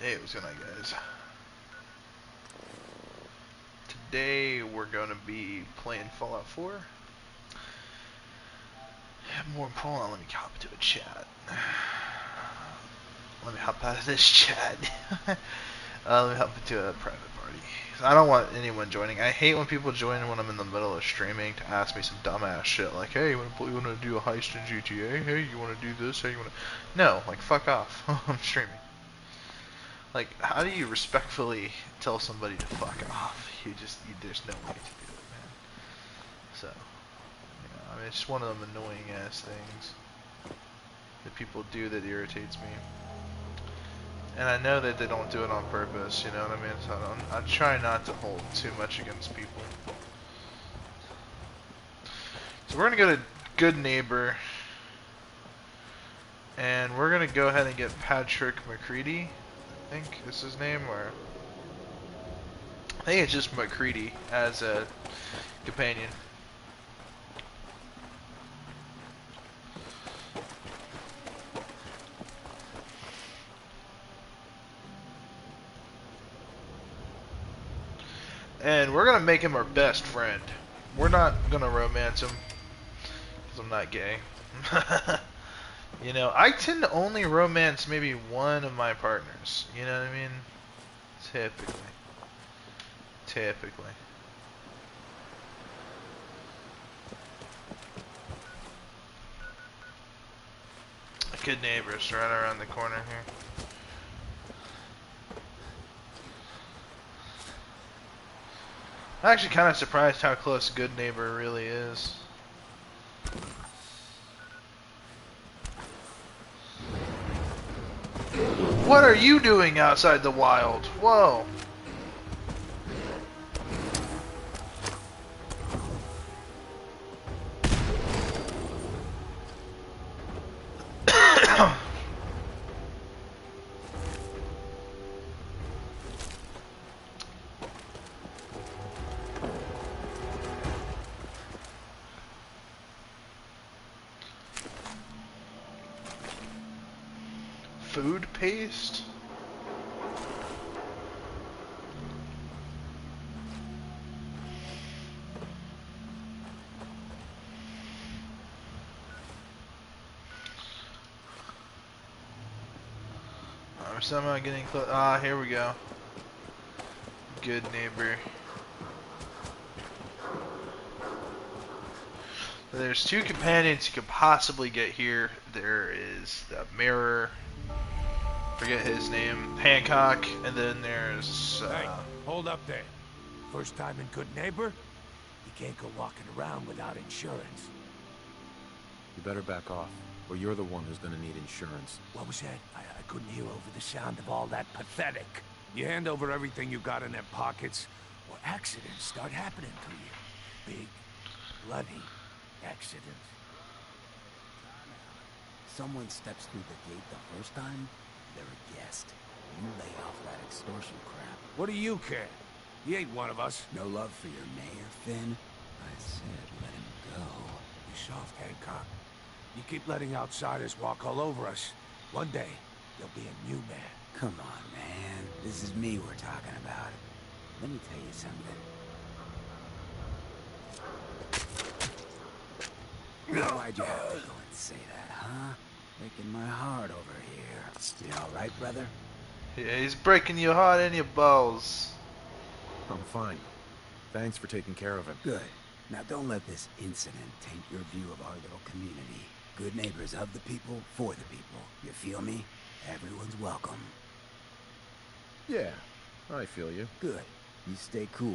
Hey, what's going on, guys? Today we're going to be playing Fallout 4. More hold on, let me hop into a chat. Let me hop out of this chat. Let me hop into a private party. I don't want anyone joining. I hate when people join when I'm in the middle of streaming to ask me some dumbass shit like, hey, you want to do a heist in GTA? Hey, you want to do this? Hey, you want to... No, like, fuck off. I'm streaming. Like, how do you respectfully tell somebody to fuck off? There's no way to do it, man. So, you know, I mean, it's just one of them annoying ass things that people do that irritates me. And I know that they don't do it on purpose, you know what I mean? So I try not to hold too much against people. So we're gonna go to Good Neighbor, and we're gonna go ahead and get Patrick McCready. I think is his name, or I think it's just McCready as a companion. And we're gonna make him our best friend. We're not gonna romance him, because I'm not gay. You know, I tend to only romance maybe one of my partners. You know what I mean? Typically. Good Neighbors right around the corner here. I'm actually kind of surprised how close Good Neighbor really is. What are you doing outside the wild? Whoa. Food paste? We're somehow getting close. Ah, here we go. Good Neighbor. There's two companions you could possibly get here. There is the Mirror. Forget his name. Hancock. And then there's... Hey, hold up there. First time in Good Neighbor? You can't go walking around without insurance. You better back off, or you're the one who's gonna need insurance. What was that? I couldn't hear over the sound of all that pathetic. You hand over everything you got in their pockets, or accidents start happening to you. Big, bloody accidents. Someone steps through the gate the first time, they're a guest. You lay off that extortion crap. What do you care? He ain't one of us. No love for your mayor, Finn? I said let him go. You soft, Hancock. You keep letting outsiders walk all over us. One day, you'll be a new man. Come on, man. This is me we're talking about. Let me tell you something. Why'd you have to go and say that, huh? Breaking my heart over here. You all right, brother? Yeah, he's breaking your heart and your balls. I'm fine. Thanks for taking care of it. Good. Now don't let this incident taint your view of our little community. Good neighbors of the people, for the people. You feel me? Everyone's welcome. Yeah, I feel you. Good. You stay cool,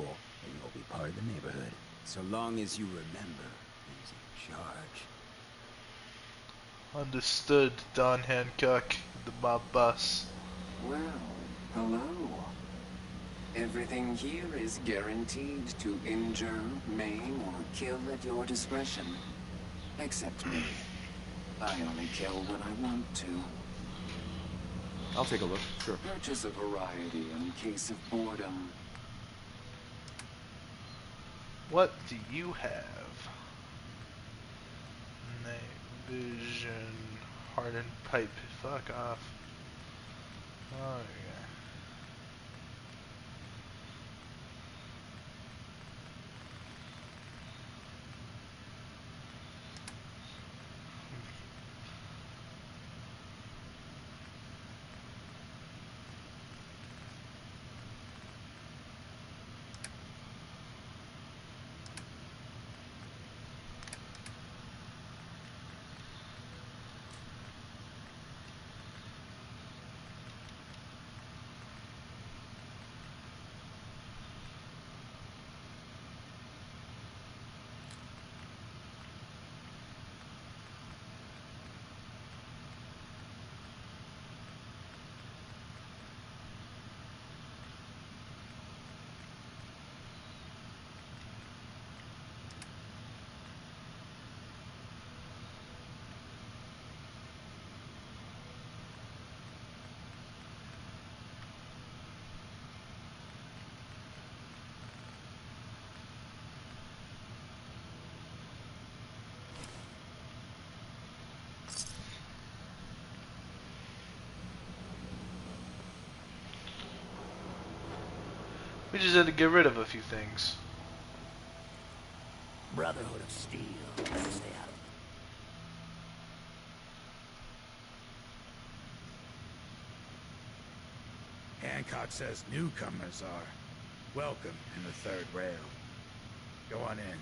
and you'll be part of the neighborhood. So long as you remember who's in charge. Understood, Don Hancock, the mob boss. Well, hello. Everything here is guaranteed to injure, maim, or kill at your discretion. Except me. I only kill when I want to. I'll take a look, sure. Purchase a variety in case of boredom. What do you have? Night vision, hardened pipe. Fuck off. Oh, yeah. We just had to get rid of a few things. Brotherhood of Steel. Better stay out of it. Hancock says newcomers are welcome in the third rail. Go on in.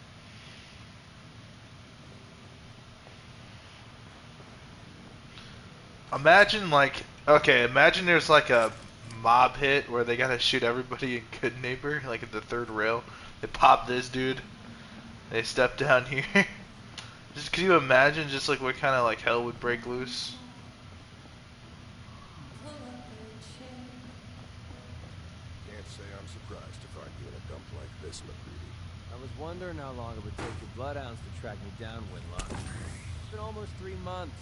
Imagine like, okay, imagine there's like a mob hit where they gotta shoot everybody in Good Neighbor, like at the third rail. They pop this dude. They step down here. Just can you imagine just like what kind of like hell would break loose? Can't say I'm surprised to find you in a dump like this, McCready. I was wondering how long it would take your bloodhounds to track me down, Winlock. It's been almost 3 months.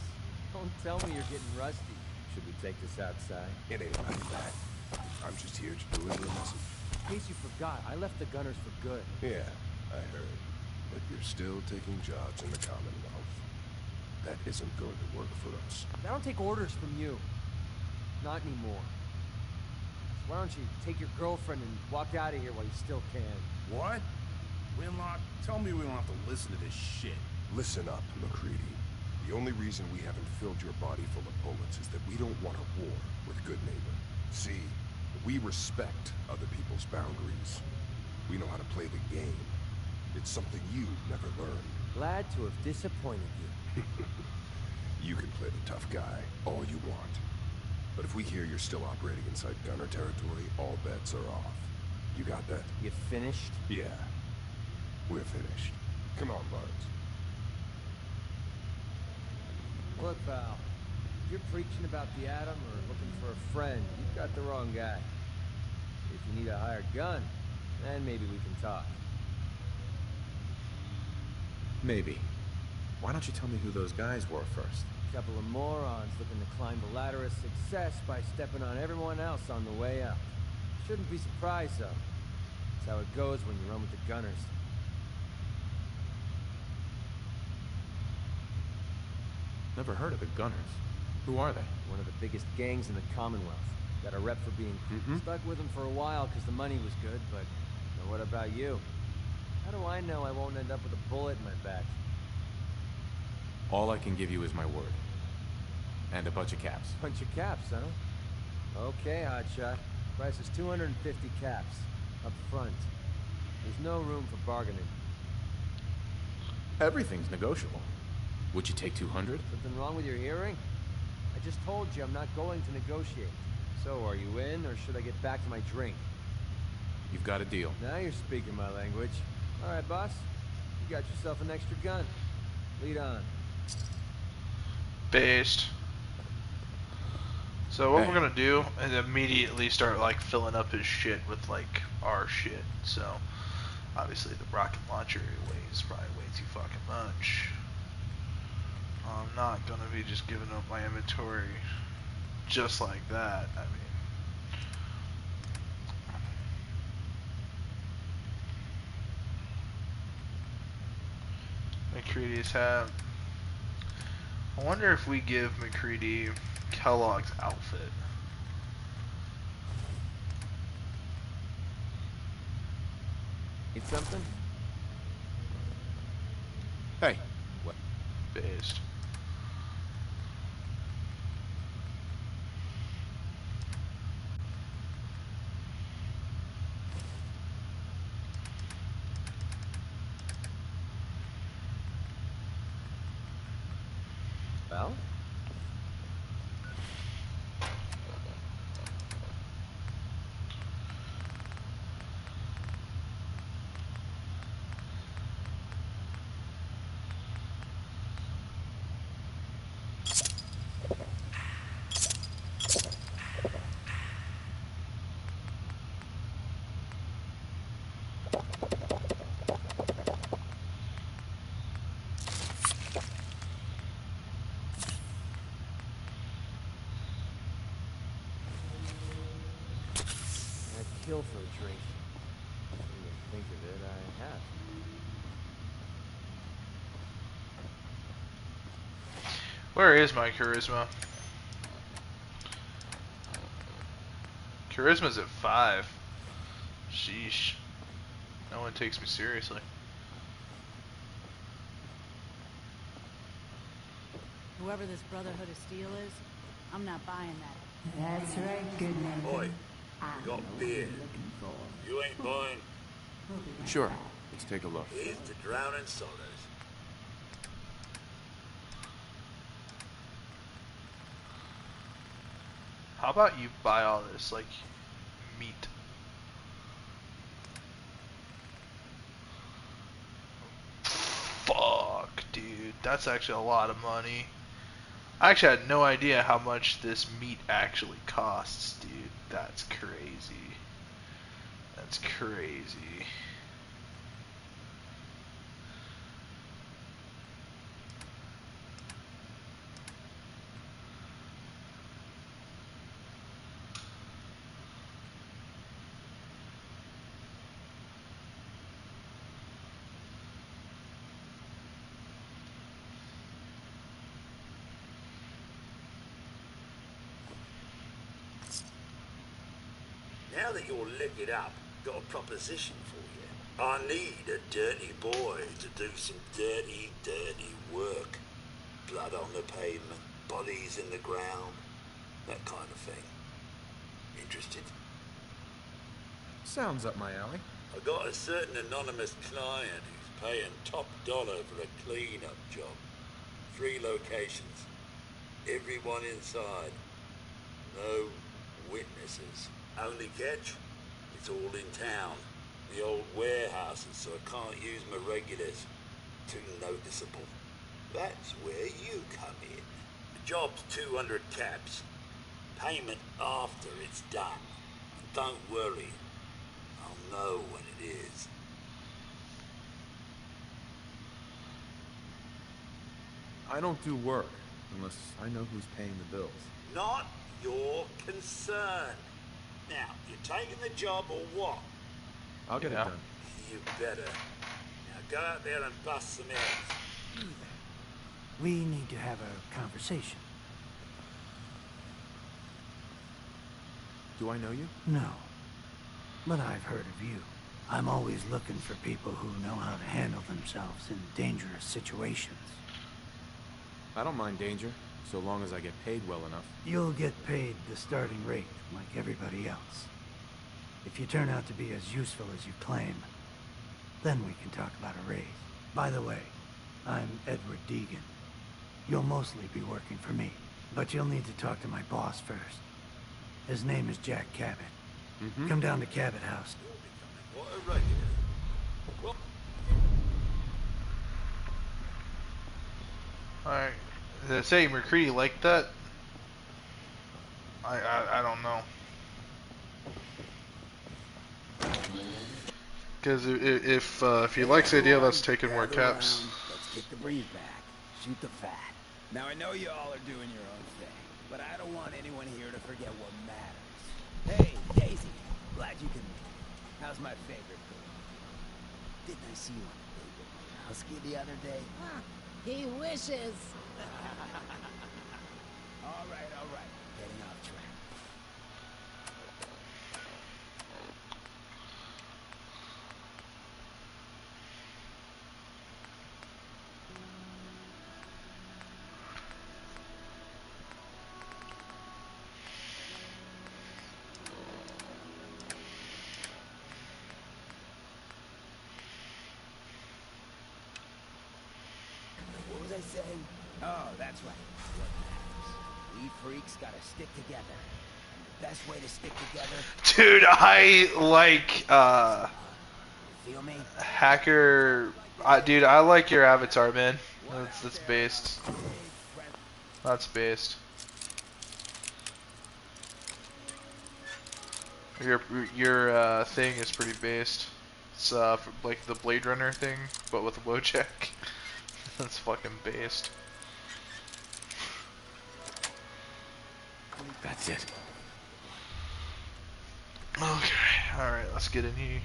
Don't tell me you're getting rusty. Should we take this outside? It ain't about that. I'm just here to deliver a message. In case you forgot, I left the Gunners for good. Yeah, I heard. But you're still taking jobs in the Commonwealth. That isn't going to work for us. I don't take orders from you. Not anymore. So why don't you take your girlfriend and walk out of here while you still can? What? Winlock, tell me we don't have to listen to this shit. Listen up, McCready. The only reason we haven't filled your body full of bullets is that we don't want a war with Good Neighbor. See, we respect other people's boundaries. We know how to play the game. It's something you never learned. Glad to have disappointed you. You can play the tough guy all you want. But if we hear you're still operating inside Gunner territory, all bets are off. You got that? You finished? Yeah. We're finished. Come on, Barnes. Look, pal. If you're preaching about the atom or looking for a friend, you've got the wrong guy. If you need a hired gun, then maybe we can talk. Maybe. Why don't you tell me who those guys were first? A couple of morons looking to climb the ladder of success by stepping on everyone else on the way up. Shouldn't be surprised, though. That's how it goes when you run with the Gunners. Never heard of the Gunners. Who are they? One of the biggest gangs in the Commonwealth. Got a rep for being stuck with them for a while because the money was good, but what about you? How do I know I won't end up with a bullet in my back? All I can give you is my word. And a bunch of caps. Bunch of caps, huh? Okay, hotshot. Price is 250 caps. Up front. There's no room for bargaining. Everything's negotiable. Would you take 200? Something wrong with your hearing? I just told you I'm not going to negotiate. So, are you in, or should I get back to my drink? You've got a deal. Now you're speaking my language. All right, boss. You got yourself an extra gun. Lead on. Based. So what Hey. we're gonna do is immediately start like filling up his shit with like our shit. So obviously the rocket launcher weighs probably way too fucking much. I'm not gonna be just giving up my inventory just like that. I mean, McCready's hat. I wonder if we give McCready Kellogg's outfit. Need something? Hey. What? Based. Well? I'd kill for a drink. When you think of it, I have. Where is my charisma? Charisma's at 5. Sheesh. No one takes me seriously. Whoever this Brotherhood of Steel is, I'm not buying that. That's right, good neighbor. Oi, I we got know what beer. you're looking for. You ain't buying. We'll be right Sure. back. Let's take a look. Here's the drowning sodas. How about you buy all this, like, meat? Fuck, dude. That's actually a lot of money. I actually had no idea how much this meat actually costs, dude. That's crazy. That's crazy. Now that you're liquored up, got a proposition for you. I need a dirty boy to do some dirty, dirty work. Blood on the pavement, bodies in the ground, that kind of thing. Interested? Sounds up my alley. I got a certain anonymous client who's paying top dollar for a clean-up job. 3 locations. Everyone inside. No witnesses. Only catch? It's all in town. The old warehouses, so I can't use my regulars. Too noticeable. That's where you come in. The job's 200 caps. Payment after it's done. And don't worry. I'll know when it is. I don't do work unless I know who's paying the bills. Not your concern. Now, you taking the job or what? I'll get Yeah. it done. You better. Now go out there and bust some eggs. We need to have a conversation. Do I know you? No. But I've heard of you. I'm always looking for people who know how to handle themselves in dangerous situations. I don't mind danger, so long as I get paid well enough. You'll get paid the starting rate, like everybody else. If you turn out to be as useful as you claim, then we can talk about a raise. By the way, I'm Edward Deegan. You'll mostly be working for me, but you'll need to talk to my boss first. His name is Jack Cabot. Come down to Cabot House. What a regular. Well, Alright. Did it say McCready liked that? I don't know. Because if he likes the idea, let's take in more caps. Let's kick the breeze back. Shoot the fat. Now I know you all are doing your own thing, but I don't want anyone here to forget what matters. Hey, Daisy. Glad you can. How's my favorite girl? Didn't I see you on the date with Husky the other day? He wishes. All right. Getting off track. What was I saying? Oh, that's right. What matters. We freaks gotta stick together. And the best way to stick together, Dude, I like feel me? Hacker. Dude, I like your avatar, man. That's based. That's based. Your thing is pretty based. It's like the Blade Runner thing, but with a Wojak. That's fucking based. That's it. Okay, alright, let's get in here.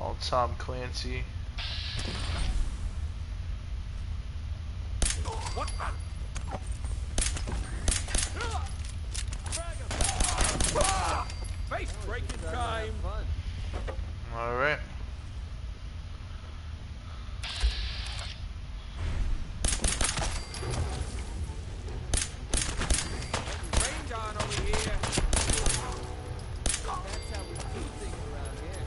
Oh, Tom Clancy. what? Face breaking time. All right. Rained on over here. That's how we do things around here.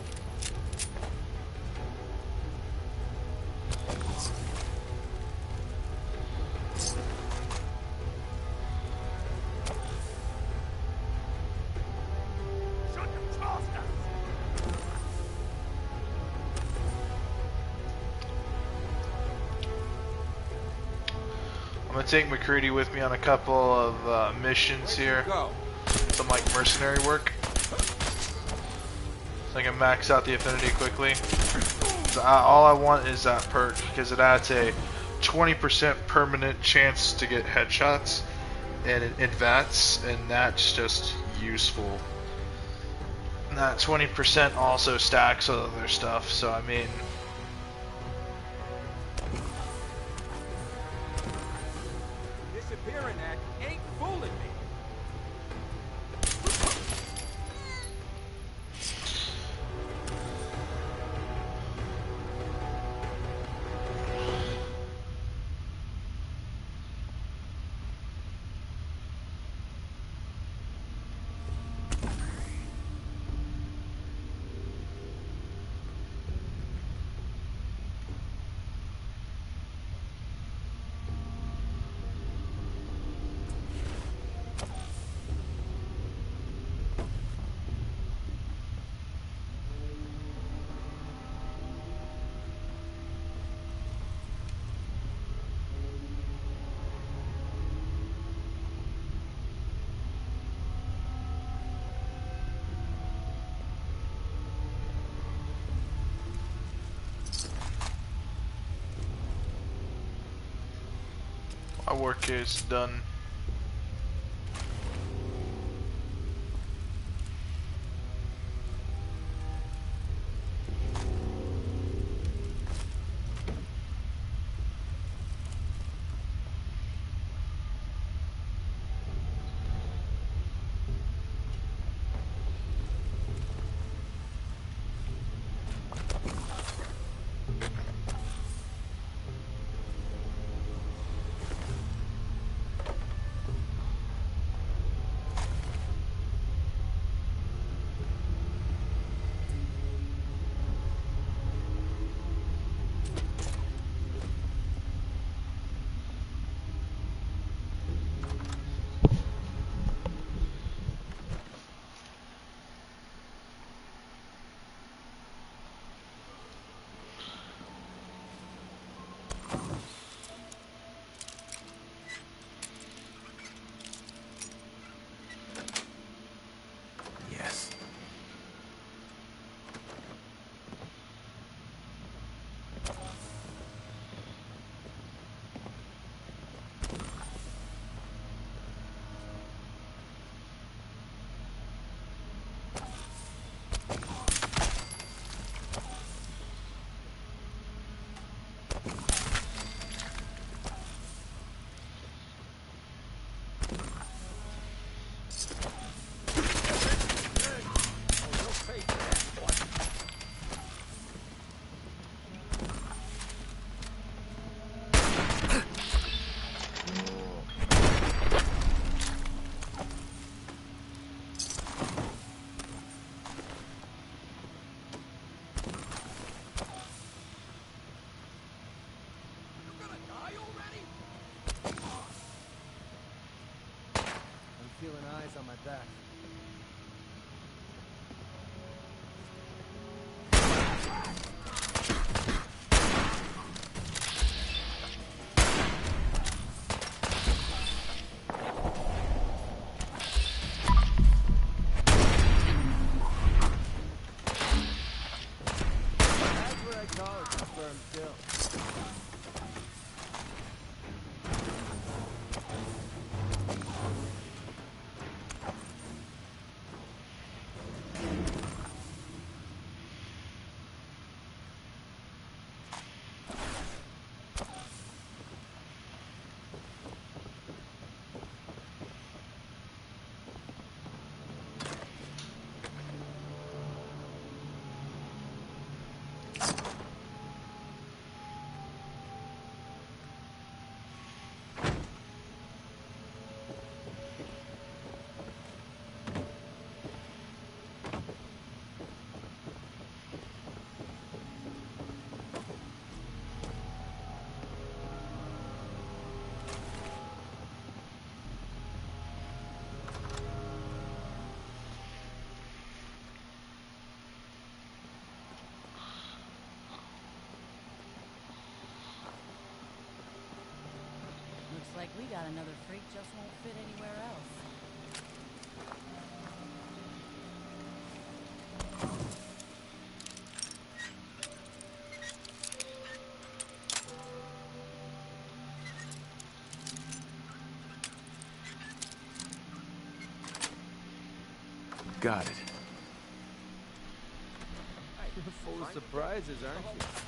Shut the faster. I'm gonna take McCready with me on a couple of missions here. Go. Some like mercenary work. So I can max out the affinity quickly. So all I want is that perk because it adds a 20% permanent chance to get headshots and in VATS, and that's just useful. And that 20% also stacks with other stuff, so I mean, Disappearing act ain't fooling me. my work is done. like we got another freak just won't fit anywhere else. Got it. You're full of surprises, aren't you?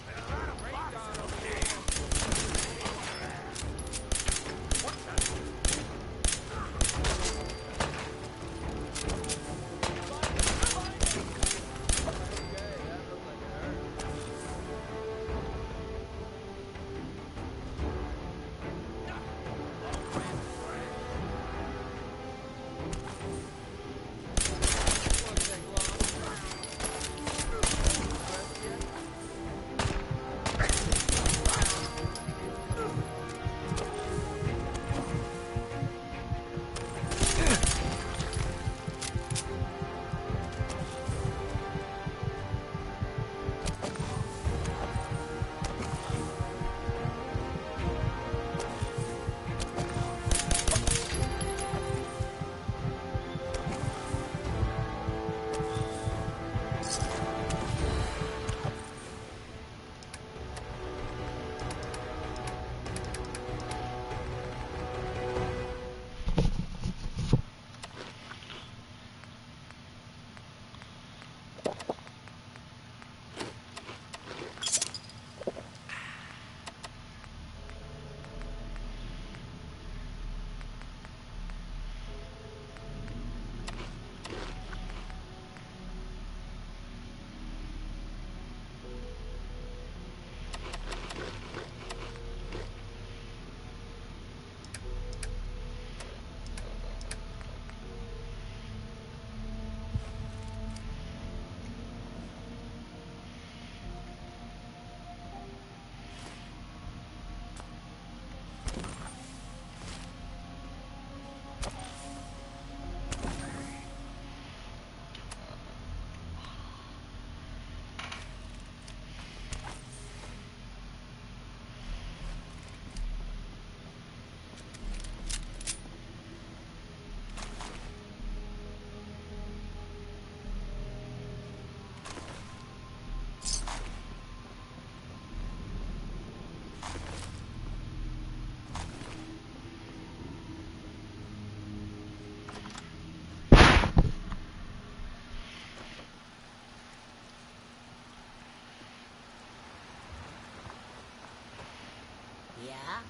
Yeah?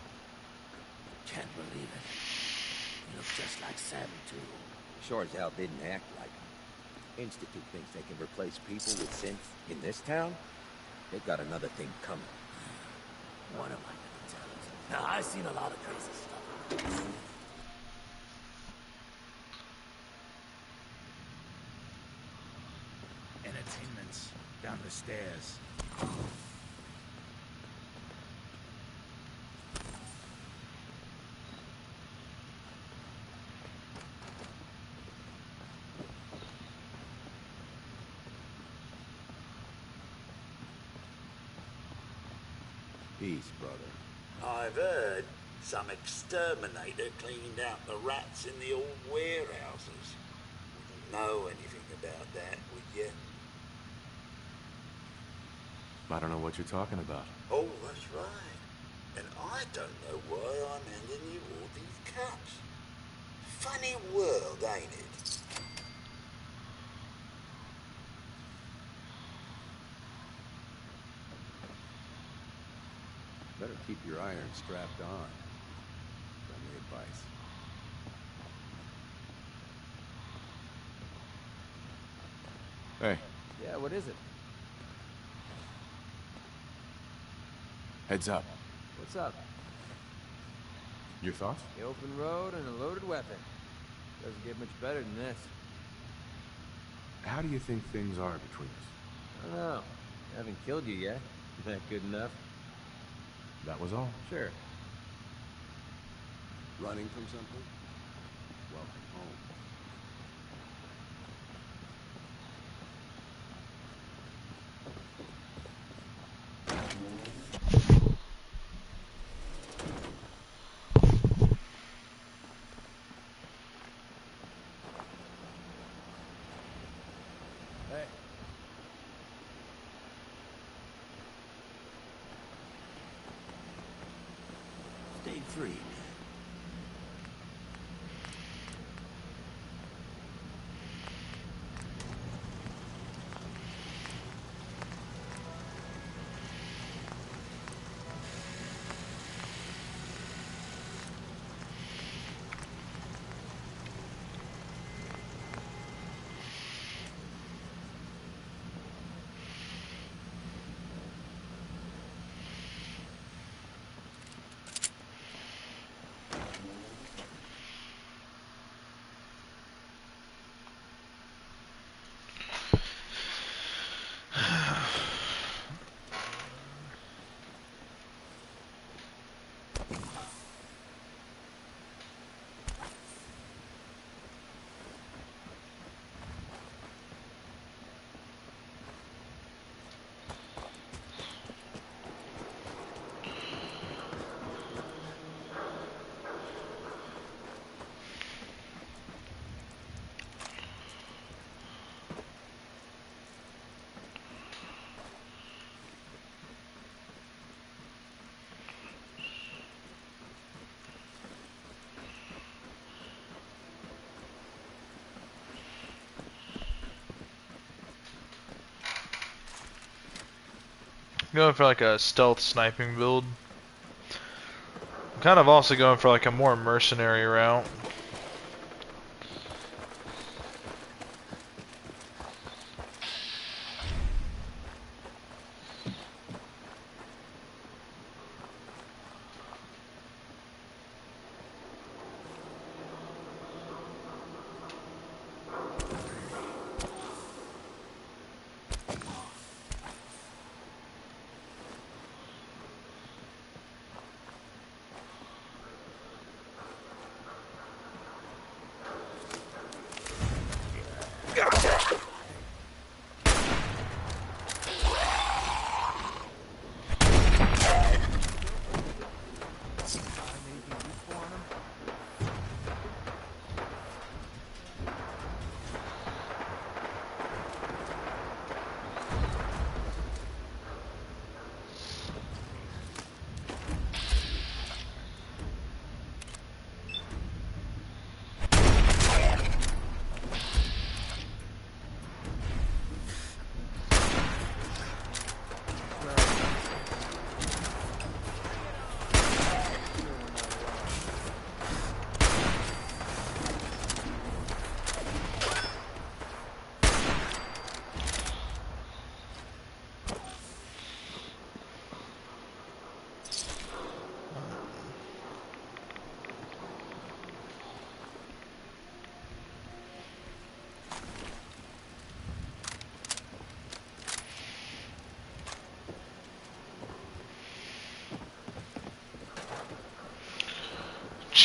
Can't believe it. You look just like Sam, too. Sure as hell didn't act like him. Institute thinks they can replace people with synths in this town? They've got another thing coming. What am I gonna tell you? Now, I've seen a lot of crazy stuff. Entertainment's down the stairs. Peace, brother. I've heard some exterminator cleaned out the rats in the old warehouses. Wouldn't know anything about that, would you? I don't know what you're talking about. Oh, that's right. And I don't know why I'm handing you all these cups. Funny world, ain't it? Better keep your iron strapped on. Friendly advice. Hey, Yeah, what is it? heads up. What's up? Your thoughts? The open road and a loaded weapon. Doesn't get much better than this. How do you think things are between us? I don't know. I haven't killed you yet. Is that good enough? That was all. Sure. Running from something? Welcome home. Hey. Stay free. Going for like a stealth sniping build. I'm kind of also going for like a more mercenary route.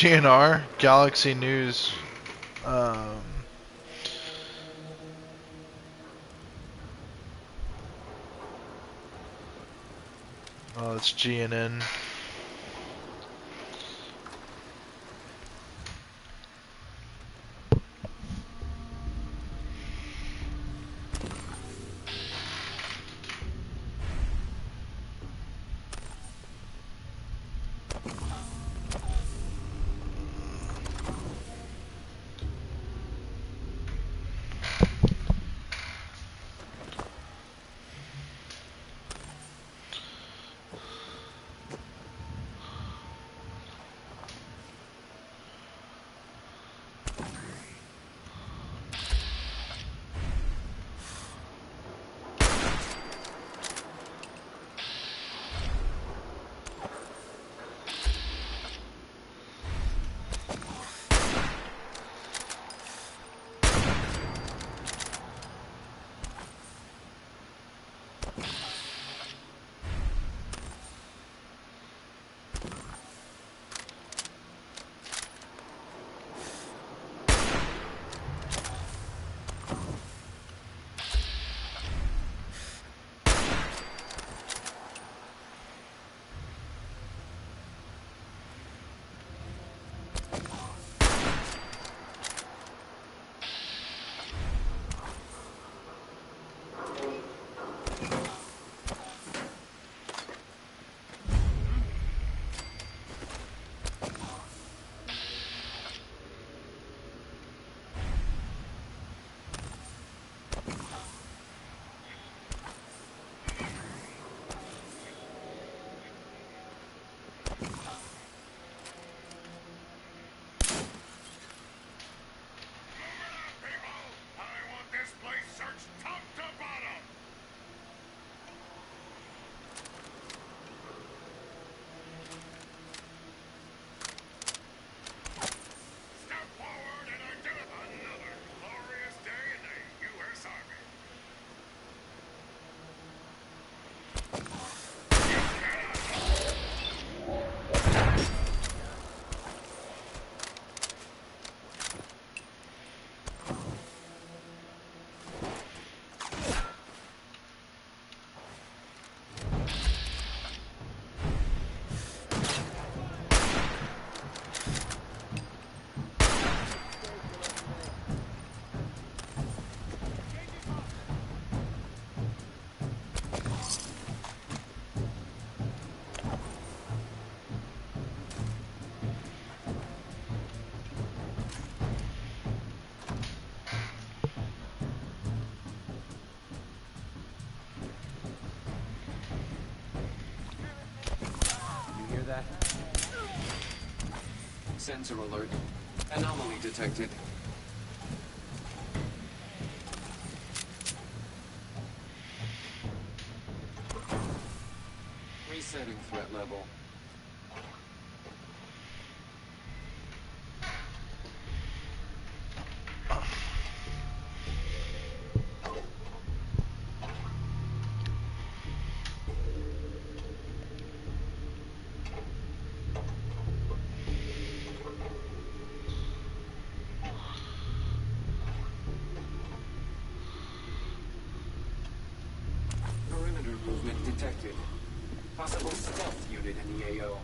GNR, Galaxy News. Oh, it's GNN. that? Sensor alert. Anomaly detected. Resetting threat level. Perimeter movement detected. Possible stealth unit in the AO.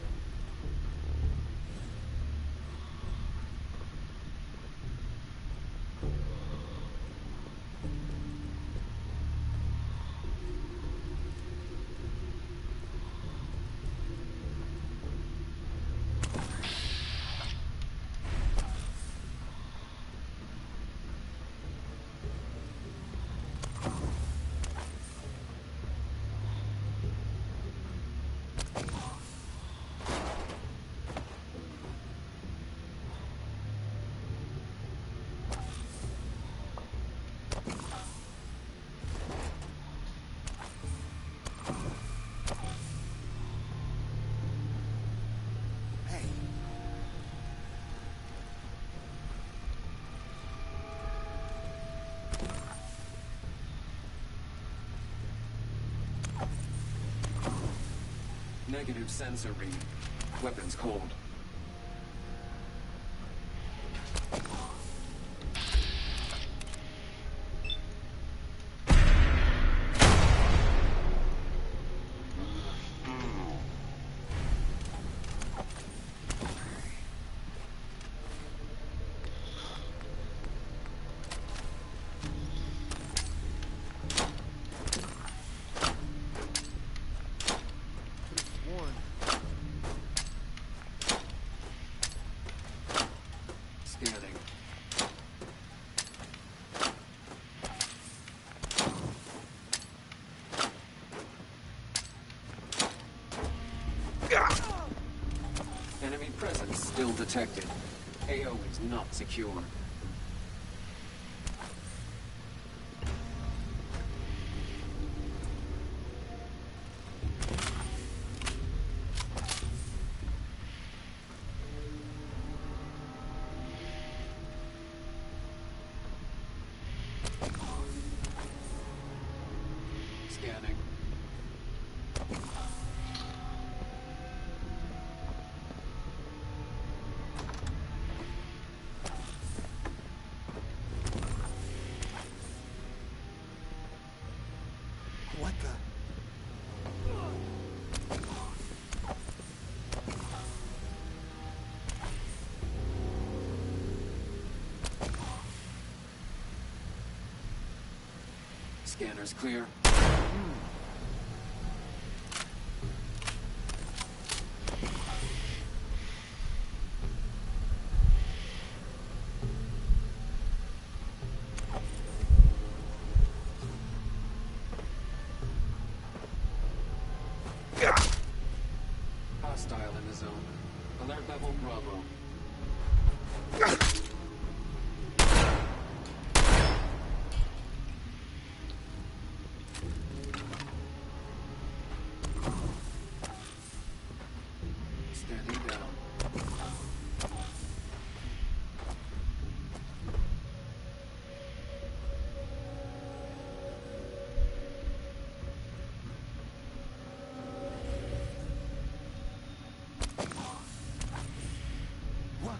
Negative sensor read. Weapons cold. Scanning. Enemy presence still detected. AO is not secure. Scanning. What the? Scanner's clear. Hostile in the zone. Alert level Bravo. Standing down. What?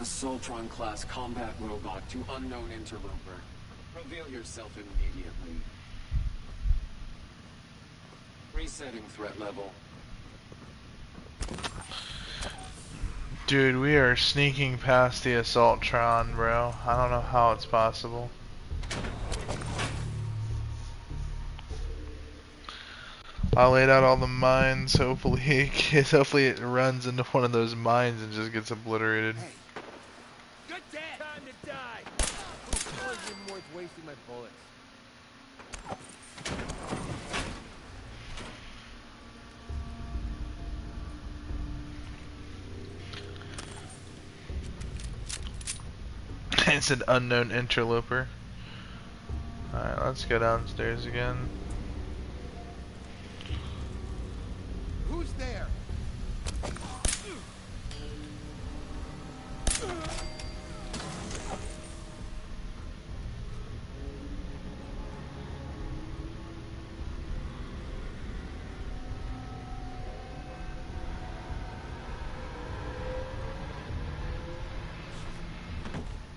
A Soltron-class combat robot to unknown interloper. Reveal yourself immediately. Resetting threat level. Dude, we are sneaking past the Assaultron, bro. I don't know how it's possible. I laid out all the mines. Hopefully, hopefully it runs into one of those mines and just gets obliterated. Hey. Good dad. Time to die. It wasn't even worth wasting my bullets. It's an unknown interloper. Alright, let's go downstairs again. Who's there?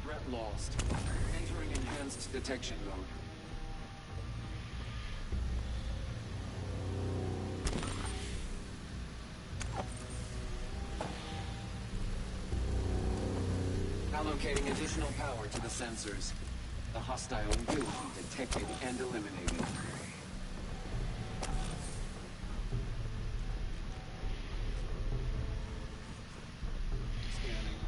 Threat lost. Entering enhanced detection mode. Allocating additional power to the sensors. The hostile will be detected and eliminated. Scanning.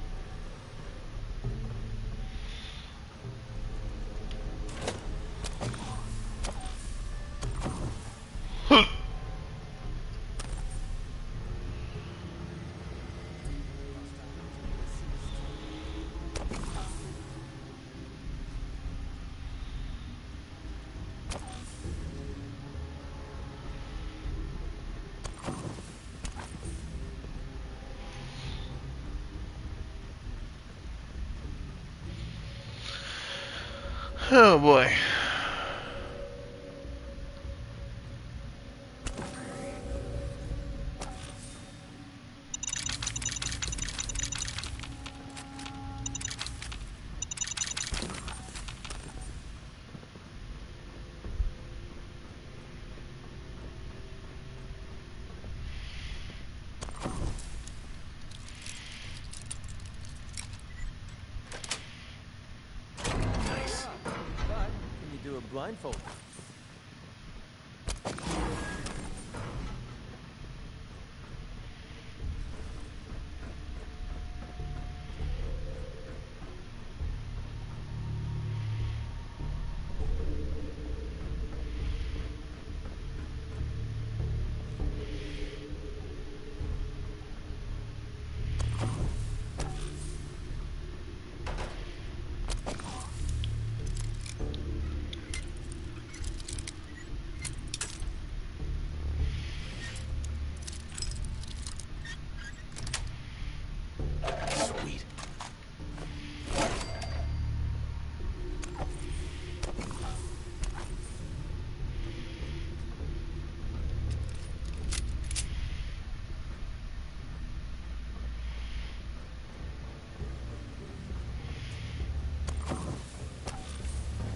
Oh boy. Nice. But can you do it blindfolded? Sweet.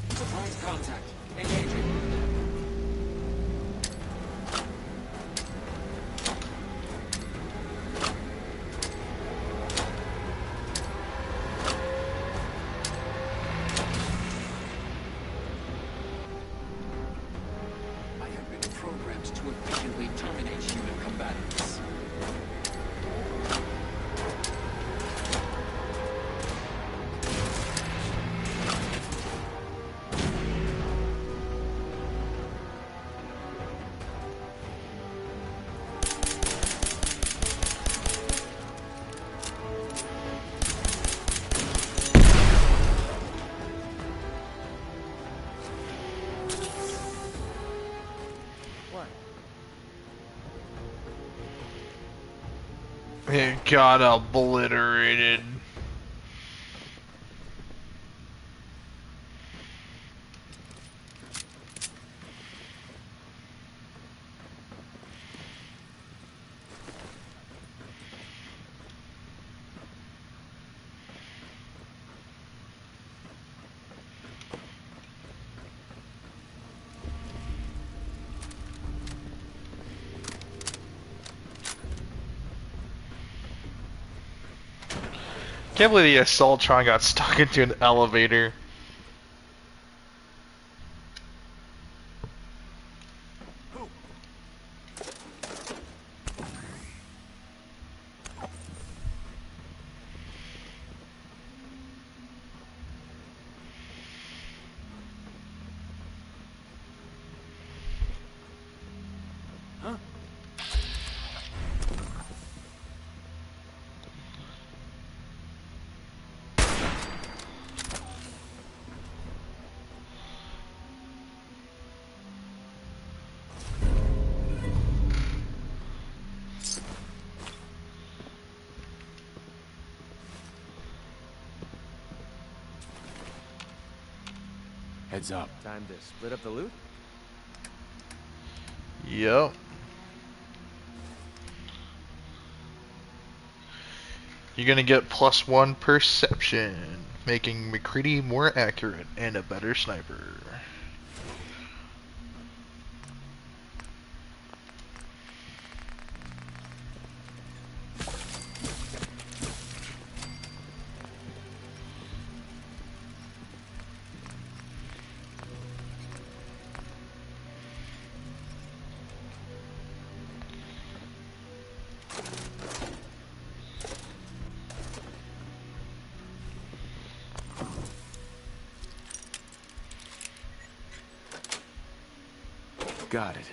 Surprise contact. Engaging. I have been programmed to efficiently terminate human combatants. What? It got obliterated. Can't believe the Assaultron got stuck into an elevator. Heads up. Time to split up the loot? Yep. You're gonna get +1 perception, making McCready more accurate and a better sniper. Got it.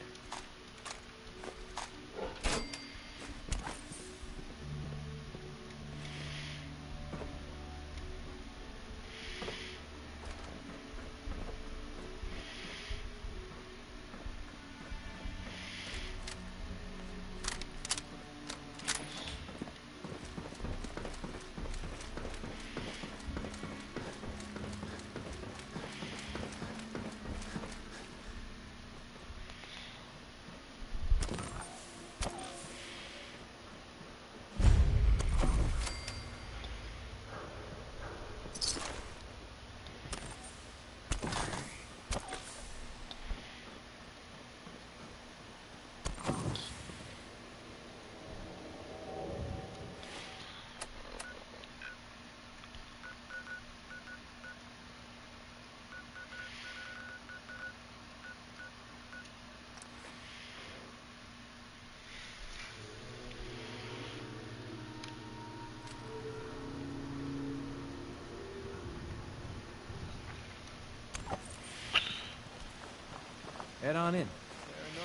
Head on in.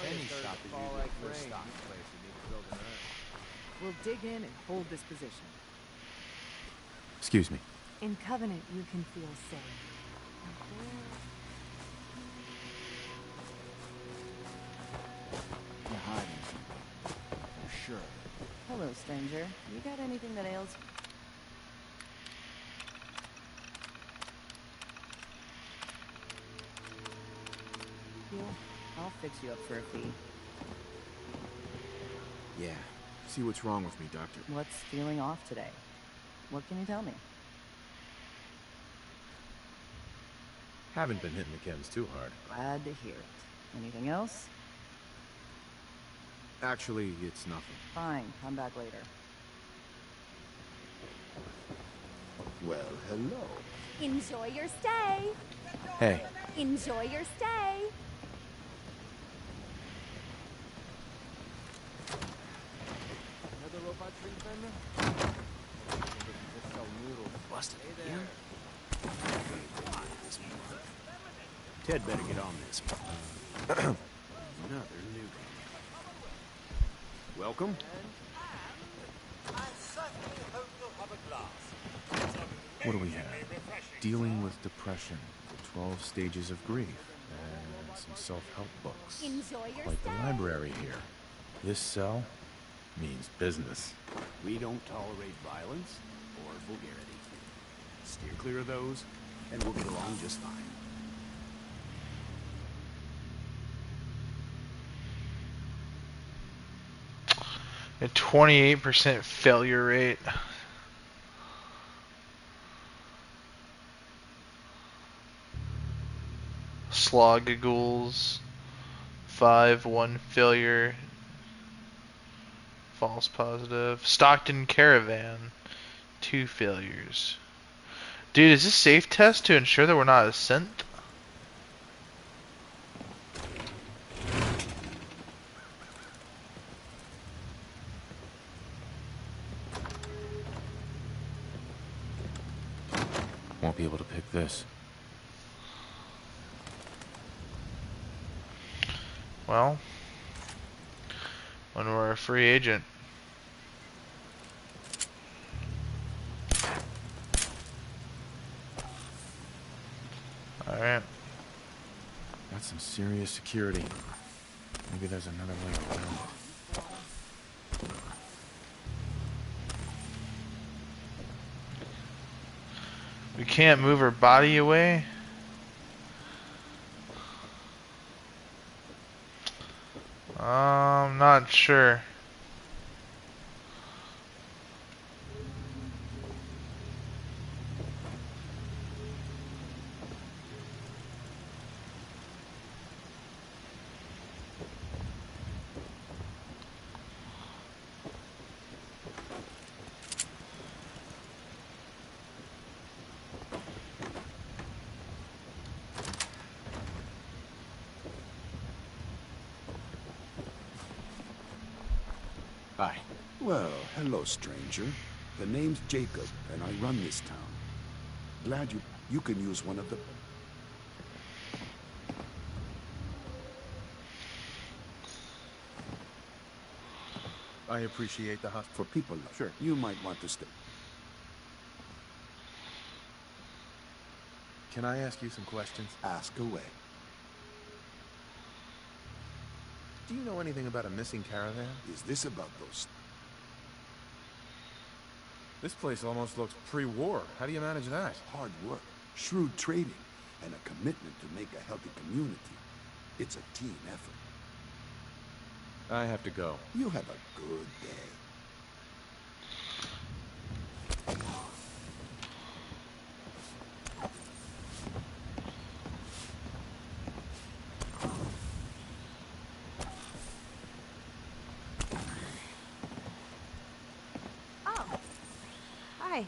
Any shop is usually a good stock place that needs building up. We'll dig in and hold this position. Excuse me. In Covenant, you can feel safe. You're hiding something. For sure. Hello, stranger. You got anything that ails? I'll fix you up for a fee. Yeah. See what's wrong with me, Doctor. What's feeling off today? What can you tell me? Haven't been hitting the chems too hard. Glad to hear it. Anything else? Actually, it's nothing. Fine. Come back later. Well, hello. Enjoy your stay. Hey. Enjoy your stay. Another robot tree vendor? Just sell noodles. Busted Hey again? there. This month. Ted better get on this. Another new. Welcome. What do we have? Dealing with depression, the 12 stages of grief, and some self-help books. Enjoy your Quite stay. the library here. This cell means business. We don't tolerate violence or vulgarity. Steer clear of those, and we'll get along just fine. A 28% failure rate. Sloggagoals. 5, 1 failure. False positive. Stockton Caravan. 2 failures. Dude, is this safe test to ensure that we're not a synth? Won't be able to pick this. Well, when we're a free agent. Alright. Got some serious security. Maybe there's another way around it. We can't move her body away. Not sure. Hi. Well, hello, stranger. The name's Jacob, and I run this town. Glad you can use one of the... I appreciate the For people like Sure. you might want to stay. Can I ask you some questions? Ask away. Do you know anything about a missing caravan? Is this about those... This place almost looks pre-war. How do you manage that? Hard work, shrewd trading, and a commitment to make a healthy community. It's a team effort. I have to go. You have a good day. Oh. Hi.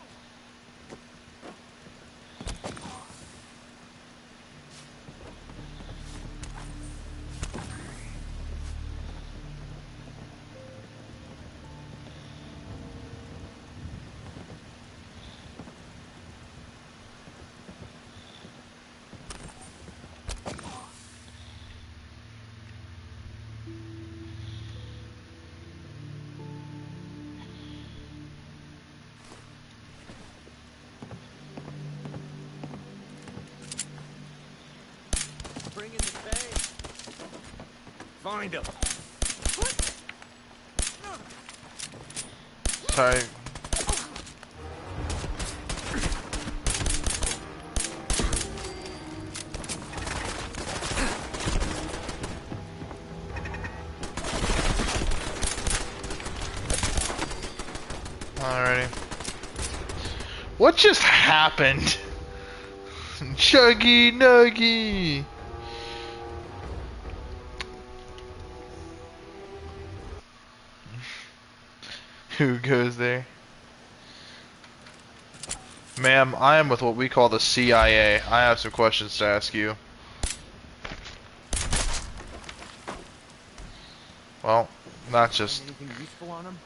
Bring in the tank. Find him. Sorry. Alrighty. What just happened? Chuggy Nuggy! Who goes there? Ma'am, I am with what we call the CIA. I have some questions to ask you. Well, not just... Anything useful on him?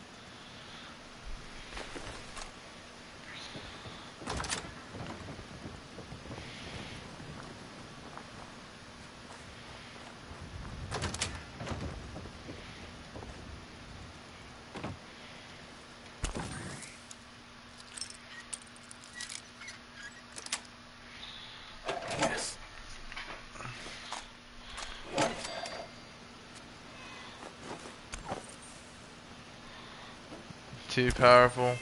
Yes. Too powerful.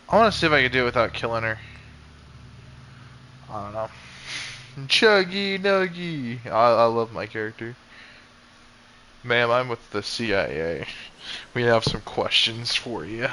I want to see if I can do it without killing her. I don't know. Chuggy Nuggy! I love my character. Ma'am, I'm with the CIA. We have some questions for you.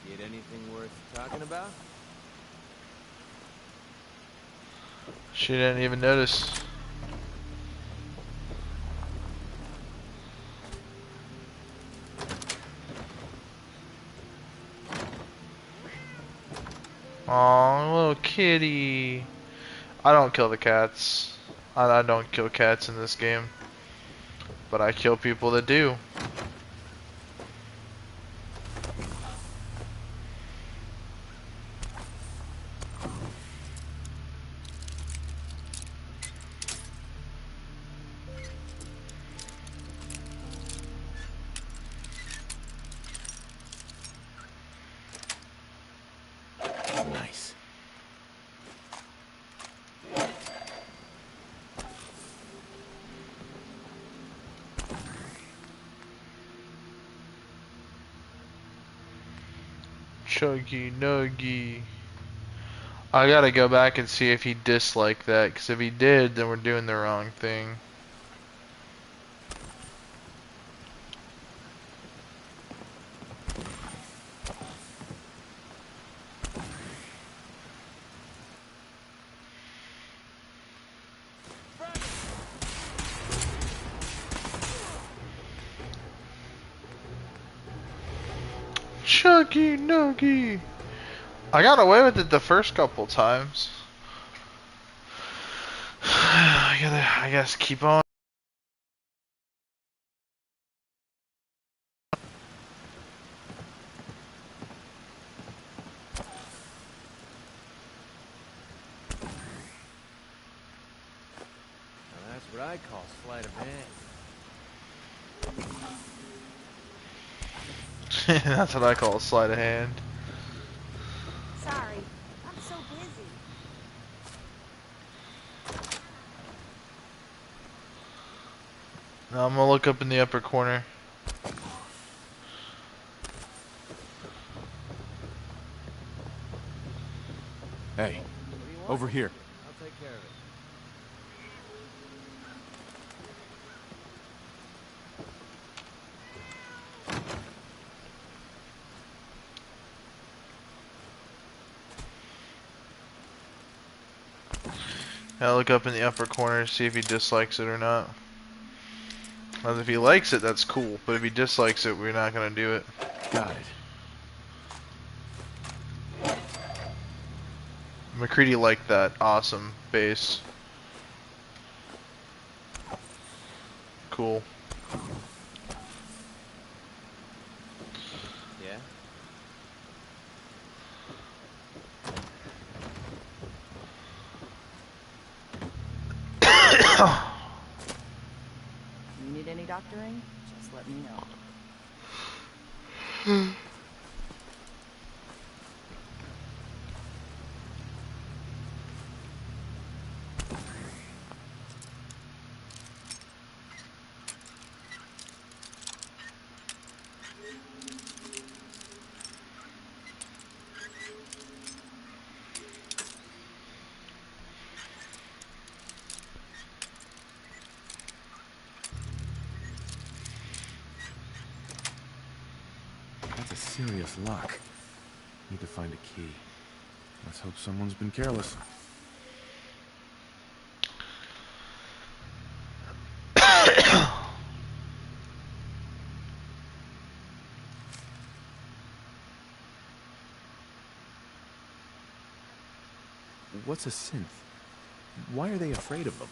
Get anything worth talking about? She didn't even notice. Aw, little kitty. I don't kill the cats. I don't kill cats in this game. But I kill people that do. Nice. Chuggy Nuggy. I gotta go back and see if he disliked that, because if he did, then we're doing the wrong thing. Chuggy Nuggy. I got away with it the first couple times. I guess keep on. Now that's what I call sleight of hand. That's what I call a sleight of hand. Sorry, I'm so busy. Now I'm gonna look up in the upper corner. Hey, over here. I'll take care of it. I'll look up in the upper corner, see if he dislikes it or not. Well, if he likes it, that's cool. But if he dislikes it, we're not gonna do it. Got it. McCready liked that. Awesome base. Cool. Yeah? You need any doctoring? Just let me know. That's a serious lock. Need to find a key. Let's hope someone's been careless. What's a synth? Why are they afraid of them?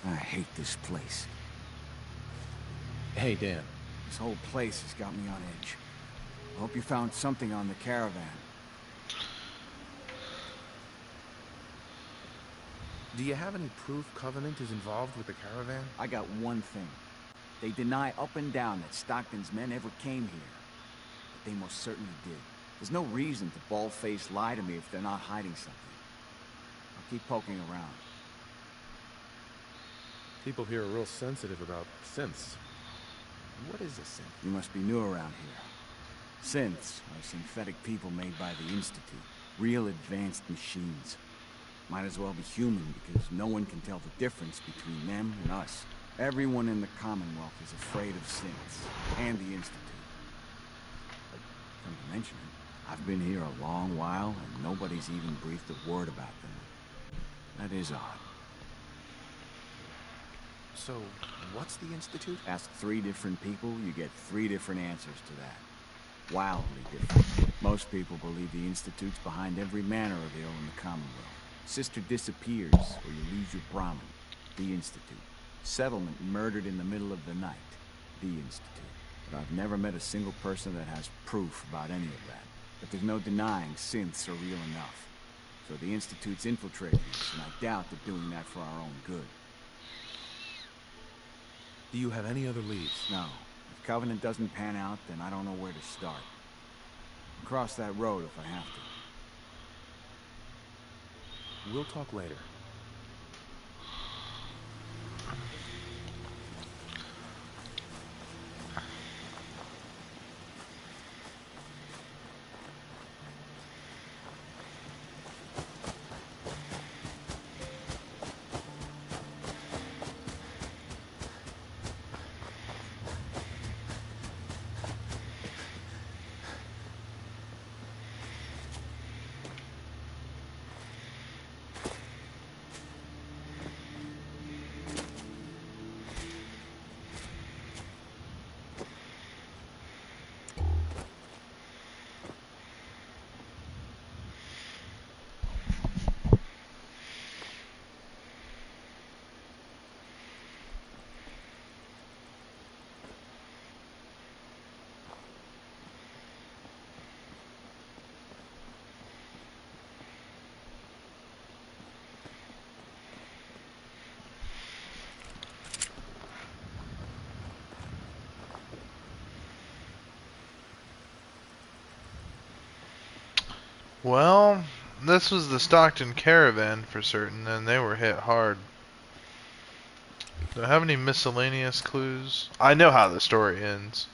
I hate this place. Hey, Dan. This whole place has got me on edge. I hope you found something on the caravan. Do you have any proof Covenant is involved with the caravan? I got one thing. They deny up and down that Stockton's men ever came here. But they most certainly did. There's no reason to bald-faced lie to me if they're not hiding something. I'll keep poking around. People here are real sensitive about synths. What is a synth? You must be new around here. Synths are synthetic people made by the Institute. Real advanced machines. Might as well be human because no one can tell the difference between them and us. Everyone in the Commonwealth is afraid of synths and the Institute. But come to mention it, I've been here a long while and nobody's even breathed a word about them. That is odd. So, what's the Institute? Ask 3 different people, you get 3 different answers to that. Wildly different. Most people believe the Institute's behind every manner of ill in the Commonwealth. Sister disappears, or you lose your Brahmin. The Institute. Settlement murdered in the middle of the night. The Institute. But I've never met a single person that has proof about any of that. But there's no denying synths are real enough. So the Institute's infiltrating us, and I doubt they're doing that for our own good. Do you have any other leads? No. If Covenant doesn't pan out, then I don't know where to start. I'll cross that road if I have to. We'll talk later. Well, this was the Stockton caravan for certain, and they were hit hard. Do I have any miscellaneous clues? I know how the story ends.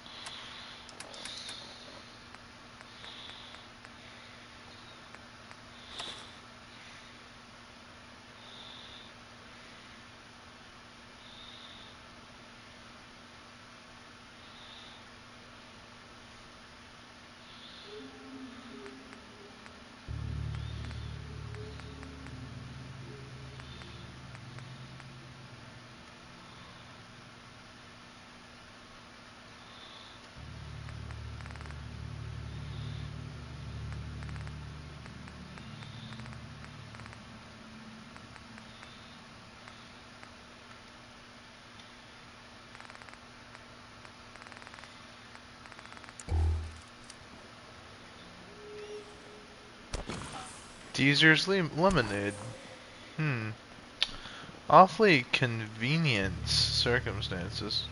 Deezer's lemonade. Awfully convenient circumstances.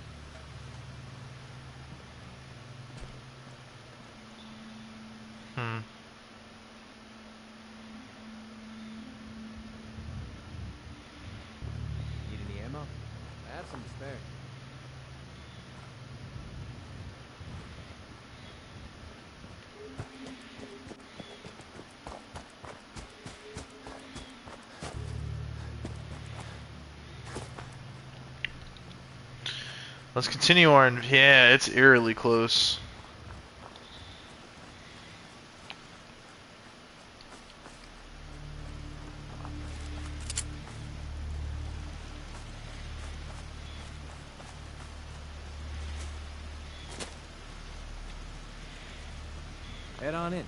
Need any ammo? I have some to spare. Let's continue on. Yeah, it's eerily close. Head on in.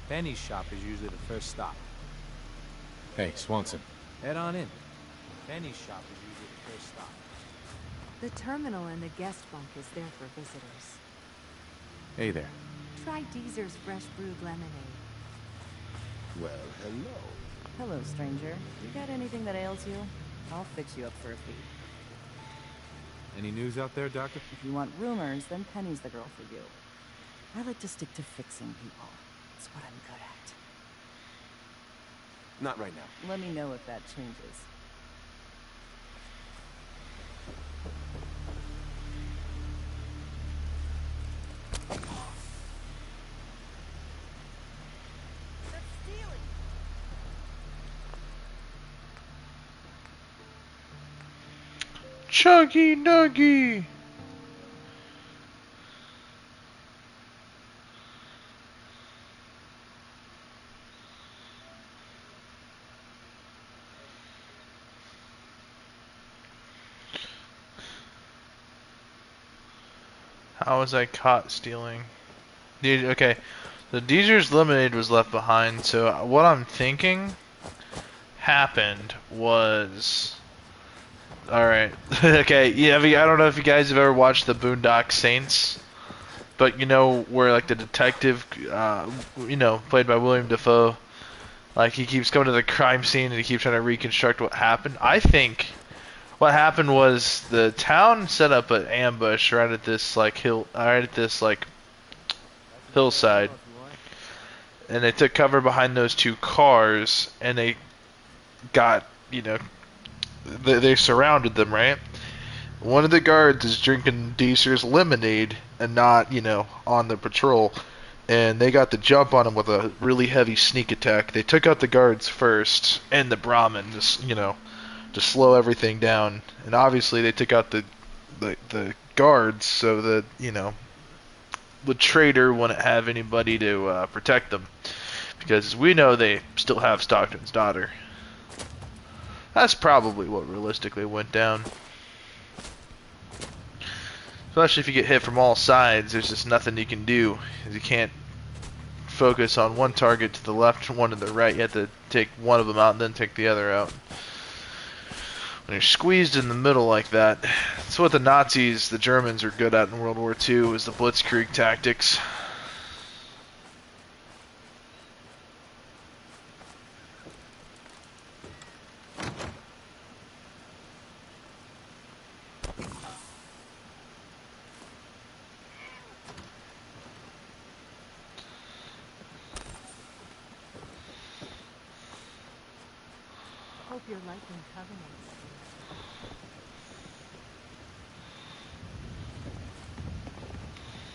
Penny's shop is usually the first stop. Hey, Swanson. Head on in. Penny's shop is usually the first stop. The terminal and the guest bunk is there for visitors. Hey there. Try Deezer's fresh brewed lemonade. Well, hello. Hello, stranger. You got anything that ails you? I'll fix you up for a fee. Any news out there, Doctor? If you want rumors, then Penny's the girl for you. I like to stick to fixing people. It's what I'm good at. Not right now. Let me know if that changes. Chuggy Nuggy! How was I caught stealing? Dude, okay. The Deezer's lemonade was left behind, so what I'm thinking happened was... Alright. Okay, yeah, I don't know if you guys have ever watched the Boondock Saints, but you know where like the detective, played by William Dafoe, like he keeps coming to the crime scene and he keeps trying to reconstruct what happened. I think what happened was the town set up an ambush right at this hillside, and they took cover behind those two cars, and they got, they surrounded them, right? One of the guards is drinking Deeser's lemonade and not, on the patrol. And they got the jump on him with a really heavy sneak attack. They took out the guards first and the Brahmin, just, to slow everything down. And obviously they took out the guards so that, the traitor wouldn't have anybody to protect them. Because we know they still have Stockton's daughter. That's probably what realistically went down. Especially if you get hit from all sides, there's just nothing you can do. You can't focus on one target to the left and one to the right. You have to take one of them out and then take the other out. When you're squeezed in the middle like that, that's what the Nazis, the Germans, are good at in World War II, is the blitzkrieg tactics. Hope you're liking Covenant.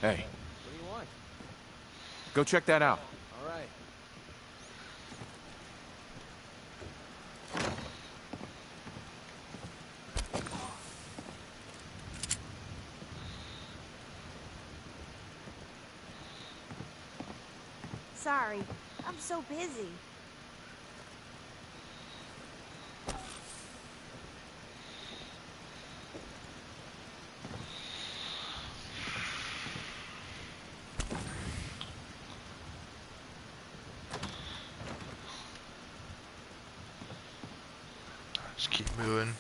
Hey, What do you want? go check that out. All right. Sorry, I'm so busy. Just keep moving.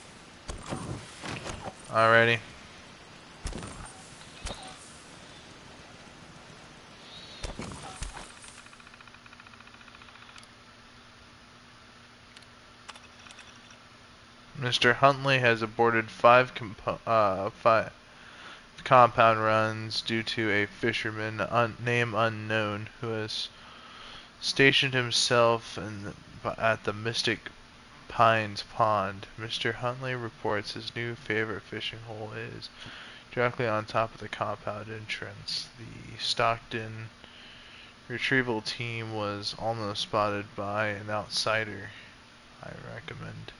Alrighty. Mr. Huntley has aborted five compound runs due to a fisherman, name unknown, who has stationed himself at the Mystic Pines Pond. Mr. Huntley reports his new favorite fishing hole is directly on top of the compound entrance. The Stockton retrieval team was almost spotted by an outsider. I recommend.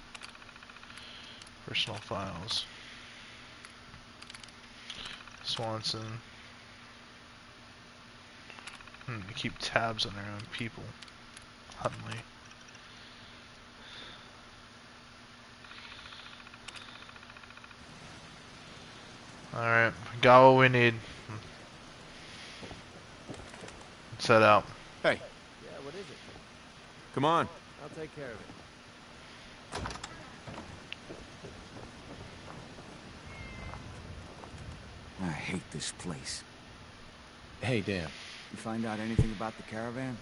Personal files. Swanson. They keep tabs on their own people. Huntley. Alright, got what we need. Let's head out. Hey, Yeah, what is it? come on. I'll take care of it. I hate this place. Hey, Dan. You find out anything about the caravan?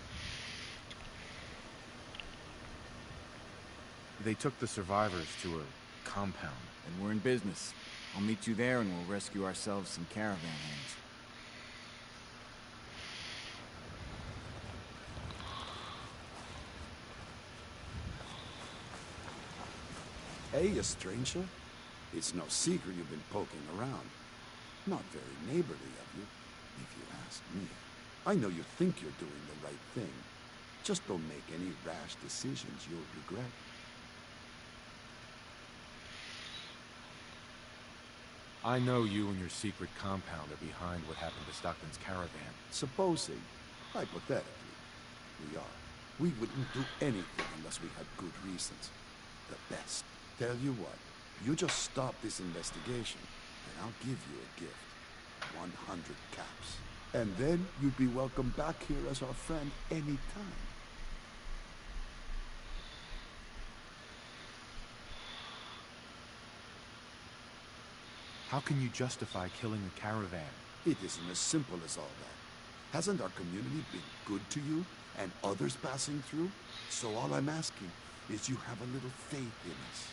They took the survivors to a compound. Then we're in business. I'll meet you there and we'll rescue ourselves some caravan hands. Hey, a stranger. It's no secret you've been poking around. Not very neighborly of you, if you ask me. I know you think you're doing the right thing. Just don't make any rash decisions you'll regret. I know you and your secret compound are behind what happened to Stockton's caravan. Supposing, hypothetically, we are. We wouldn't do anything unless we had good reasons. The best. Tell you what, you just stop this investigation, and I'll give you a gift. 100 caps. And then you'd be welcome back here as our friend anytime. How can you justify killing a caravan? It isn't as simple as all that. Hasn't our community been good to you, and others passing through? So all I'm asking is you have a little faith in us.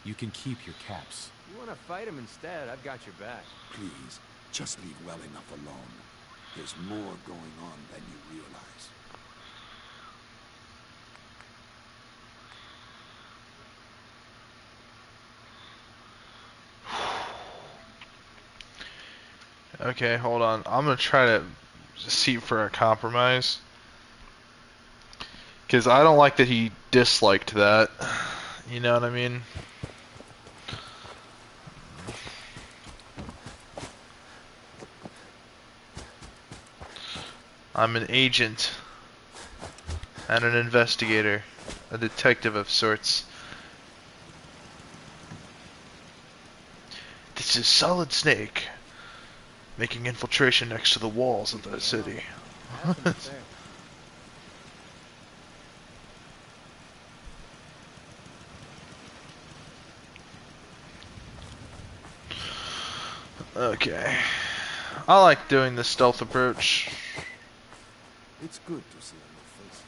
You can keep your caps. You want to fight him instead? I've got your back. Please, just leave well enough alone. There's more going on than you realize. Okay, hold on. I'm gonna try to seek for a compromise. Because I don't like that he disliked that. You know what I mean? I'm an agent and an investigator. A detective of sorts. This is Solid Snake. Making infiltration next to the walls of the city. Okay. I like doing the stealth approach. It's good to see on your face.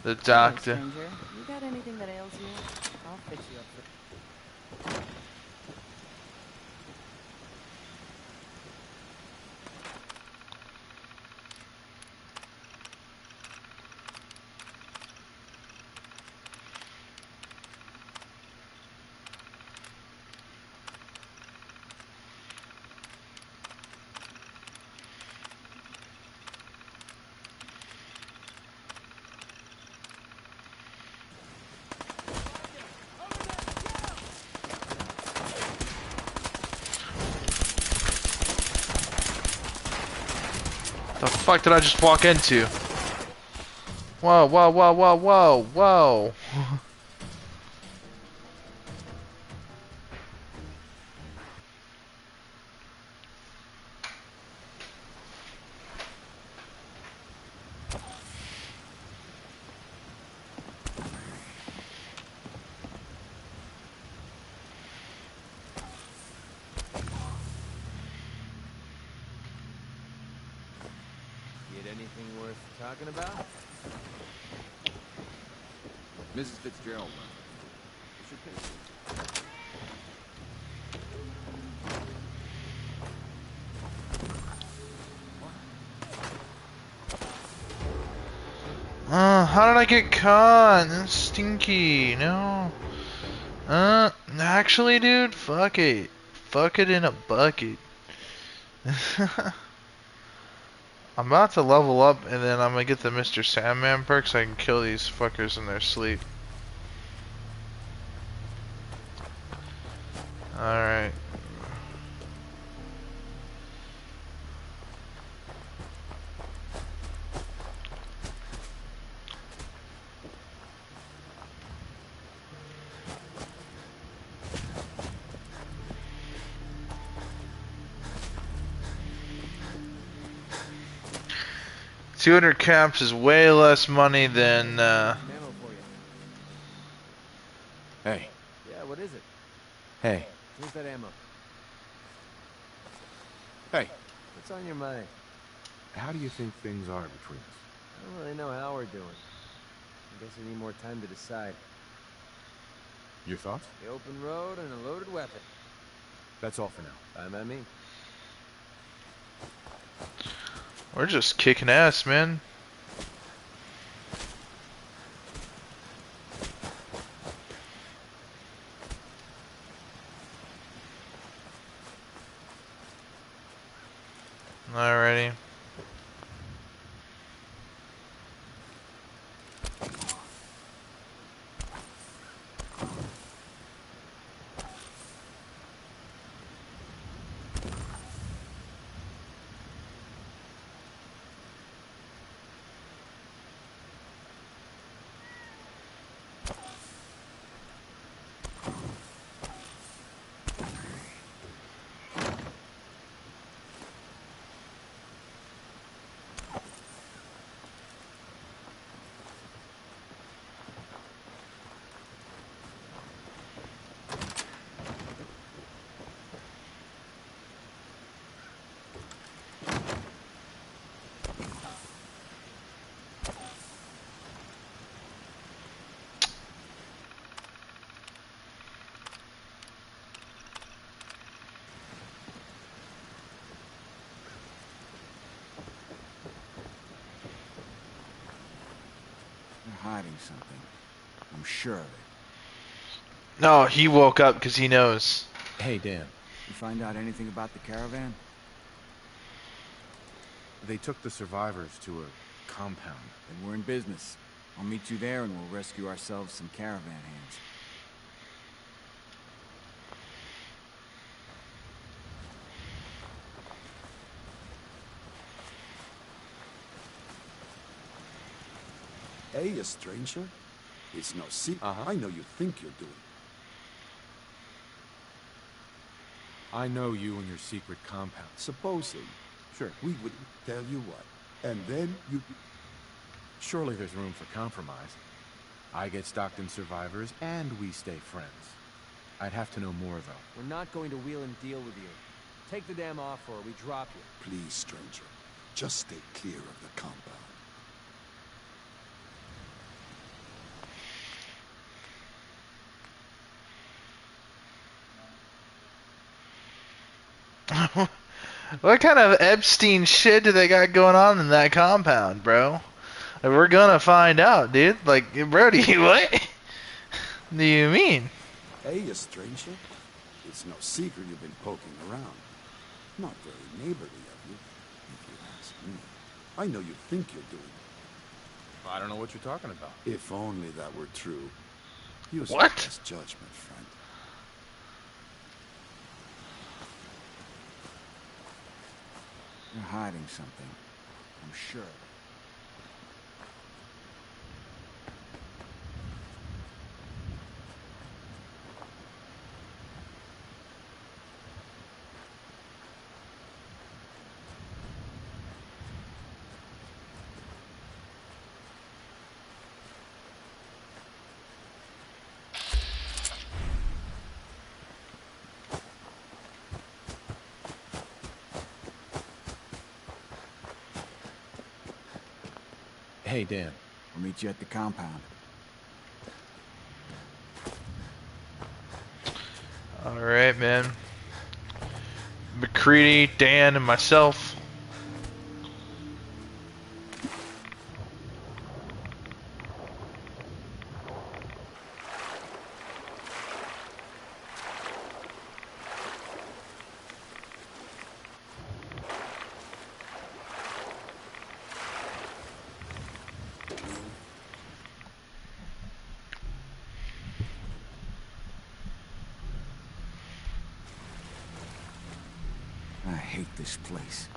The Hey, doctor. stranger. You got anything that ails you? I'll fix you up for... The fuck did I just walk into? Whoa, whoa, whoa, whoa, whoa, whoa. Get anything worth talking about? Mrs. Fitzgerald left. You should pay. How did I get caught? That's stinky. No. Actually, dude, fuck it. Fuck it in a bucket. I'm about to level up, and then I'm gonna get the Mr. Sandman perk so I can kill these fuckers in their sleep. Alright. $200 caps is way less money than, Ammo for you. Hey. Yeah, what is it? Hey. Here's that ammo. Hey. What's on your mind? How do you think things are between us? I don't really know how we're doing. I guess I need more time to decide. Your thoughts? The open road and a loaded weapon. That's all for now. Fine by me. we're just kicking ass, man. Alrighty. something. I'm sure of it. No, he woke up because he knows. Hey, Dan. You find out anything about the caravan? They took the survivors to a compound. Then we're in business. I'll meet you there and we'll rescue ourselves some caravan hands. Hey, a stranger. It's no secret. I know you think you're doing. I know you and your secret compound. Supposing. Sure. We would tell you what. And then you... Surely there's room for compromise. I get Stockton survivors, and we stay friends. I'd have to know more, though. We're not going to wheel and deal with you. Take the damn offer or we drop you. Please, stranger. Just stay clear of the compound. What kind of Epstein shit do they got going on in that compound, bro? Like, we're gonna find out, dude. Like, Brody, what do you mean? Hey, a stranger. It's no secret you've been poking around. Not very neighborly of you, if you ask me. I know you think you're doing it. I don't know what you're talking about. If only that were true. Use What? your best judgment, friend. You're hiding something. I'm sure of it. Hey, Dan. I'll meet you at the compound. Alright, man. McCready, Dan, and myself. I hate this place.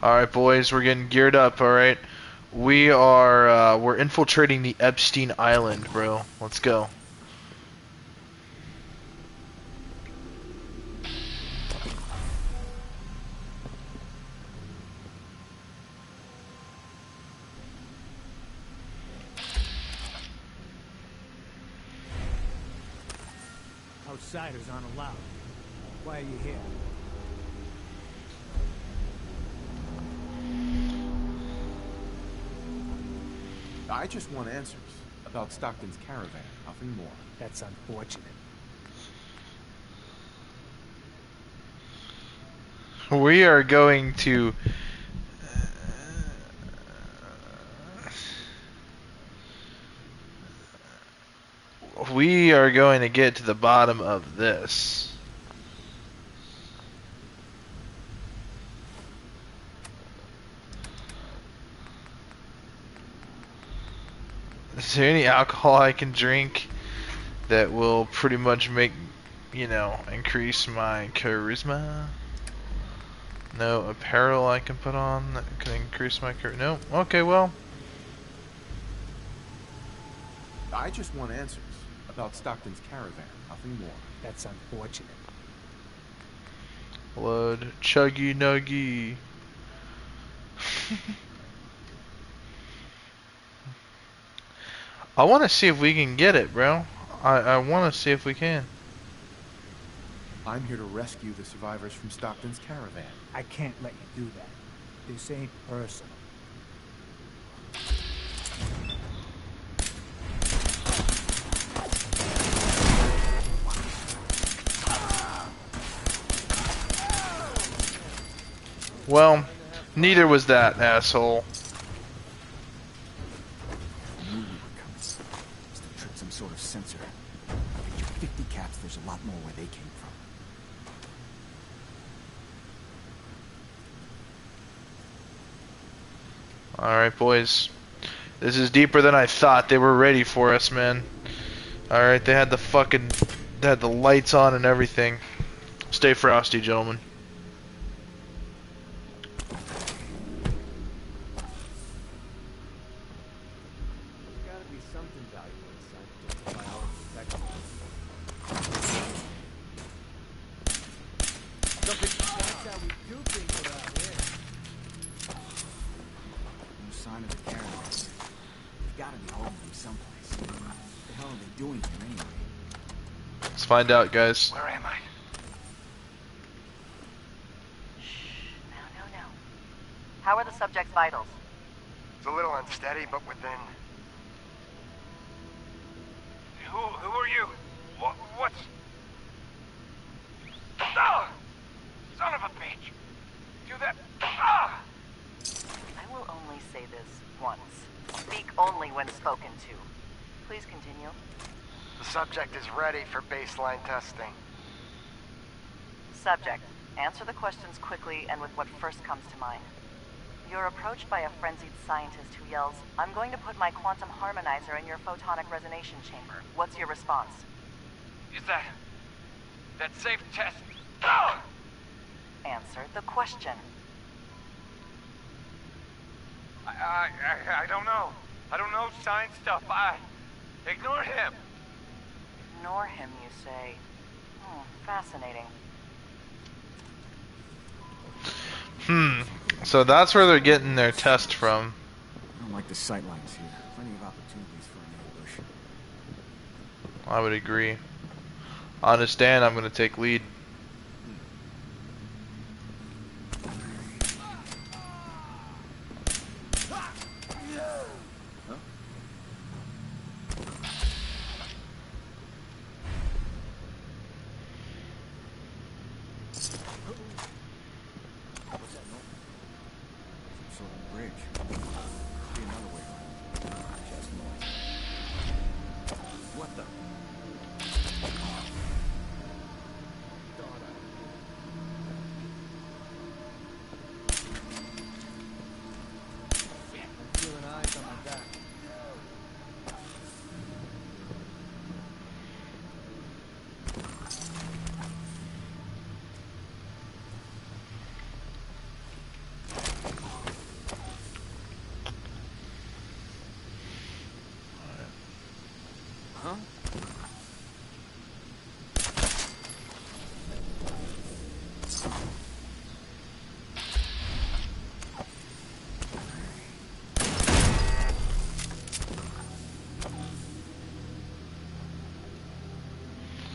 Alright, boys, we're getting geared up, alright? We're infiltrating the Epstein Island, bro. Let's go. Outsiders aren't allowed. Why are you here? I just want answers about Stockton's caravan, nothing more. That's unfortunate. We are going to... We are going to get to the bottom of this. Is there any alcohol I can drink that will pretty much make, you know, increase my charisma? No apparel I can put on that can increase my charisma? No? Okay, well. I just want answers about Stockton's caravan, nothing more. That's unfortunate. Blood chuggy nuggy. I want to see if we can get it, bro. I want to see if we can. I'm here to rescue the survivors from Stockton's caravan. I can't let you do that. This ain't personal. Well, Neither was that, asshole. I knew we were coming. Must have tripped some sort of sensor. I bet you 50 caps there's a lot more where they came from. Alright, boys. This is deeper than I thought. They were ready for us, man. Alright, they had the lights on and everything. Stay frosty, gentlemen. There's gotta be something valuable inside the biology textbook. That's how we do things around here. No sign of the caravan. They've gotta be holding them someplace. What the hell are they doing here anyway? Let's find out, guys. Where am I? No. How are the subject's vitals? It's a little unsteady, but within. Who are you? What's... Ah! Son of a bitch! Do that... Ah! I will only say this once. Speak only when spoken to. Please continue. The subject is ready for baseline testing. Subject, answer the questions quickly and with what first comes to mind. You're approached by a frenzied scientist who yells, "I'm going to put my quantum harmonizer in your photonic resonation chamber." What's your response? Is that safe test? Ah! Answer the question. I don't know. I don't know science stuff. Ignore him. Ignore him, you say. Fascinating. So that's where they're getting their test from. I don't like the sightlines here. Plenty of opportunities for an ambush. I would agree. I understand. I'm going to take lead. Some sort of bridge. Be another way around. Just noise. What the? I'm feeling eyes on my back. Huh?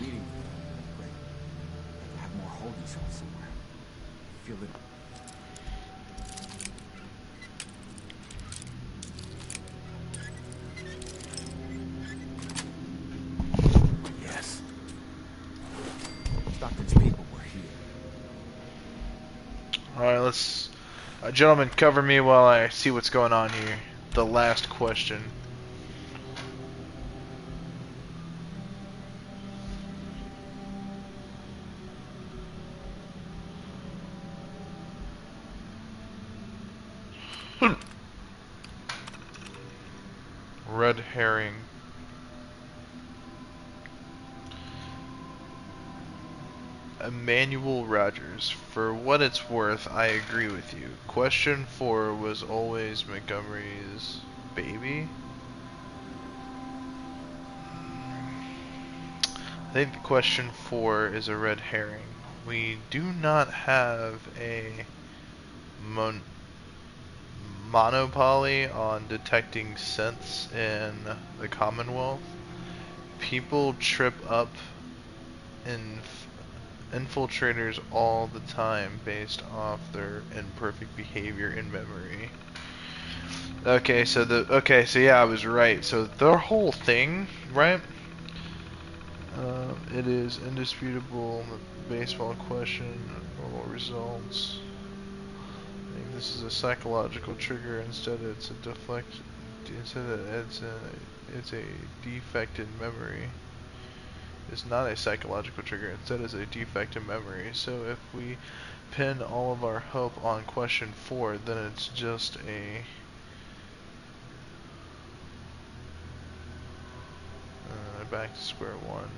Meeting. Great. Have more holding cells somewhere. Feel it. Yes. Stockton's people were here. Alright, let's... gentlemen, cover me while I see what's going on here. The last question. Red herring. Emmanuel Rogers. For what it's worth, I agree with you. Question 4 was always Montgomery's baby. I think question 4 is a red herring. We do not have a monopoly on detecting scents in the Commonwealth. People trip up in infiltrators all the time based off their imperfect behavior and memory. Okay, so yeah, I was right. So their whole thing, right? It is indisputable. The baseball question, normal results. this is a psychological trigger. Instead, it's a deflect. Instead, it's a defect in memory. It's not a psychological trigger. Instead, it's a defect in memory. So if we pin all of our hope on question 4, then it's just a back to square one.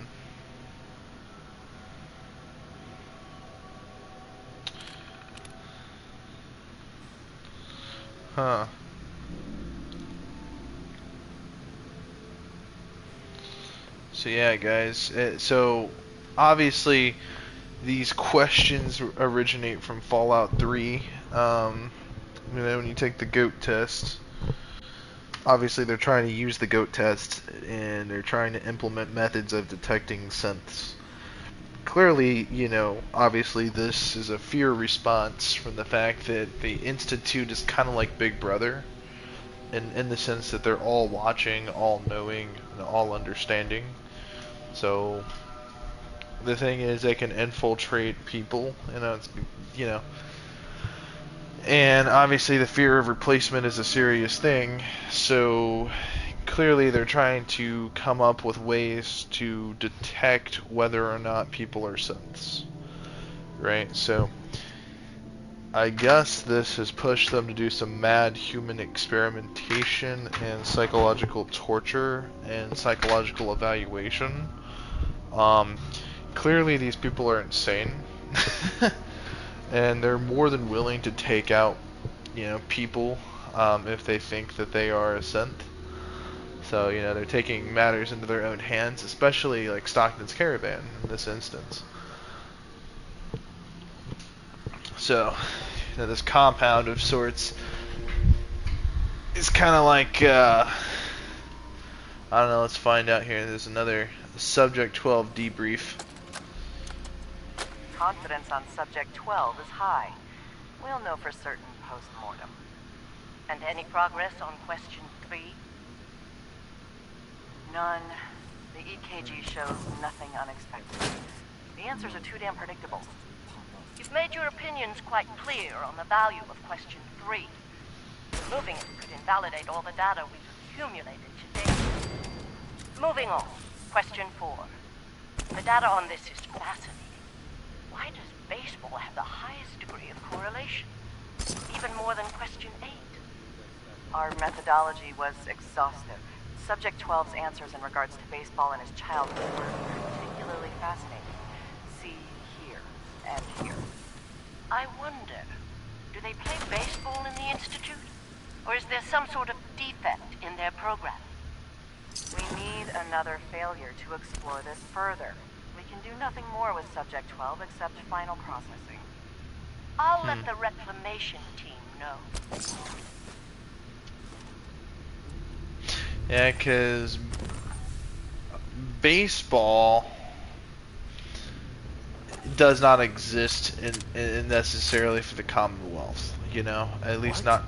Huh. So yeah, guys. So obviously, these questions originate from Fallout 3. When you take the GOAT test, obviously they're trying to use the GOAT test, and they're trying to implement methods of detecting synths. Clearly, obviously this is a fear response from the fact that the Institute is kind of like Big Brother, in the sense that they're all watching, all knowing, and all understanding. So the thing is, they can infiltrate people, and obviously the fear of replacement is a serious thing. So clearly they're trying to come up with ways to detect whether or not people are synths, right? So I guess this has pushed them to do some mad human experimentation and psychological torture and psychological evaluation. Clearly these people are insane. And they're more than willing to take out, people, if they think that they are a synth. So, they're taking matters into their own hands, especially like Stockton's Caravan in this instance. So, this compound of sorts is kind of like, I don't know, let's find out here. There's another Subject 12 debrief. Confidence on Subject 12 is high. We'll know for certain post-mortem. And any progress on question 3? None. The EKG shows nothing unexpected. The answers are too damn predictable. You've made your opinions quite clear on the value of question 3. Removing it could invalidate all the data we've accumulated to date. Moving on. Question 4. The data on this is fascinating. Why does baseball have the highest degree of correlation? Even more than question 8. Our methodology was exhaustive. Subject 12's answers in regards to baseball in his childhood were particularly fascinating. See here and here. I wonder, do they play baseball in the Institute? Or is there some sort of defect in their program? We need another failure to explore this further. We can do nothing more with Subject 12 except final processing. I'll let the reclamation team know. Yeah, because baseball does not exist in necessarily for the Commonwealth, at least not.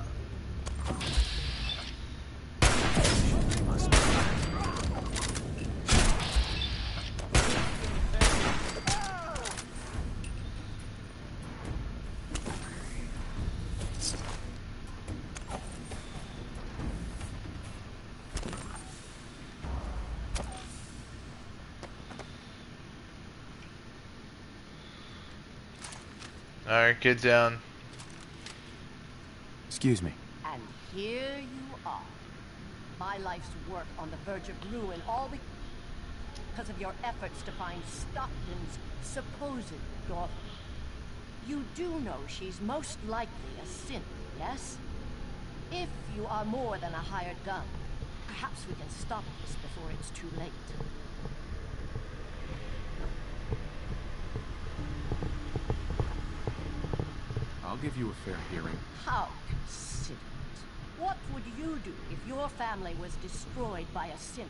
Alright, get down. Excuse me. And here you are. My life's work on the verge of ruin, all because of your efforts to find Stockton's supposed daughter. You do know she's most likely a synth, yes? If you are more than a hired gun, perhaps we can stop this before it's too late. I'll give you a fair hearing. How considerate. What would you do if your family was destroyed by a synth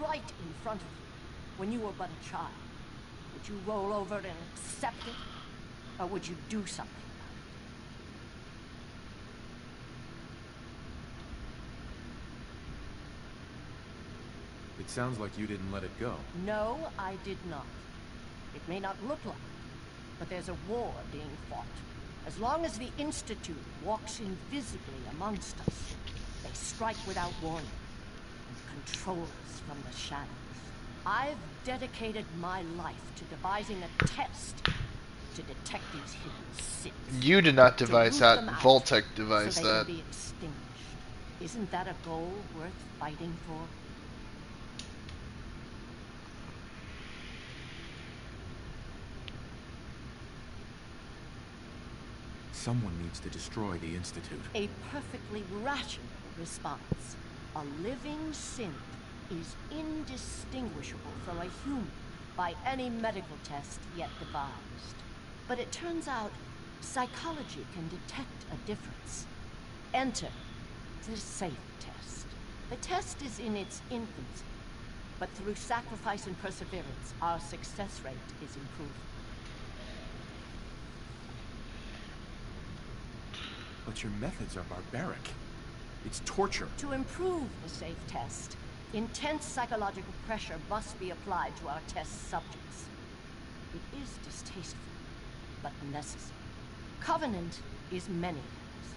right in front of you when you were but a child? Would you roll over and accept it? Or would you do something about It sounds like you didn't let it go. it? No, I did not. It may not look like it, but there's a war being fought. As long as the Institute walks invisibly amongst us, they strike without warning and control us from the shadows. I've dedicated my life to devising a test to detect these hidden sins. You did not To devise root that. them out Voltec so devised they that. can be extinguished. Isn't that a goal worth fighting for? Someone needs to destroy the Institute. A perfectly rational response. A living synth is indistinguishable from a human by any medical test yet devised. But it turns out psychology can detect a difference. Enter the safe test. The test is in its infancy, but through sacrifice and perseverance, our success rate is improving. But your methods are barbaric. It's torture. To improve the safe test, intense psychological pressure must be applied to our test subjects. It is distasteful, but necessary. Covenant is many things.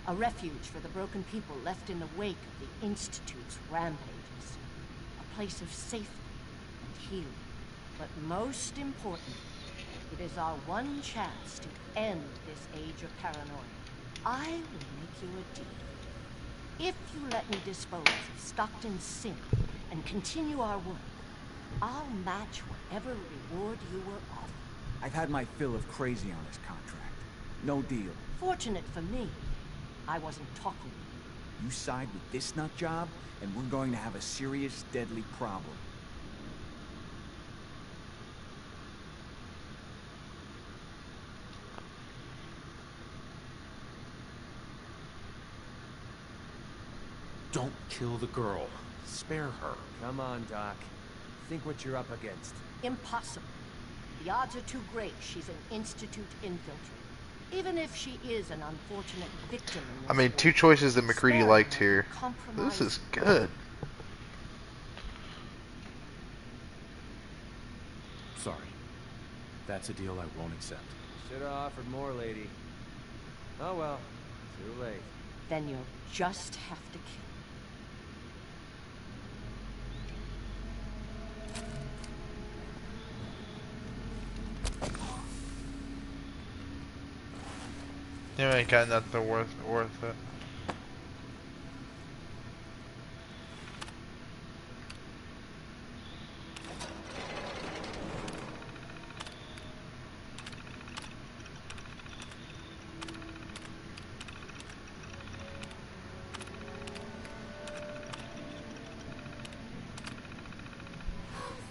A refuge for the broken people left in the wake of the Institute's rampages. A place of safety and healing. But most importantly, it is our one chance to end this age of paranoia. I will make you a deal. If you let me dispose of Stockton's sin and continue our work, I'll match whatever reward you were offered. I've had my fill of crazy on this contract. No deal. Fortunate for me, I wasn't talking. You side with this nut job, and we're going to have a serious, deadly problem. Don't kill the girl. Spare her. Come on, Doc. Think what you're up against. Impossible. The odds are too great she's an Institute infiltrator. Even if she is an unfortunate victim in this I made two war, choices that McCready sparing liked her here. can compromise This is good. Sorry. That's a deal I won't accept. Should have offered more, lady. Oh well, too late. Then you'll just have to kill. You ain't got nothing worth it.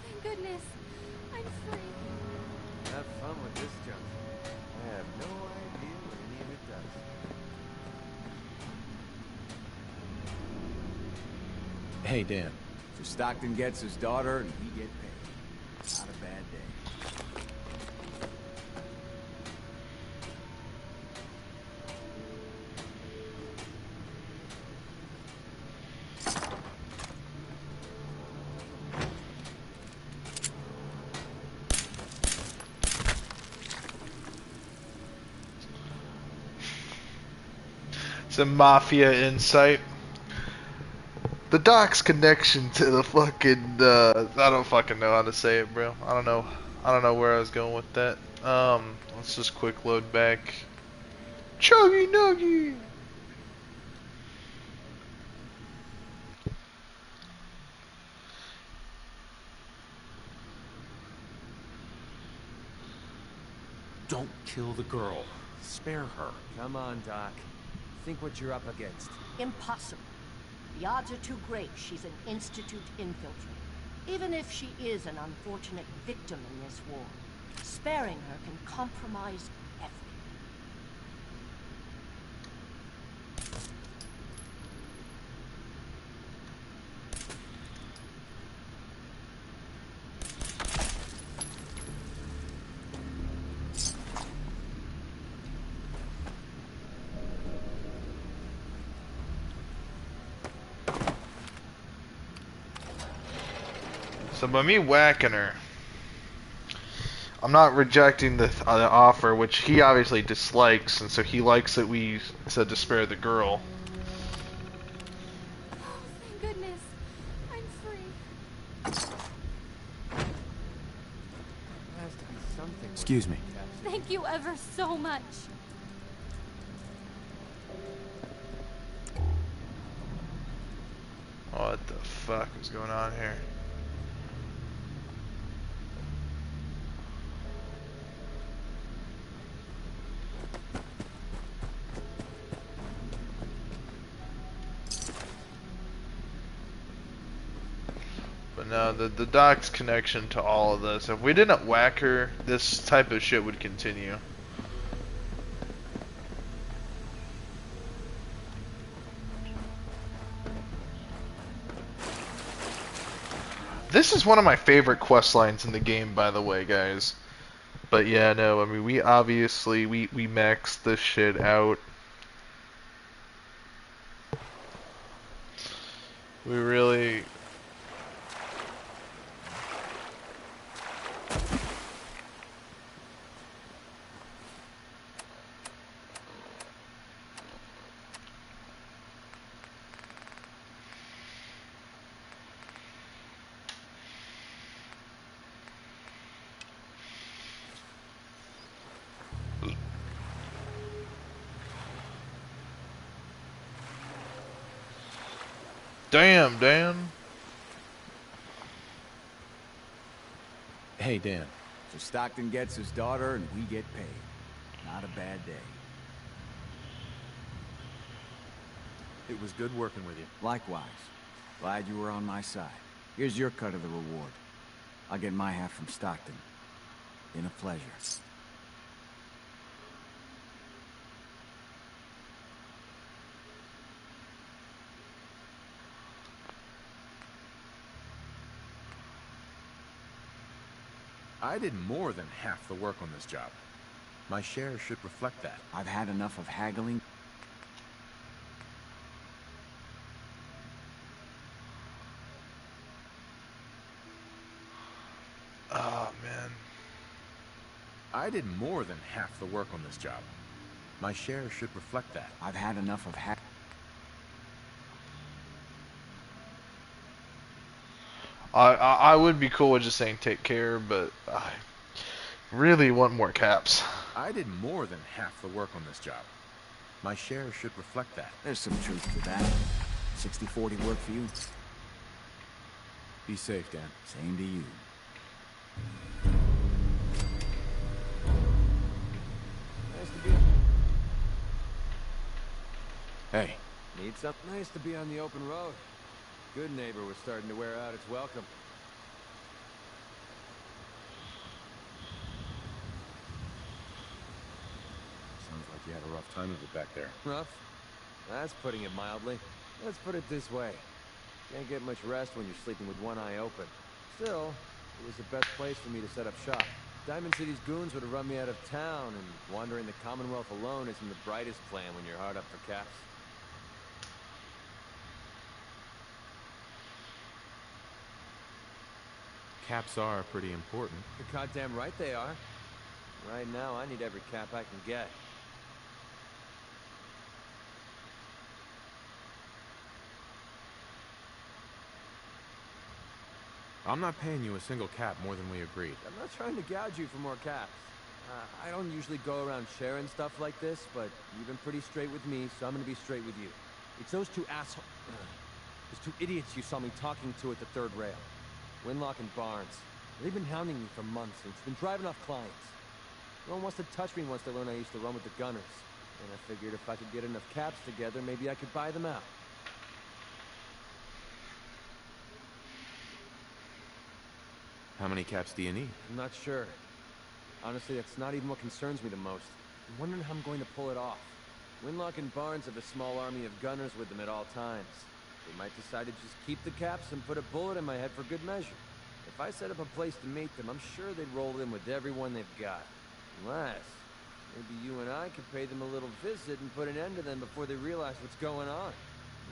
Thank goodness. I'm free. Have fun with this junk. I have no idea what any of it does. Hey, Dan. So Stockton gets his daughter, and we get paid. Not a bad day. Some mafia insight. The Doc's connection to the fucking I don't fucking know how to say it, bro. I don't know where I was going with that. Let's just quick load back. Chuggy Nuggy. Don't kill the girl. Spare her. Come on, Doc. Think what you're up against. Impossible. The odds are too great she's an Institute infiltrator. Even if she is an unfortunate victim in this war, sparing her can compromise everything. So by me whacking her, I'm not rejecting the offer, which he obviously dislikes, and so he likes that we said to spare the girl. Thank goodness. I'm free. There has to be something. Excuse me. Thank you ever so much. What the fuck is going on here? But no, the doc's connection to all of this. If we didn't whack her, this type of shit would continue. This is one of my favorite quest lines in the game, by the way, guys. But yeah, no, I mean, we obviously, we maxed this shit out. We really... Damn, Dan. Hey, Dan. So Stockton gets his daughter and we get paid. Not a bad day. It was good working with you. Likewise. Glad you were on my side. Here's your cut of the reward. I'll get my half from Stockton. Been a pleasure. I did more than half the work on this job. My share should reflect that. I've had enough of haggling. Oh, man. I did more than half the work on this job. My share should reflect that. I've had enough of I would be cool with just saying take care, but I really want more caps. I did more than half the work on this job. My share should reflect that. There's some truth to that. 60-40 work for you? Be safe, Dan. Same to you. Nice to be... Hey. Need something? Nice to be on the open road. Good neighbor was starting to wear out its welcome. Sounds like you had a rough time of it back there. Rough? That's putting it mildly. Let's put it this way. Can't get much rest when you're sleeping with one eye open. Still, it was the best place for me to set up shop. Diamond City's goons would have run me out of town, and wandering the Commonwealth alone isn't the brightest plan when you're hard up for caps. Caps are pretty important. You're goddamn right they are. Right now, I need every cap I can get. I'm not paying you a single cap more than we agreed. I'm not trying to gouge you for more caps. I don't usually go around sharing stuff like this, but you've been pretty straight with me, so I'm gonna be straight with you. It's those two those two idiots you saw me talking to at the third rail. Winlock and Barnes. They've been hounding me for months, and it's been driving off clients. No one wants to touch me once they learn I used to run with the Gunners. And I figured if I could get enough caps together, maybe I could buy them out. How many caps do you need? I'm not sure. Honestly, that's not even what concerns me the most. I'm wondering how I'm going to pull it off. Winlock and Barnes have a small army of gunners with them at all times. They might decide to just keep the caps and put a bullet in my head for good measure. If I set up a place to meet them, I'm sure they'd roll in with everyone they've got. Unless, maybe you and I could pay them a little visit and put an end to them before they realize what's going on.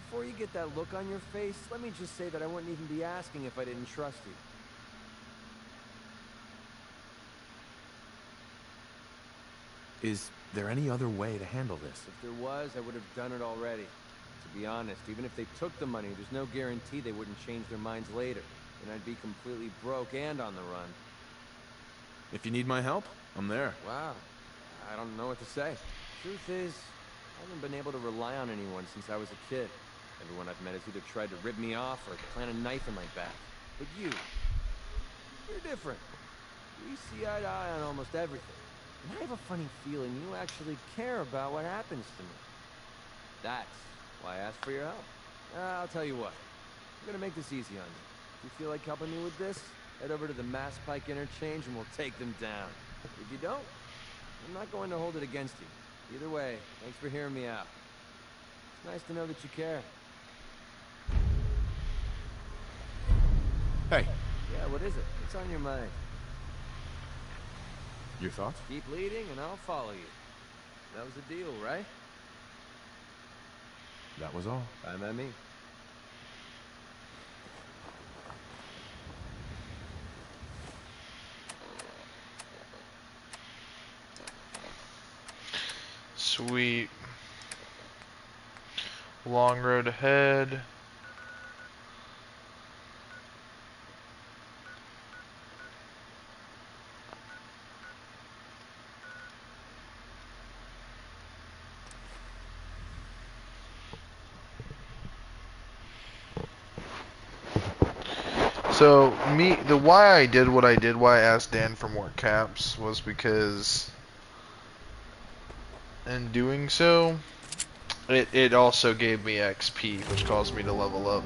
Before you get that look on your face, let me just say that I wouldn't even be asking if I didn't trust you. Is there any other way to handle this? If there was, I would have done it already. To be honest, even if they took the money, there's no guarantee they wouldn't change their minds later. And I'd be completely broke and on the run. If you need my help, I'm there. Wow. I don't know what to say. Truth is, I haven't been able to rely on anyone since I was a kid. Everyone I've met has either tried to rip me off or plant a knife in my back. But you're different. We see eye to eye on almost everything. And I have a funny feeling you actually care about what happens to me. That's why I asked for your help. I'll tell you what. I'm gonna make this easy on you. If you feel like helping me with this, head over to the Mass Pike interchange and we'll take them down. If you don't, I'm not going to hold it against you. Either way, thanks for hearing me out. It's nice to know that you care. Hey. Yeah, what is it? What's on your mind? Your thoughts? Keep leading and I'll follow you. That was the deal, right? That was all. Fine by me. Sweet. Long road ahead. So the why I did what I did, why I asked Dan for more caps, was because in doing so, it also gave me XP, which caused me to level up.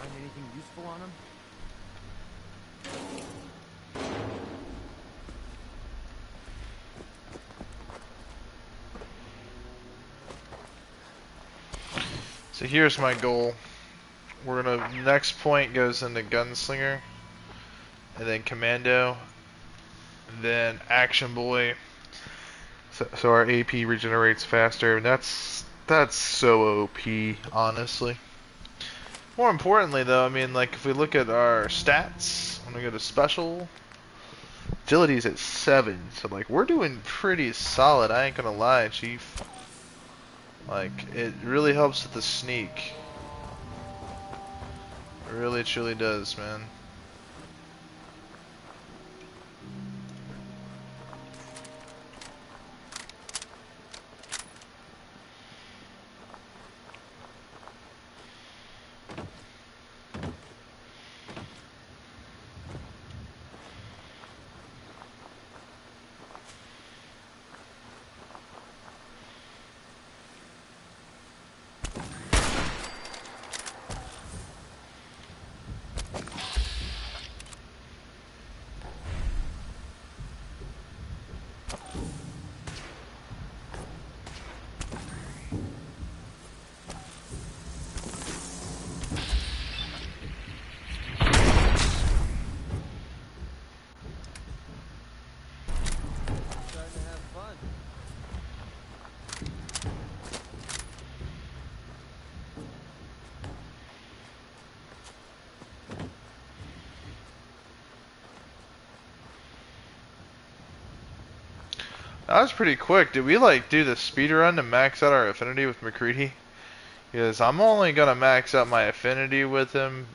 Find anything useful on him? So here's my goal. We're gonna, next point goes into Gunslinger, and then Commando, and then Action Boy. So our AP regenerates faster, and that's so OP, honestly. More importantly, though, I mean, like, if we look at our stats, when we go to Special, Agility's at 7, so, like, we're doing pretty solid, I ain't gonna lie, Chief. Like, it really helps with the sneak. It really, truly does, man. That was pretty quick. Did we like do the speed run to max out our affinity with McCready? Because I'm only gonna max out my affinity with him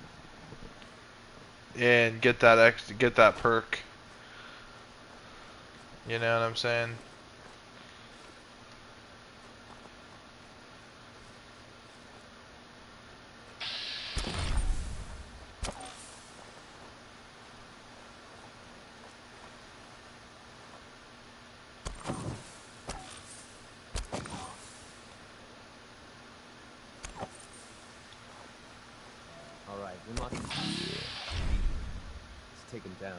and get that perk. You know what I'm saying? All right, we must. Let's take him down.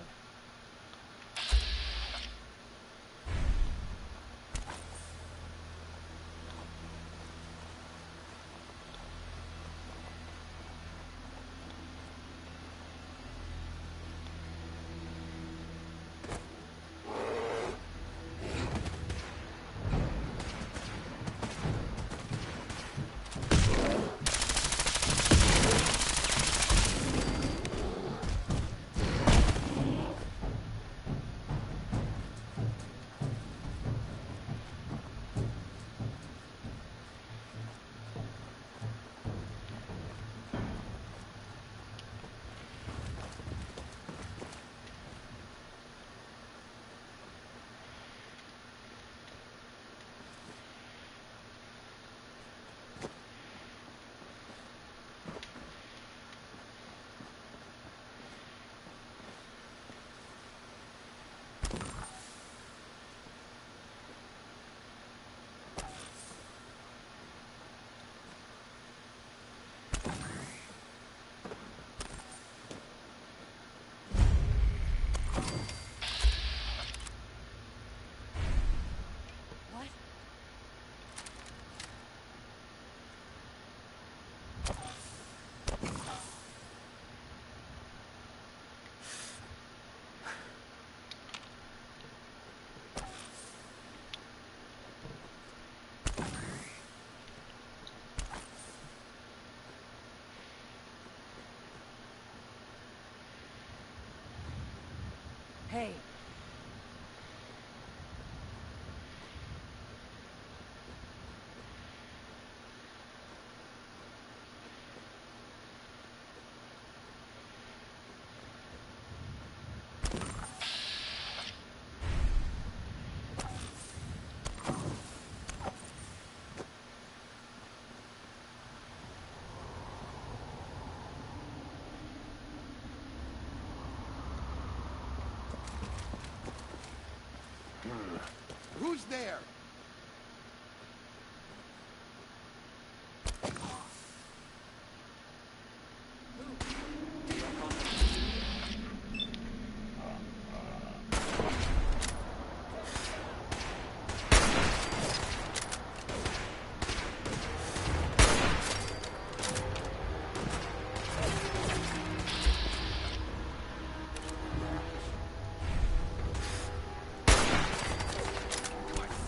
Hey. Who's there?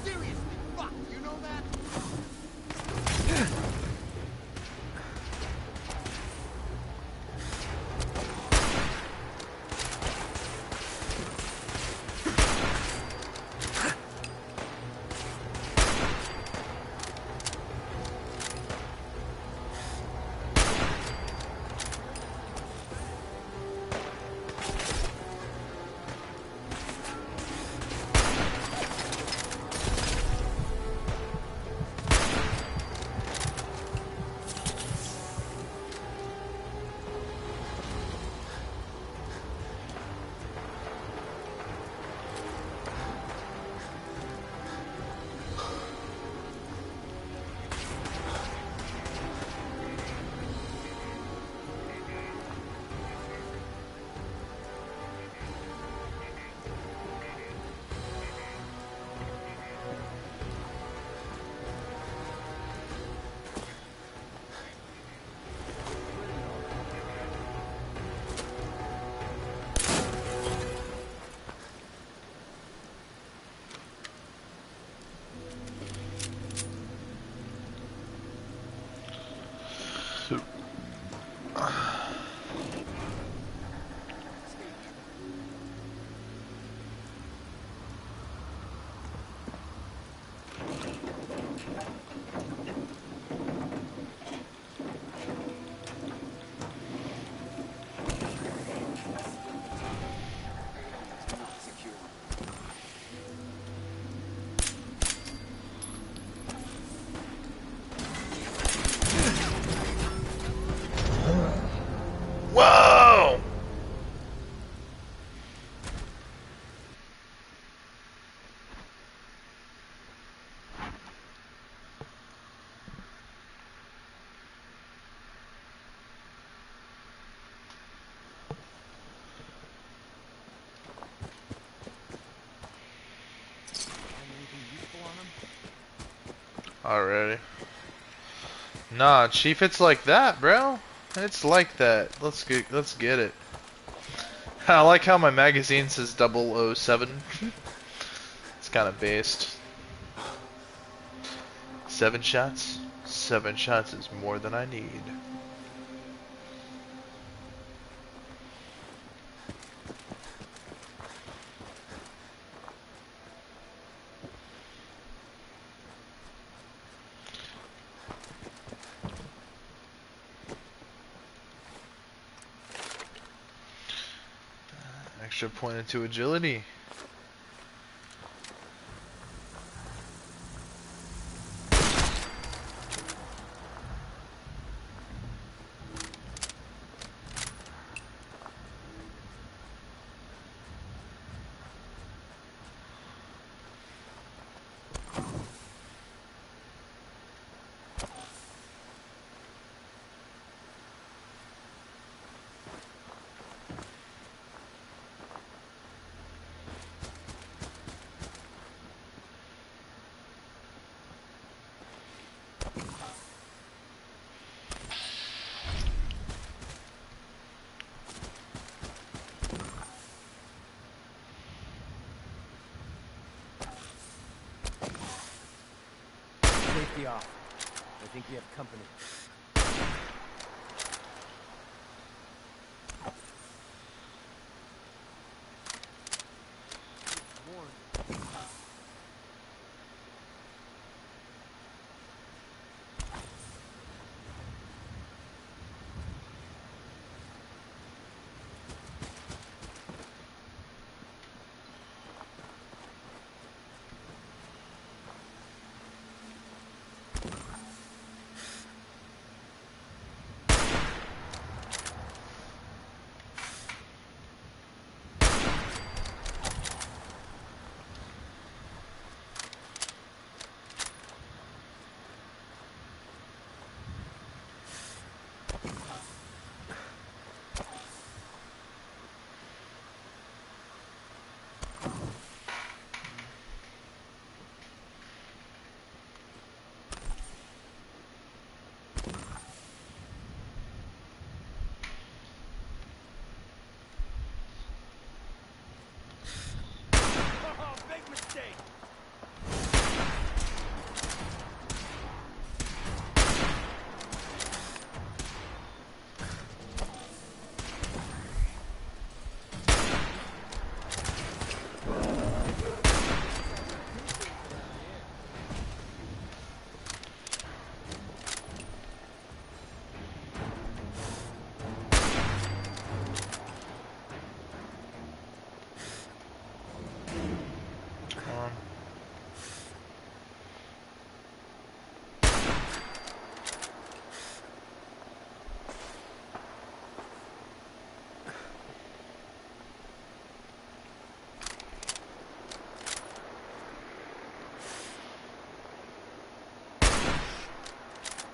Serious? Already. Nah, Chief, it's like that, bro. It's like that. Let's get it. I like how my magazine says 007. It's kind of based. 7 shots? 7 shots is more than I need. Extra point into agility. Safety off. I think we have company.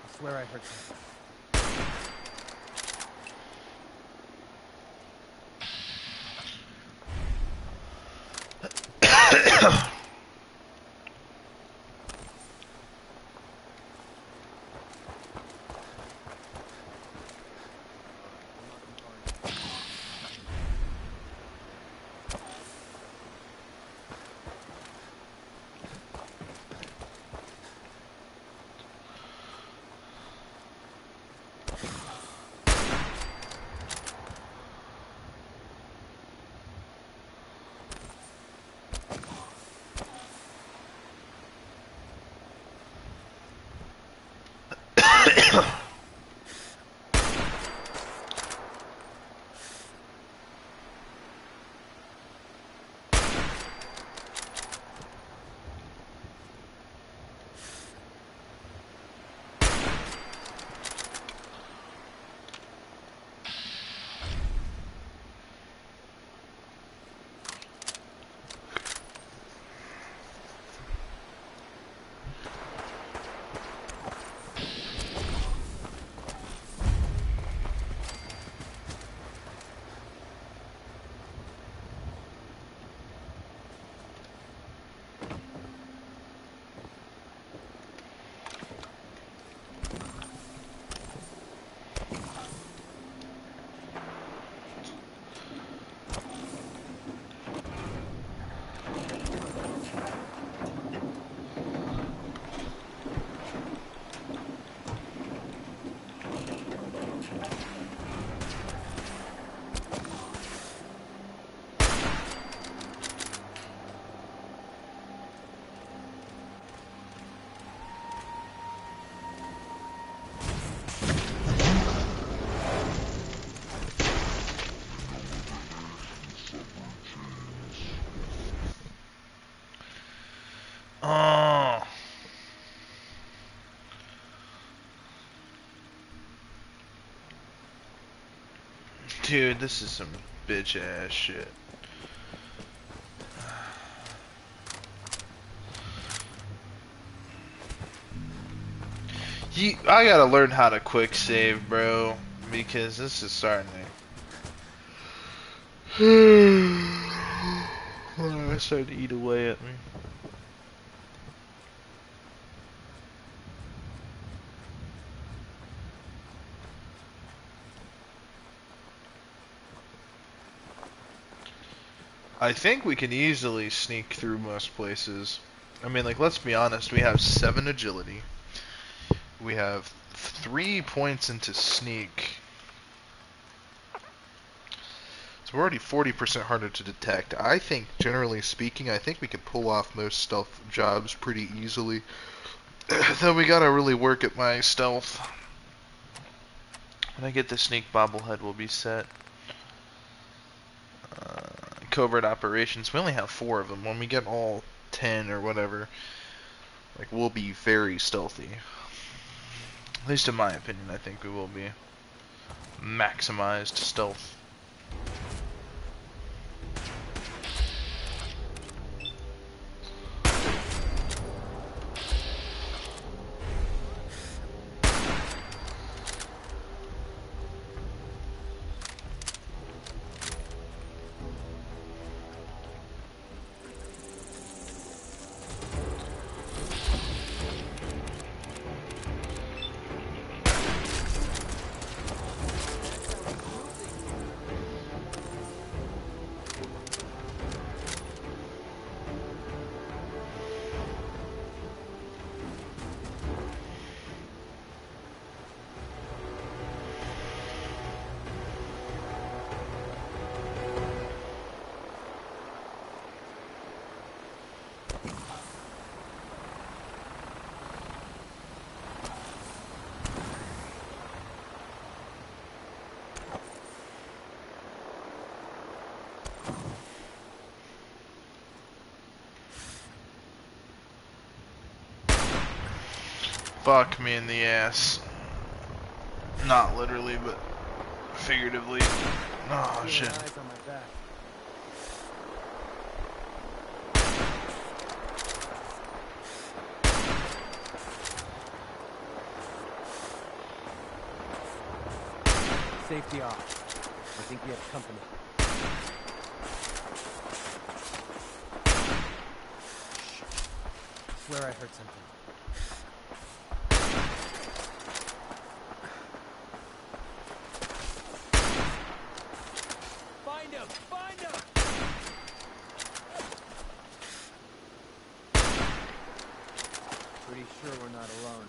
I swear I heard something. Dude, this is some bitch ass shit. I gotta learn how to quick save, bro, because this is starting to... It's starting to eat away at me. I think we can easily sneak through most places. I mean, like, let's be honest, we have 7 agility. We have 3 points into sneak. So we're already 40% harder to detect. I think, generally speaking, I think we could pull off most stealth jobs pretty easily. Though we gotta really work at my stealth. When I get the sneak bobblehead, we'll be set. Covert operations, we only have 4 of them. When we get all 10 or whatever, like, we'll be very stealthy. At least in my opinion, I think we will be. Maximized stealth. Fuck me in the ass. Not literally, but figuratively. Oh, shit. Safety off. I think we have company. Swear I heard something. Find him! Find him! Pretty sure we're not alone.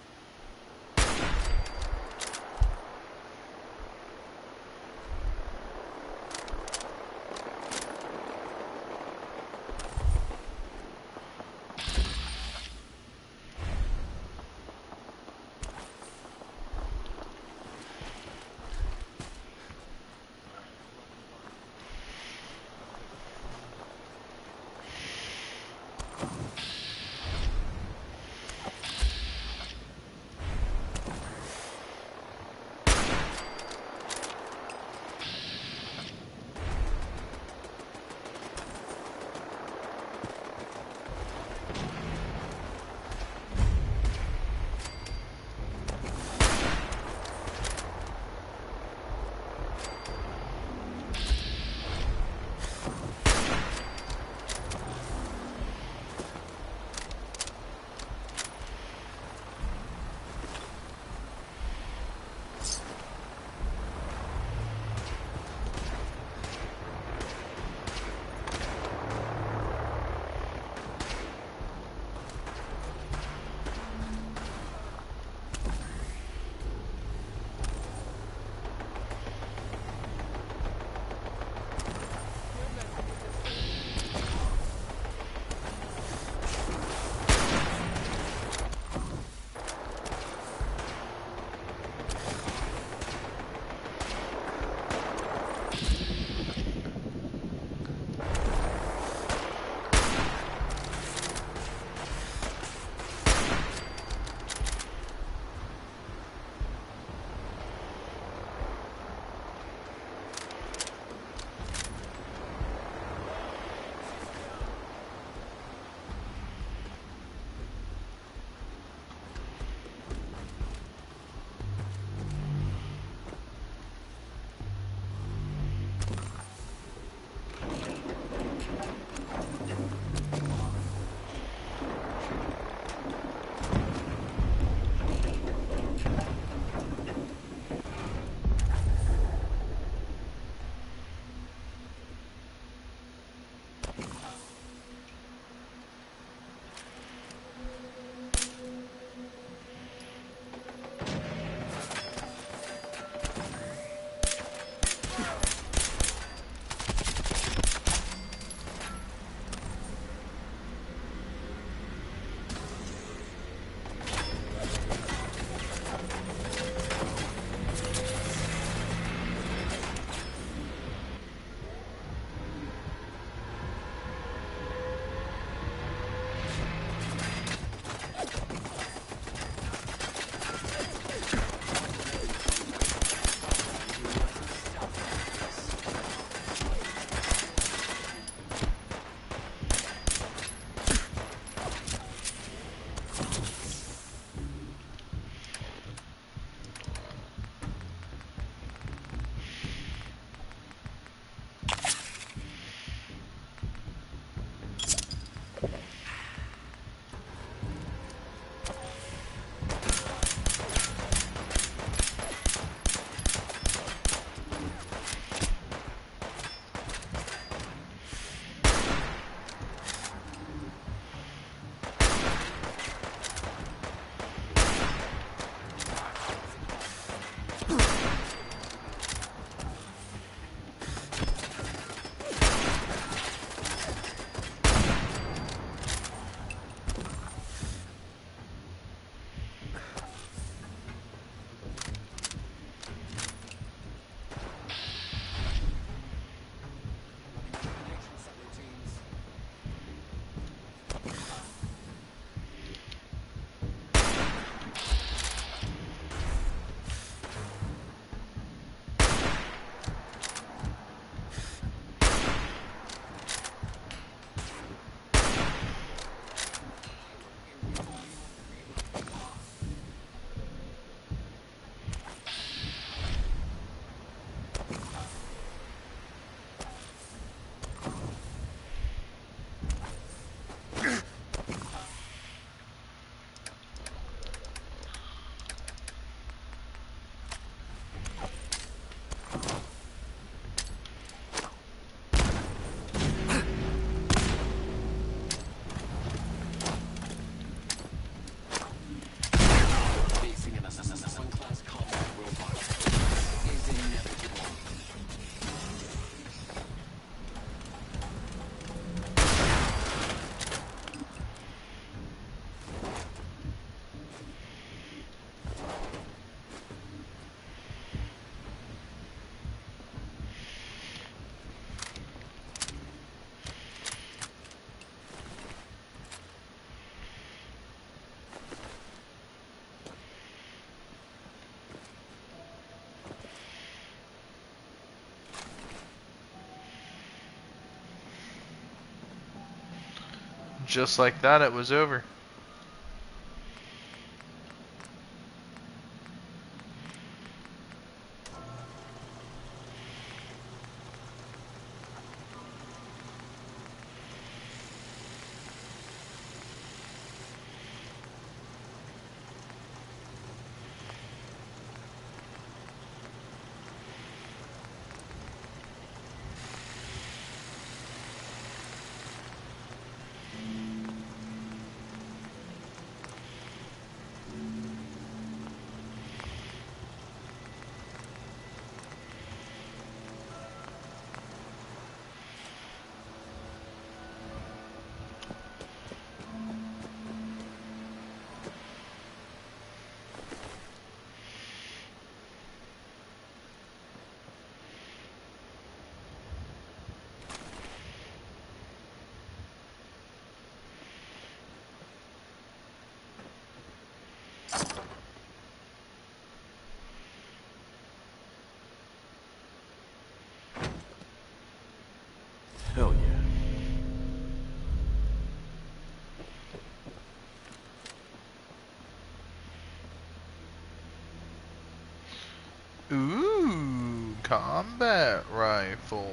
Just like that, it was over. Hell yeah. Ooh, combat rifle.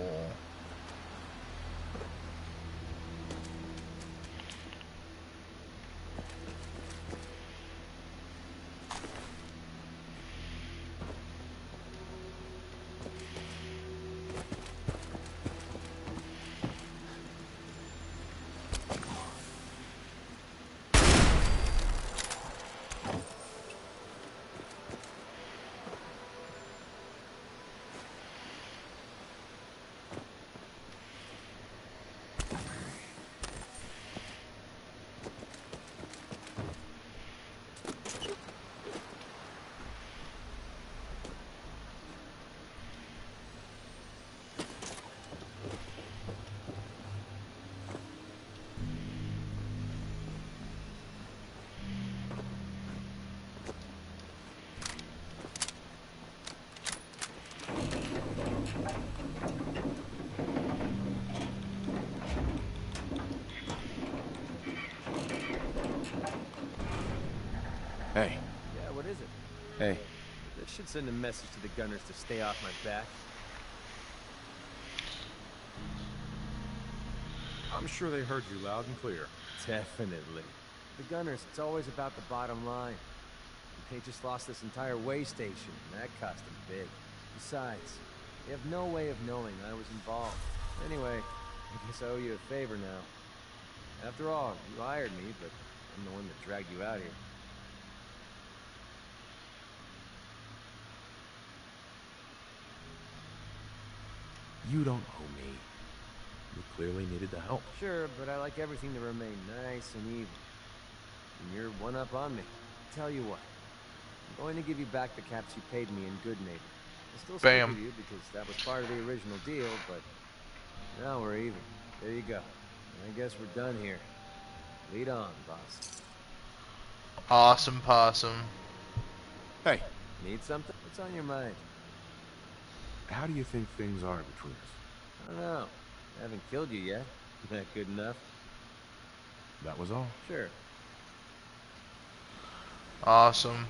Hey. Yeah, what is it? Hey. This should send a message to the gunners to stay off my back. I'm sure they heard you loud and clear. Definitely. The gunners, it's always about the bottom line. They just lost this entire way station, and that cost them big. Besides, they have no way of knowing I was involved. Anyway, I guess I owe you a favor now. After all, you hired me, but I'm the one that dragged you out here. You don't owe me. You clearly needed the help. Sure, but I like everything to remain nice and even. And you're one up on me. Tell you what, I'm going to give you back the caps you paid me in Good Neighbor. I'll still stick Bam. with you because that was part of the original deal, but now we're even. There you go. I guess we're done here. Lead on, boss. Awesome possum. Hey. Need something? What's on your mind? How do you think things are between us? I don't know. I haven't killed you yet. Isn't that good enough? That was all. Sure. Awesome.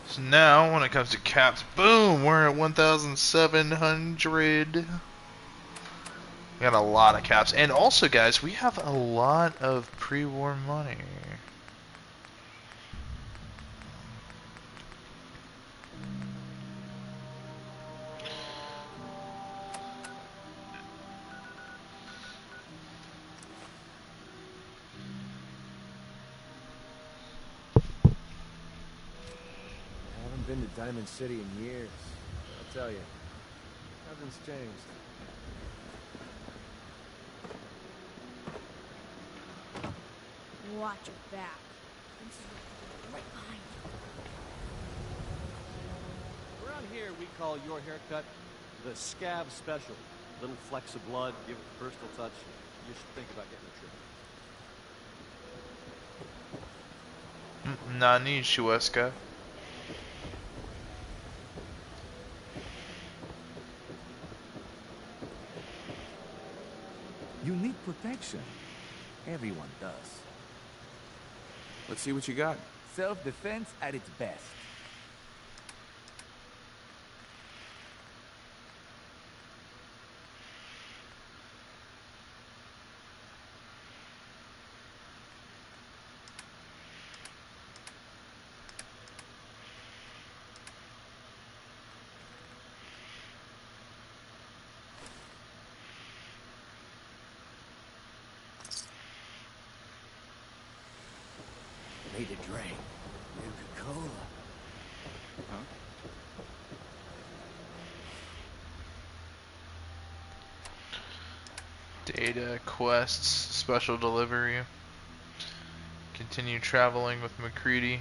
So now, when it comes to caps, boom, we're at 1,700. We got a lot of caps. And also, guys, we have a lot of pre-war money. I haven't been to Diamond City in years. I'll tell you, nothing's changed. Watch your back. Right behind you. Around here, we call your haircut the scab special. Little flecks of blood, give it a personal touch. You should think about getting a trim. Nani, Shueska? Self-protection. Everyone does. Let's see what you got. Self-defense at its best. Need a drink. Nuka-Cola. Huh? Data, quests, special delivery. Continue traveling with McCready.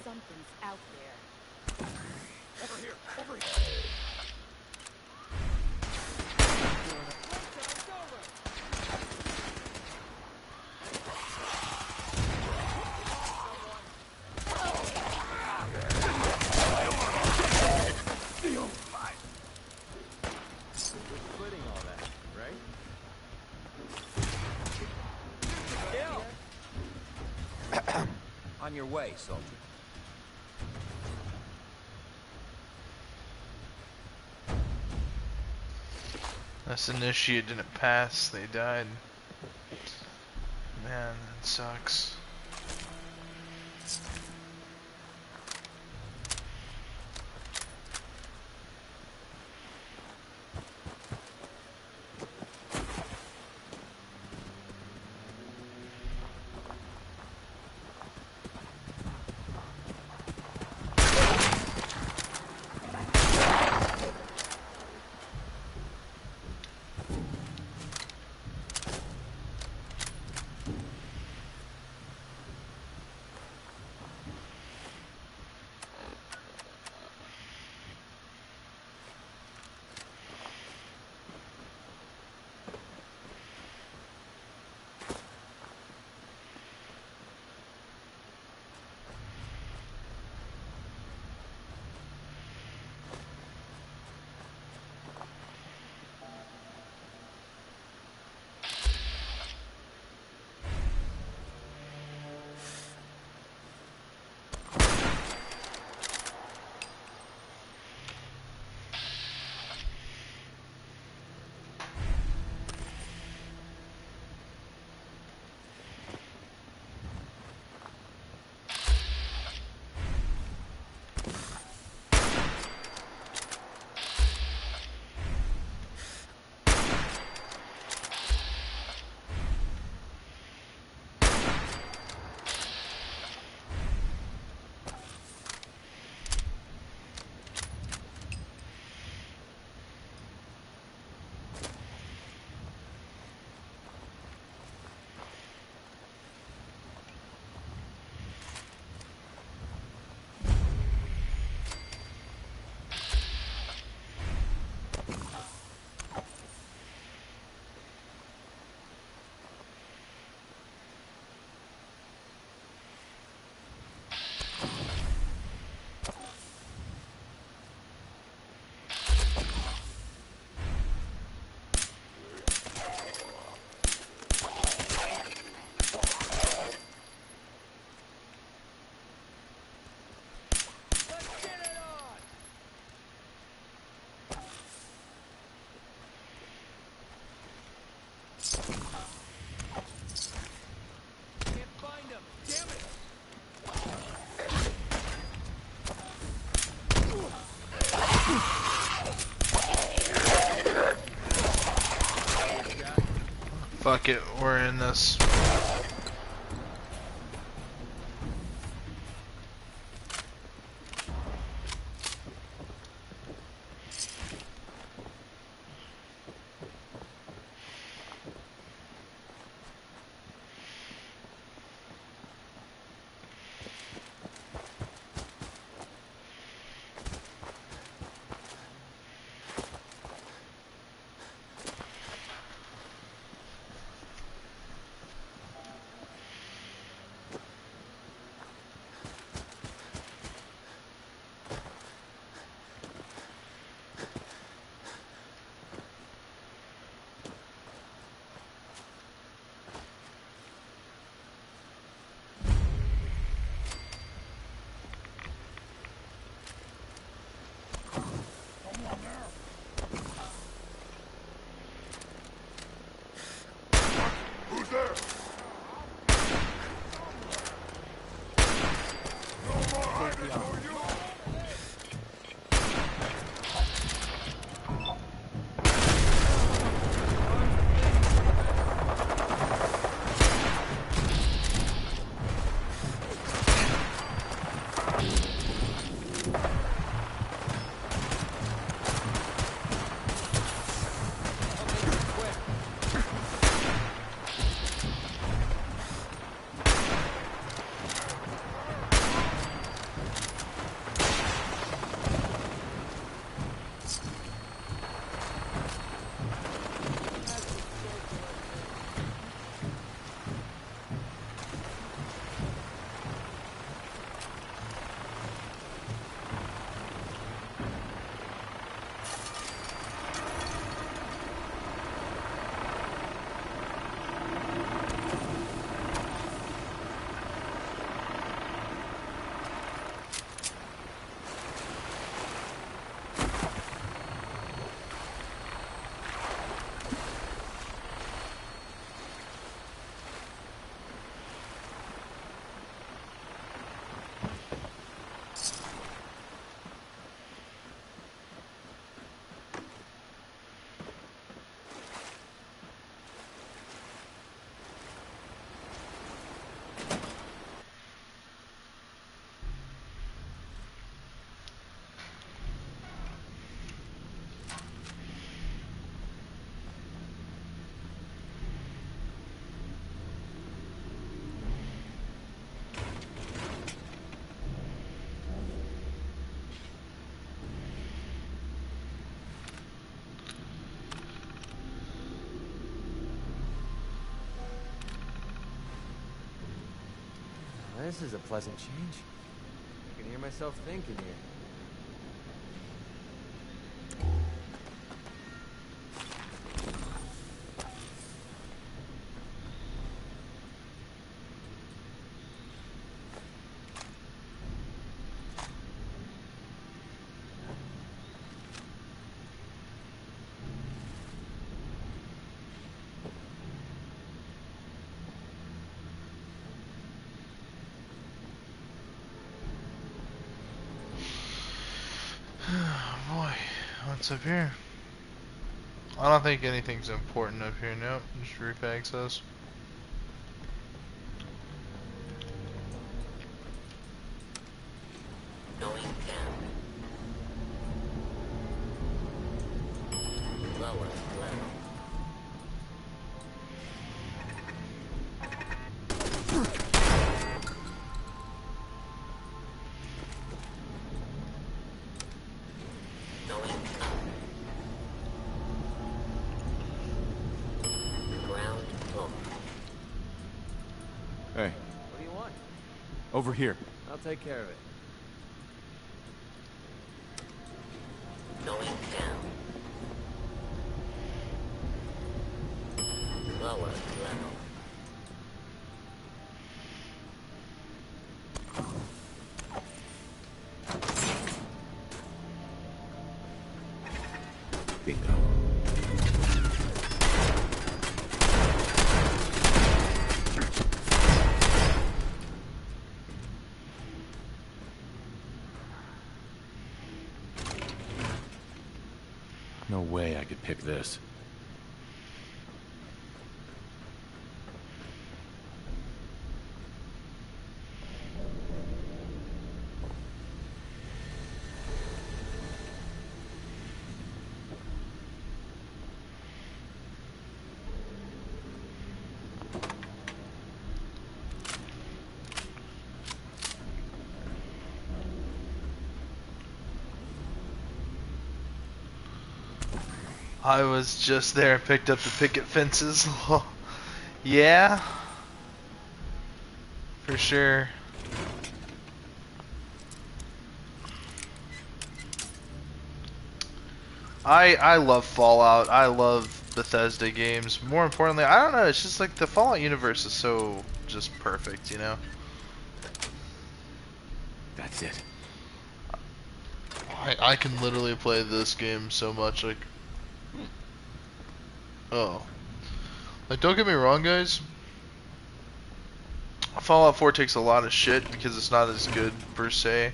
Something's out there. Over here! Over here! Quitting all that, right? On your way, soldier. This initiate didn't pass, they died. Man, that sucks. Fuck it, we're in this. This is a pleasant change. I can hear myself thinking here. Boy, what's up here? I don't think anything's important up here. Nope, just roof access. Going down. Lower level. Going up. Ground floor. Hey, What do you want? over here. I'll take care of it. Going down. Lower level. Bingo. No way I could pick this. I was just there and picked up the picket fences. Yeah, for sure. I love Fallout. I love Bethesda games. More importantly, I don't know, it's just like the Fallout universe is so just perfect, you know? That's it. I can literally play this game so much, like... Oh. Like, don't get me wrong, guys. Fallout 4 takes a lot of shit because it's not as good, per se,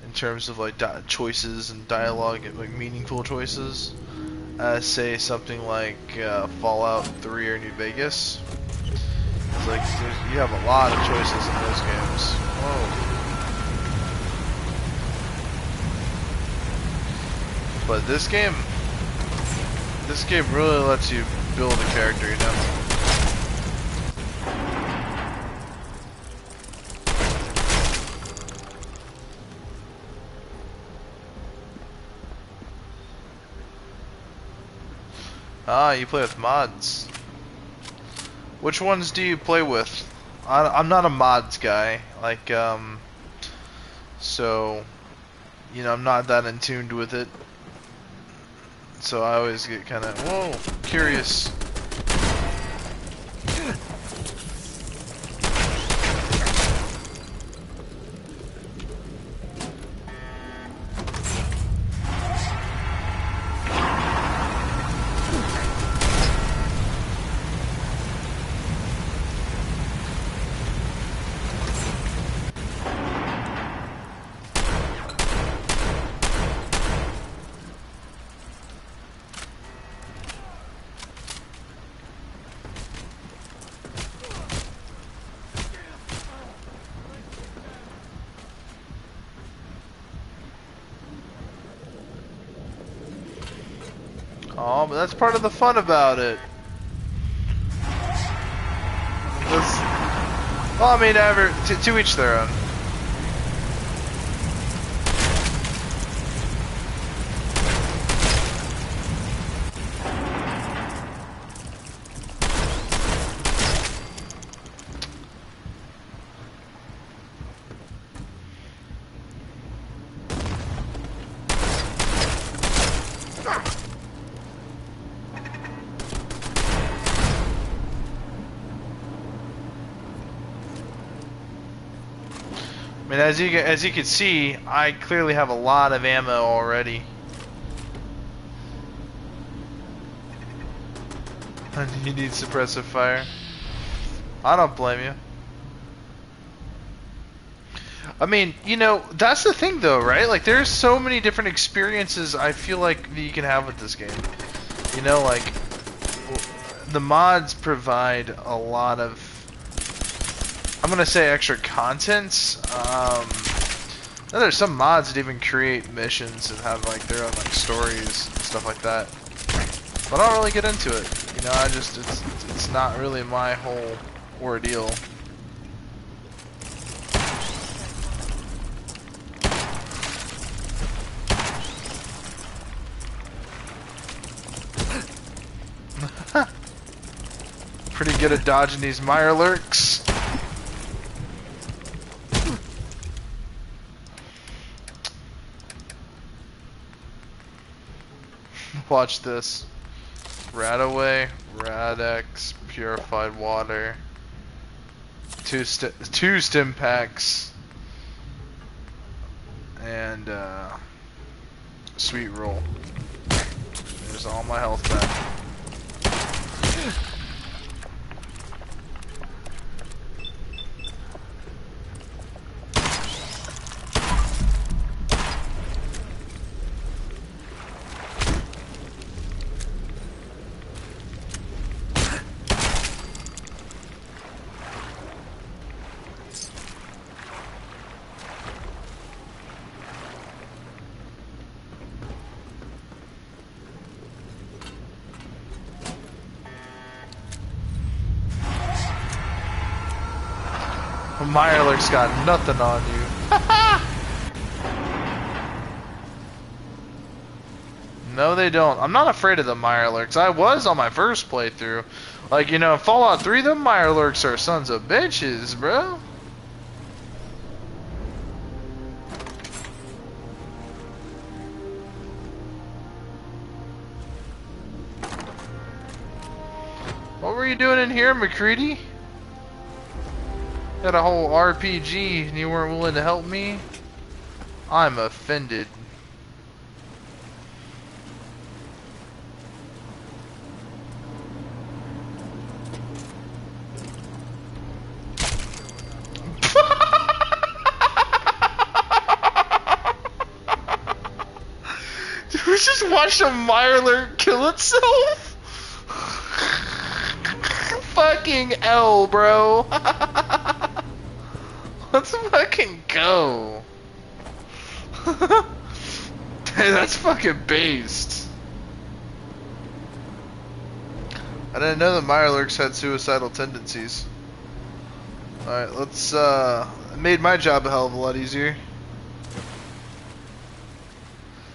in terms of, like, choices and dialogue, and, like, meaningful choices. Say something like Fallout 3 or New Vegas. It's like, you have a lot of choices in those games. Whoa. But this game really lets you build a character, you know? Ah, you play with mods. Which ones do you play with? I'm not a mods guy. Like, so, you know, I'm not that in tuned with it. So I always get kind of, whoa, curious. Oh, but that's part of the fun about it. Well, I mean, to each their own. And as you can see, I clearly have a lot of ammo already. And you need suppressive fire. I don't blame you. I mean, you know, that's the thing though, right? Like, there's so many different experiences I feel like that you can have with this game. You know, like, the mods provide a lot of, I'm gonna say, extra content. There's some mods that even create missions and have like their own like stories and stuff like that. But I don't really get into it. You know, it's not really my whole ordeal. Pretty good at dodging these Mirelurks. Watch this. Radaway, Radex, purified water, two stim packs, and sweet roll. There's all my health back. Mirelurk's got nothing on you. No, they don't. I'm not afraid of the Mirelurks. I was on my first playthrough. Like, you know, in Fallout 3, the Mirelurks are sons of bitches, bro. What were you doing in here, McCready? Had a whole RPG and you weren't willing to help me? I'm offended. Did we just watch a Mirelurk kill itself? Fucking L, bro. Let's fucking go. Hey, that's fucking based. I didn't know the Mirelurks had suicidal tendencies. Alright, let's, it made my job a hell of a lot easier.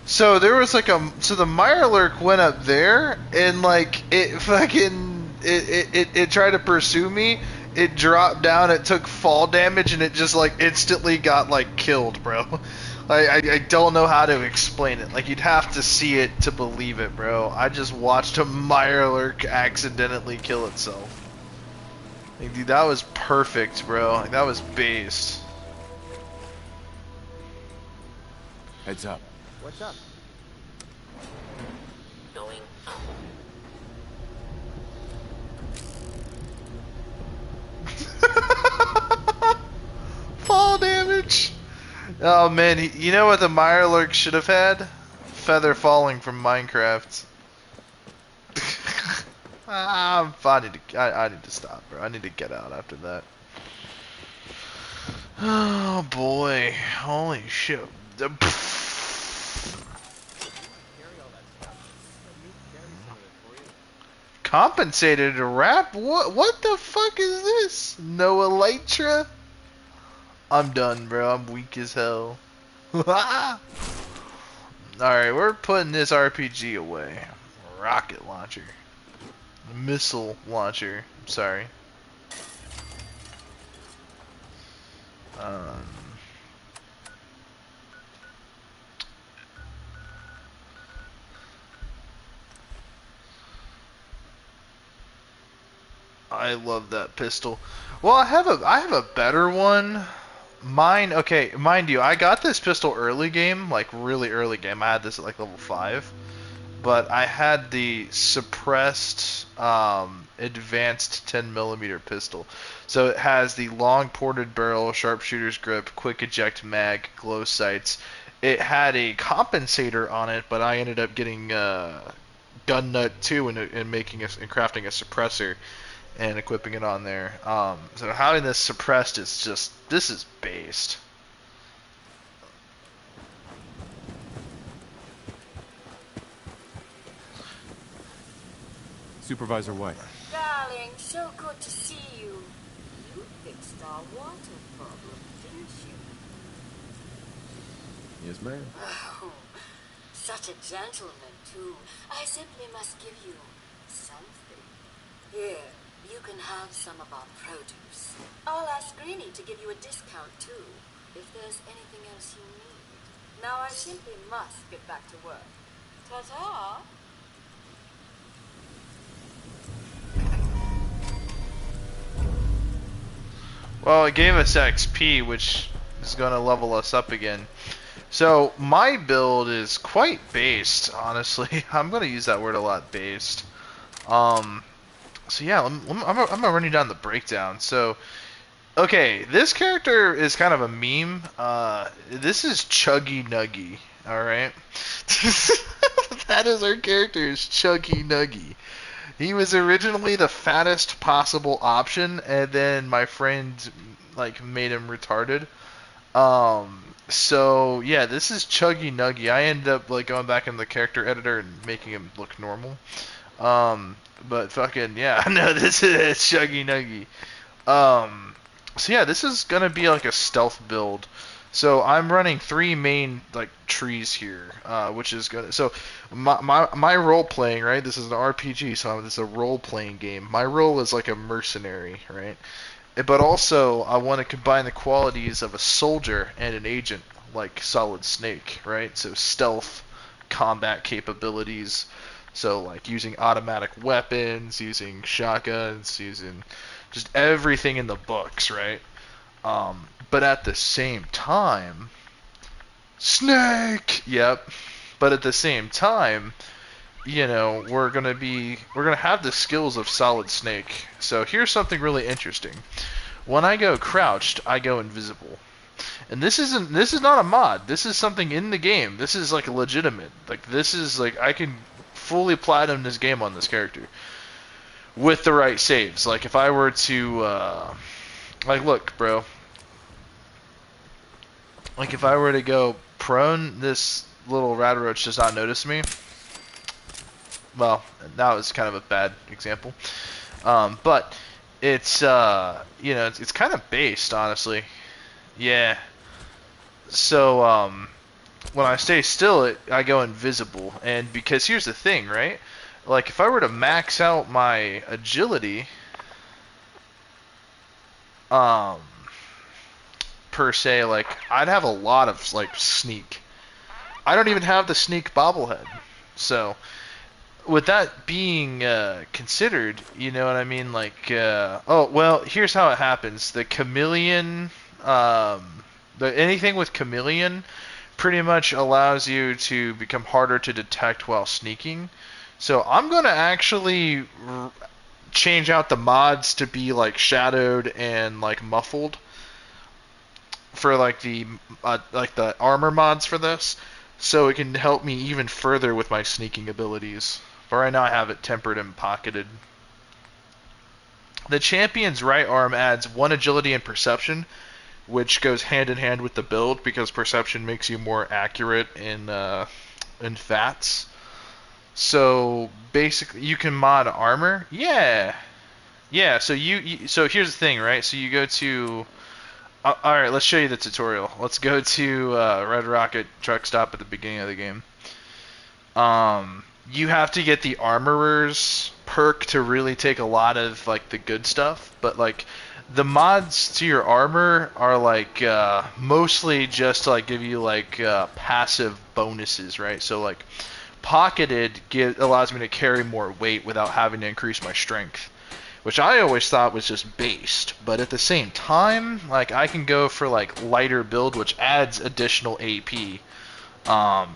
So there was like so the Mirelurk went up there, and like, it fucking, it tried to pursue me. It dropped down, it took fall damage, and it just like instantly got like killed, bro. I don't know how to explain it. Like, you'd have to see it to believe it, bro. I just watched a Mirelurk accidentally kill itself. Like, dude, that was perfect, bro. Like, that was based. Heads up. What's up? Fall damage. Oh man, you know what the Mirelurk should have had? Feather falling from Minecraft. I need to stop, bro. I need to get out after that. Oh boy, holy shit. Compensated to rap? What the fuck is this? No elytra? I'm done, bro. I'm weak as hell. Alright, we're putting this RPG away. Rocket launcher. Missile launcher. I'm sorry. I love that pistol. Well, I have a better one. Mine, okay, mind you, I got this pistol early game, like really early game. I had this at like level 5. But I had the suppressed advanced 10mm pistol. So it has the long ported barrel, sharpshooter's grip, quick eject mag, glow sights. It had a compensator on it, but I ended up getting gun nut 2 and making and crafting a suppressor and equipping it on there. So having this suppressed is just, this is based. Supervisor White. Darling, so good to see you. You fixed our water problem, didn't you? Yes, ma'am. Oh, such a gentleman, too. I simply must give you something. Here, you can have some of our produce. I'll ask Greenie to give you a discount, too, if there's anything else you need. Now I simply must get back to work. Ta-ta! Well, it gave us XP, which is going to level us up again. So, my build is quite based, honestly. I'm going to use that word a lot, based. So yeah, I'm going to run you down the breakdown. So, okay, this character is kind of a meme. This is Chuggy Nuggy, alright? That is our character, is Chuggy Nuggy. He was originally the fattest possible option, and then my friend like made him retarded. So yeah, this is Chuggy Nuggy. I ended up like going back in the character editor and making him look normal. But fucking yeah, no, this is Chuggy Nuggy. So yeah, this is gonna be like a stealth build. So I'm running 3 main like trees here, which is good. So my role playing, right? This is an RPG, so this is a role playing game. My role is like a mercenary, right? But also I want to combine the qualities of a soldier and an agent, like Solid Snake, right? So stealth, combat capabilities. So like using automatic weapons, using shotguns, using just everything in the books, right? But at the same time, Snake. Yep. But at the same time, you know, we're gonna have the skills of Solid Snake. So here's something really interesting. When I go crouched, I go invisible. And this is not a mod. This is something in the game. This is like legitimate. Like this is like I can fully platinum this game on this character with the right saves. Like if I were to like look, bro. Like if I were to go prone, this little rat roach does not notice me. Well, that was kind of a bad example. But it's you know, it's kind of based, honestly. Yeah. So when I stay still, I go invisible, and because here's the thing, right? Like if I were to max out my agility, per se, like I'd have a lot of like sneak. I don't even have the sneak bobblehead, so with that being considered, you know what I mean? Like, oh well, here's how it happens: the chameleon, anything with chameleon, pretty much allows you to become harder to detect while sneaking. So I'm gonna actually change out the mods to be like shadowed and like muffled for like the armor mods for this, so it can help me even further with my sneaking abilities. But right now I have it tempered and pocketed. The champion's right arm adds 1 agility and perception, which goes hand in hand with the build because perception makes you more accurate in VATS. So basically, you can mod armor. Yeah, yeah. So so here's the thing, right? So you go to all right, let's show you the tutorial. Let's go to Red Rocket truck stop at the beginning of the game. You have to get the Armorer's perk to really take a lot of like the good stuff, but like the mods to your armor are like mostly just to like give you like passive bonuses, right? So like pocketed allows me to carry more weight without having to increase my strength. which I always thought was just based. But at the same time, like I can go for like lighter build, which adds additional AP.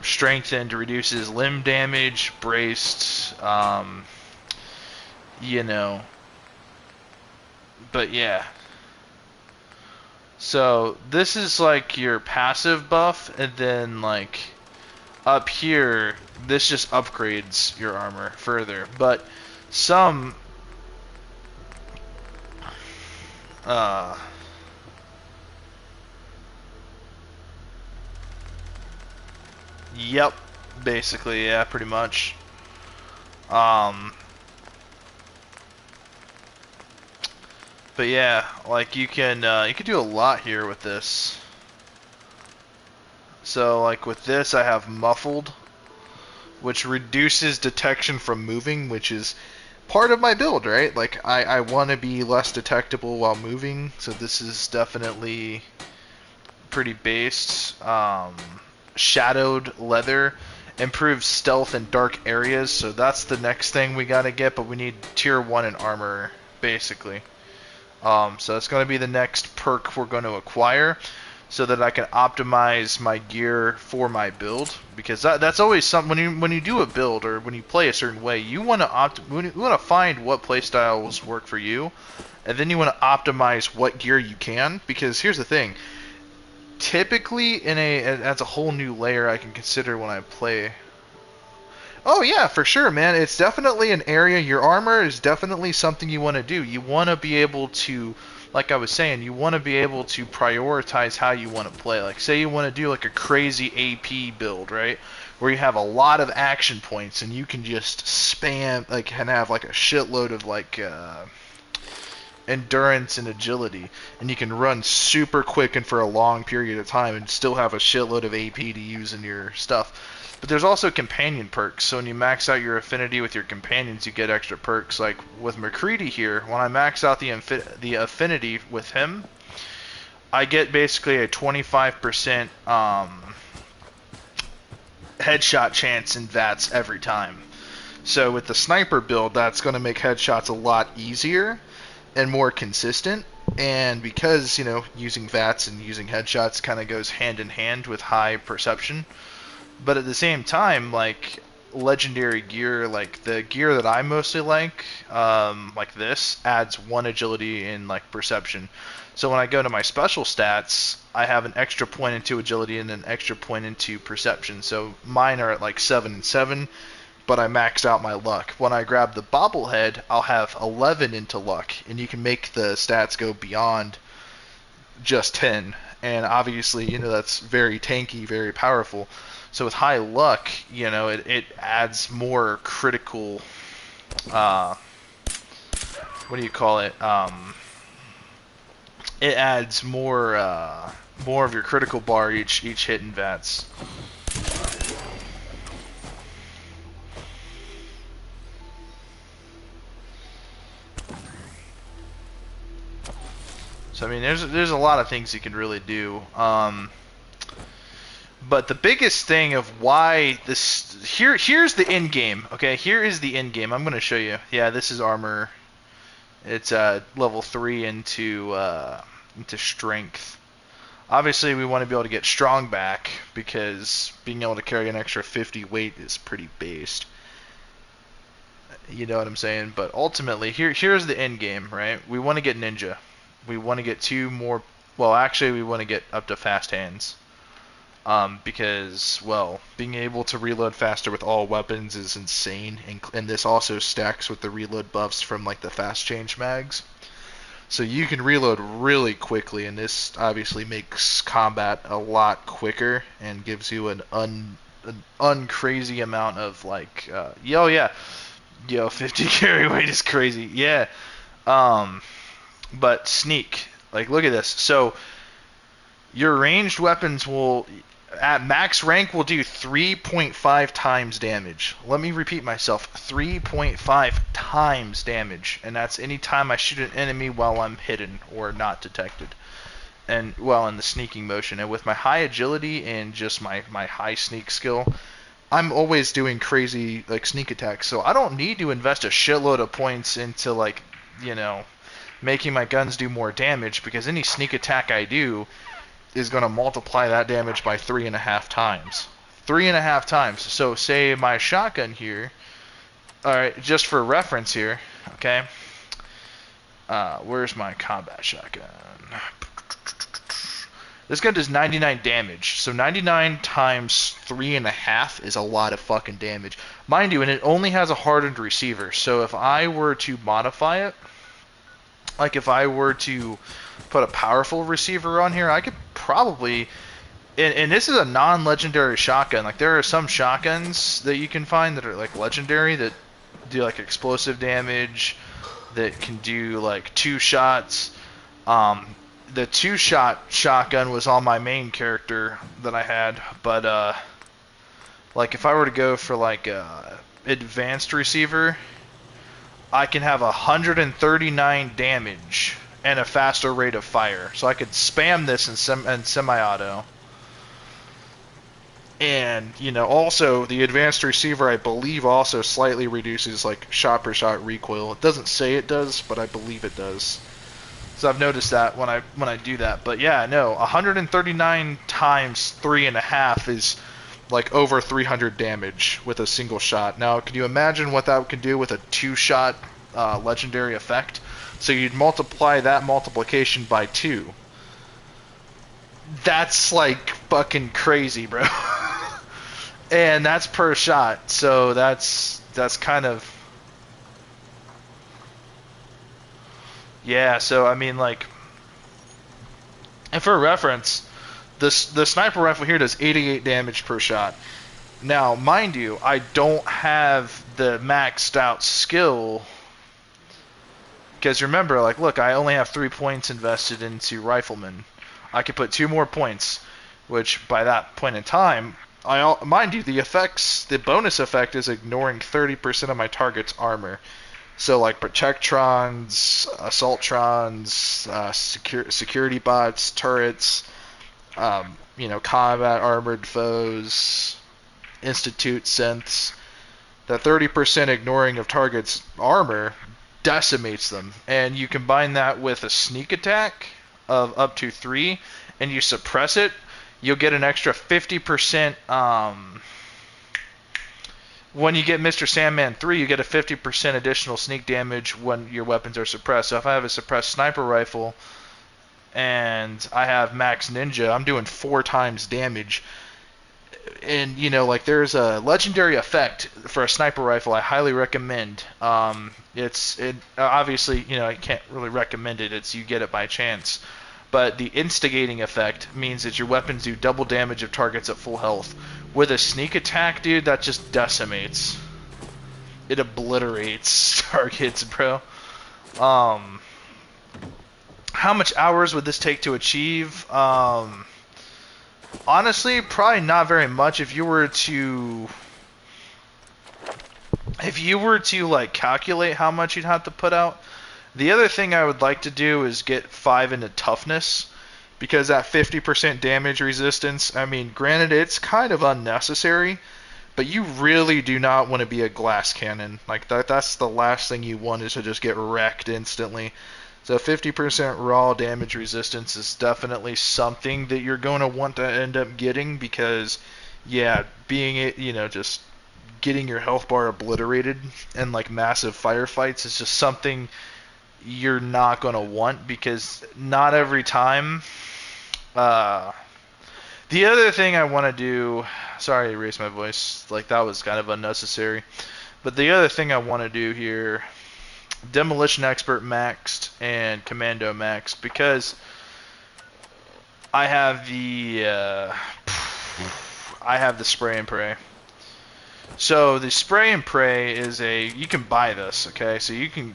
Strengthened reduces limb damage, braced, you know. But yeah. So this is like your passive buff, and then like up here, this just upgrades your armor further. But some yep, basically, yeah, pretty much. But yeah, like you can do a lot here with this. So like with this, I have muffled, which reduces detection from moving, which is part of my build, right? Like I want to be less detectable while moving, so this is definitely pretty based. Shadowed leather improves stealth in dark areas, so that's the next thing we gotta get, but we need tier 1 in armor, basically. So that's going to be the next perk we're going to acquire, so that I can optimize my gear for my build, because that's always something when you do a build or when you play a certain way, you want to find what playstyles work for you, and then you want to optimize what gear you can, because here's the thing. Typically, that's a whole new layer I can consider when I play. Oh yeah, for sure, man. It's definitely an area. Your armor is definitely something you want to do. You want to be able to, like I was saying, you want to be able to prioritize how you want to play. Like, say you want to do like a crazy AP build, right? Where you have a lot of action points and you can just spam, like, and have like a shitload of like endurance and agility, and you can run super quick and for a long period of time and still have a shitload of AP to use in your stuff. But there's also companion perks, so when you max out your affinity with your companions, you get extra perks. Like with McCready here, when I max out the affinity with him, I get basically a 25% headshot chance in VATS every time. So with the sniper build, that's going to make headshots a lot easier and more consistent. And because, using VATS and using headshots kind of goes hand in hand with high perception. But at the same time, like, legendary gear, like the gear that I mostly like this, adds 1 agility and like perception. So when I go to my special stats, I have an extra point into agility and an extra point into perception. So mine are at like 7 and 7, but I maxed out my luck. When I grab the bobblehead, I'll have 11 into luck, and you can make the stats go beyond just 10. And obviously, that's very tanky, very powerful. So with high luck, it adds more critical, what do you call it? It adds more of your critical bar each hit in VATS. So I mean, there's a lot of things you can really do. But the biggest thing of why here's the end game. Okay, here is the end game. I'm gonna show you. Yeah, this is armor. It's level 3 into strength. Obviously, we want to be able to get strong back, because being able to carry an extra 50 weight is pretty based. You know what I'm saying? But ultimately, here's the end game, right? We want to get ninja. We want to get 2 more. Well, actually, we want to get up to fast hands. Because, well, being able to reload faster with all weapons is insane, and this also stacks with the reload buffs from like the fast change mags. So you can reload really quickly, and this obviously makes combat a lot quicker and gives you an uncrazy amount of like, yo, 50 carry weight is crazy, yeah. But sneak, like, look at this. So your ranged weapons will, at max rank, will do 3.5 times damage. Let me repeat myself. 3.5 times damage. And that's any time I shoot an enemy while I'm hidden or not detected. And, well, in the sneaking motion. And with my high agility and just my high sneak skill, I'm always doing crazy, like, sneak attacks. So I don't need to invest a shitload of points into, like, you know, making my guns do more damage, because any sneak attack I do is going to multiply that damage by 3.5 times. 3.5 times. So say my shotgun here, alright, just for reference here, okay, where's my combat shotgun? This gun does 99 damage, so 99 times 3.5 is a lot of fucking damage. Mind you, and it only has a hardened receiver, so if I were to modify it, like if I were to put a powerful receiver on here, I could probably, and this is a non-legendary shotgun, like there are some shotguns that you can find that are like legendary, that do like explosive damage, that can do like 2 shots. The 2-shot shotgun was on my main character that I had, but like if I were to go for like advanced receiver, I can have 139 damage and a faster rate of fire. So I could spam this in semi-auto. And, you know, also the advanced receiver, I believe, also slightly reduces like shot per shot recoil. It doesn't say it does, but I believe it does. So I've noticed that when I do that. But yeah, no, 139 times 3.5 is like over 300 damage with a single shot. Now, can you imagine what that could do with a 2-shot legendary effect? So you'd multiply that multiplication by 2. That's like fucking crazy, bro. And that's per shot. So that's kind of, yeah. So I mean, like, and for reference, the sniper rifle here does 88 damage per shot. Now, mind you, I don't have the maxed out skill, because remember, like, look, I only have 3 points invested into Rifleman. I could put 2 more points, which by that point in time, mind you, the bonus effect is ignoring 30% of my target's armor. So like Protectrons, Assaultrons, security bots, turrets, combat armored foes, Institute synths. The 30% ignoring of targets' armor decimates them. And you combine that with a sneak attack of up to 3, and you suppress it, you'll get an extra 50%. When you get Mr. Sandman 3, you get a 50% additional sneak damage when your weapons are suppressed. So if I have a suppressed sniper rifle and I have max ninja, I'm doing 4 times damage. And, like, there's a legendary effect for a sniper rifle I highly recommend. Obviously, I can't really recommend it. It's you get it by chance. But the instigating effect means that your weapons do double damage of targets at full health. With a sneak attack, dude, that just decimates. It obliterates targets, bro. How much hours would this take to achieve? Honestly, probably not very much. If you were to like calculate how much you'd have to put out. The other thing I would like to do is get 5 into toughness, because that 50% damage resistance, I mean, granted, it's kind of unnecessary, but you really do not want to be a glass cannon. Like, that's the last thing you want, is to just get wrecked instantly. So 50% raw damage resistance is definitely something that you're going to want to end up getting, because, yeah, just getting your health bar obliterated in, like, massive firefights is just something you're not going to want, because not every time. The other thing I want to do, sorry I erased my voice, like that was kind of unnecessary, but the other thing I want to do here, Demolition Expert maxed and Commando maxed, because I have the spray and pray. So the spray and pray is you can buy this, okay? So you can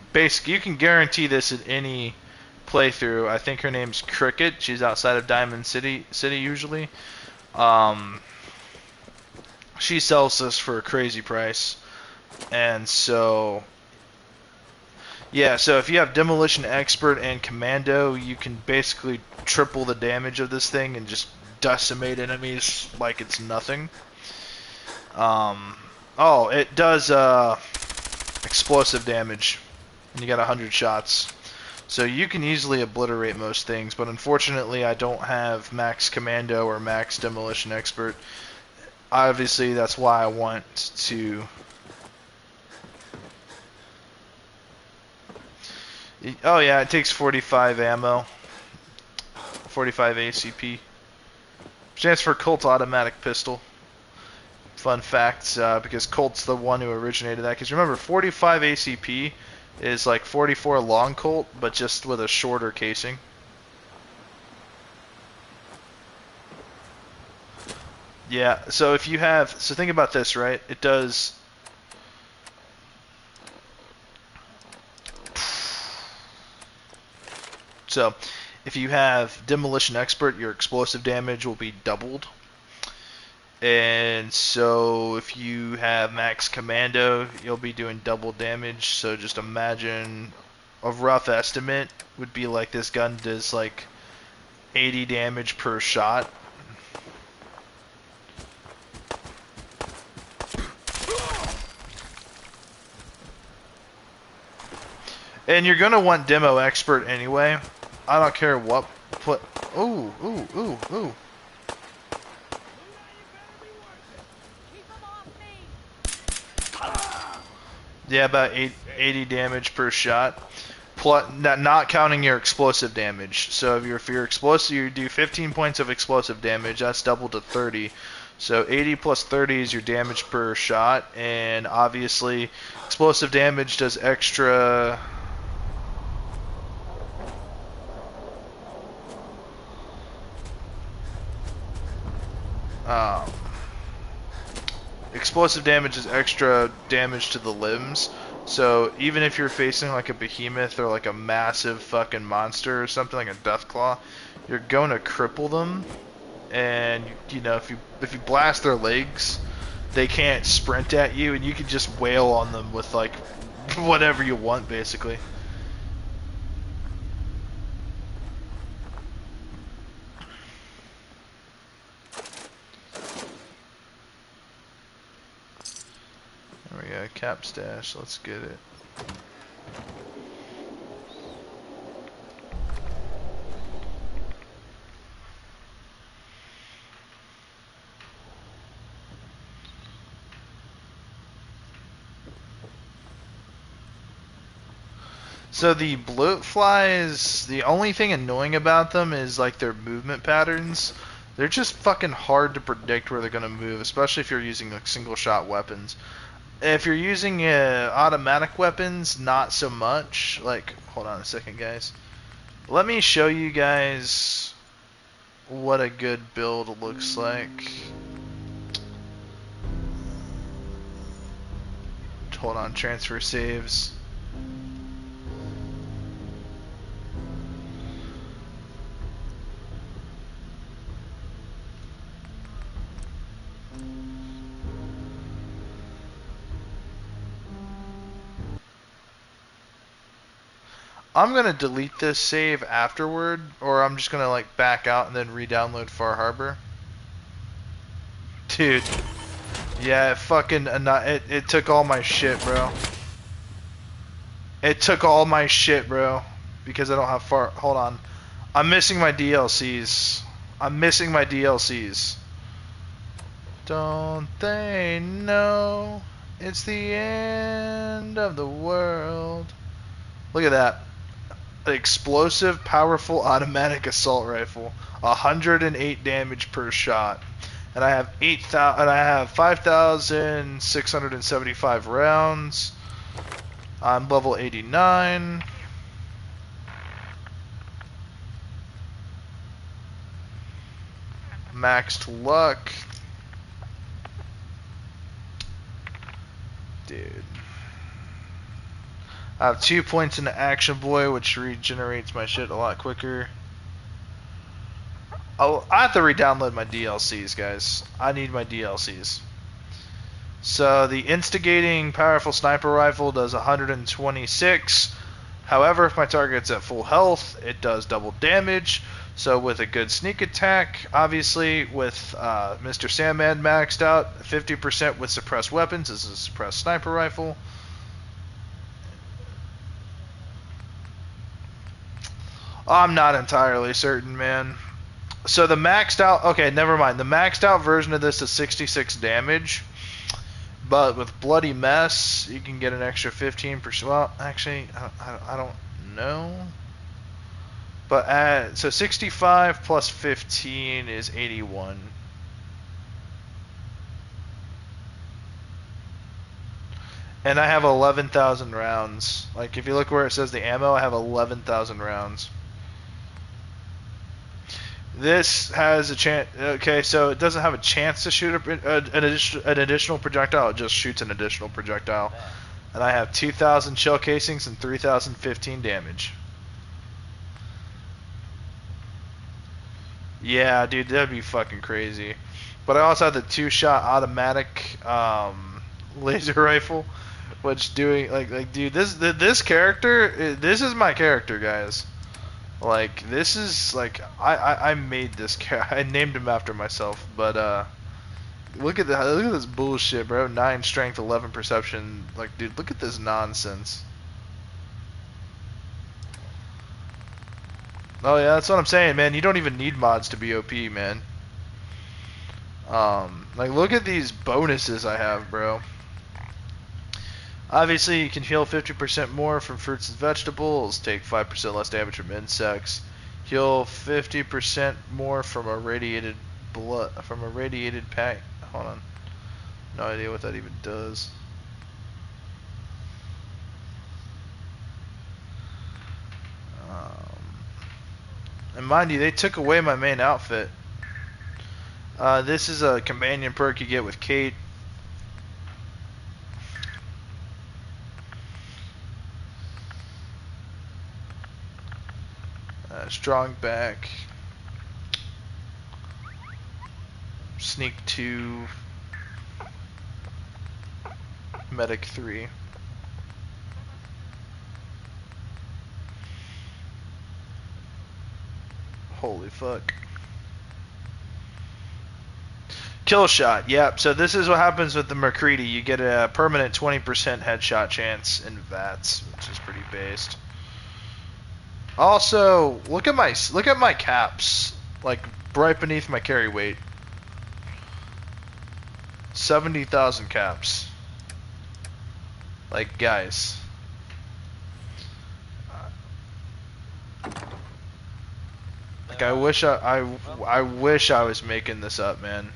guarantee this at any playthrough. I think her name's Cricket. She's outside of Diamond City usually. She sells this for a crazy price. And so, yeah, so if you have Demolition Expert and Commando, you can basically triple the damage of this thing and just decimate enemies like it's nothing. It does explosive damage. and you got 100 shots. So you can easily obliterate most things, but unfortunately I don't have max commando or max demolition expert. Obviously that's why I want to... Oh yeah, it takes 45 ammo. 45 ACP. Stands for Colt Automatic Pistol. Fun fact, because Colt's the one who originated that. Because remember, 45 ACP is like 44 long Colt, but just with a shorter casing. Yeah, so if you have... So think about this, right? It does... So, if you have Demolition Expert, your explosive damage will be doubled. And so if you have Max Commando, you'll be doing double damage. So just imagine a rough estimate would be like this gun does like 80 damage per shot. And you're going to want Demo Expert anyway. I don't care what put... Ooh, ooh, ooh, ooh. Yeah, about 80 damage per shot. Plus, not counting your explosive damage. So if you're explosive, you do 15 points of explosive damage. That's doubled to 30. So 80 plus 30 is your damage per shot. And obviously, explosive damage does extra... explosive damage is extra damage to the limbs. So even if you're facing like a behemoth or like a massive fucking monster or something like a Deathclaw, you're going to cripple them. And you know, if you blast their legs, they can't sprint at you, and you can just wail on them with like whatever you want, basically. There we go, cap stash, let's get it. So the bloat flies, the only thing annoying about them is like their movement patterns. They're just fucking hard to predict where they're going to move, especially if you're using like single shot weapons. If you're using automatic weapons, not so much. Like, hold on a second, guys. Let me show you guys what a good build looks like. Hold on, transfer saves. I'm gonna delete this save afterward, or I'm just gonna like back out and then re-download Far Harbor. Dude, yeah, it took all my shit, bro. It took all my shit, bro, because I don't have Far. Hold on, I'm missing my DLCs. I'm missing my DLCs. Don't they know it's the end of the world? Look at that. Explosive, powerful automatic assault rifle, 108 damage per shot, and I have 5,675 rounds. I'm level 89. Maxed luck, dude. I have 2 points in the Action Boy, which regenerates my shit a lot quicker. Oh, I have to re-download my DLCs, guys. I need my DLCs. So the Instigating Powerful Sniper Rifle does 126. However, if my target's at full health, it does double damage. So with a good sneak attack, obviously, with Mr. Sandman maxed out, 50% with suppressed weapons. This is a suppressed sniper rifle. I'm not entirely certain, man. So the maxed out, okay, never mind. The maxed out version of this is 66 damage, but with Bloody Mess, you can get an extra 15%. Well, actually, I don't know. But so 65 plus 15 is 81. And I have 11,000 rounds. Like, if you look where it says the ammo, I have 11,000 rounds. This has a chance. Okay, so it doesn't have a chance to shoot an additional projectile. It just shoots an additional projectile. And I have 2,000 shell casings and 3,015 damage. Yeah, dude, that'd be fucking crazy. But I also have the 2-shot automatic laser rifle, which doing like dude, this character, this is my character, guys. Like, this is like I made this I named him after myself, but look at this bullshit, bro. 9 strength, 11 perception. Like, dude, look at this nonsense. Oh yeah, that's what I'm saying, man. You don't even need mods to be OP, man. Like, look at these bonuses I have, bro. Obviously, you can heal 50% more from fruits and vegetables, take 5% less damage from insects, heal 50% more from irradiated pack. Hold on. No idea what that even does. And mind you, they took away my main outfit. This is a companion perk you get with Kate. Strong back. Sneak 2. Medic 3. Holy fuck. Kill shot, yep. So this is what happens with the McCready. You get a permanent 20% headshot chance in VATS, which is pretty based. Also, look at my caps, like right beneath my carry weight. 70,000 caps. Like, guys. Like, I wish I was making this up, man.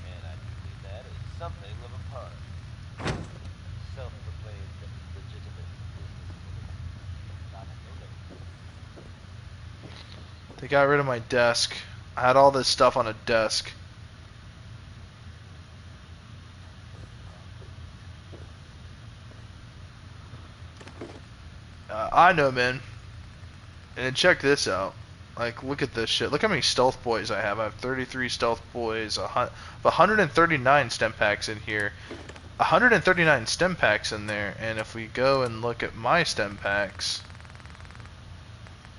They got rid of my desk. I had all this stuff on a desk. I know, man. And check this out. Like, look at this shit. Look how many stealth boys I have. I have 33 stealth boys, 139 stem packs in here. 139 stem packs in there. And if we go and look at my stem packs,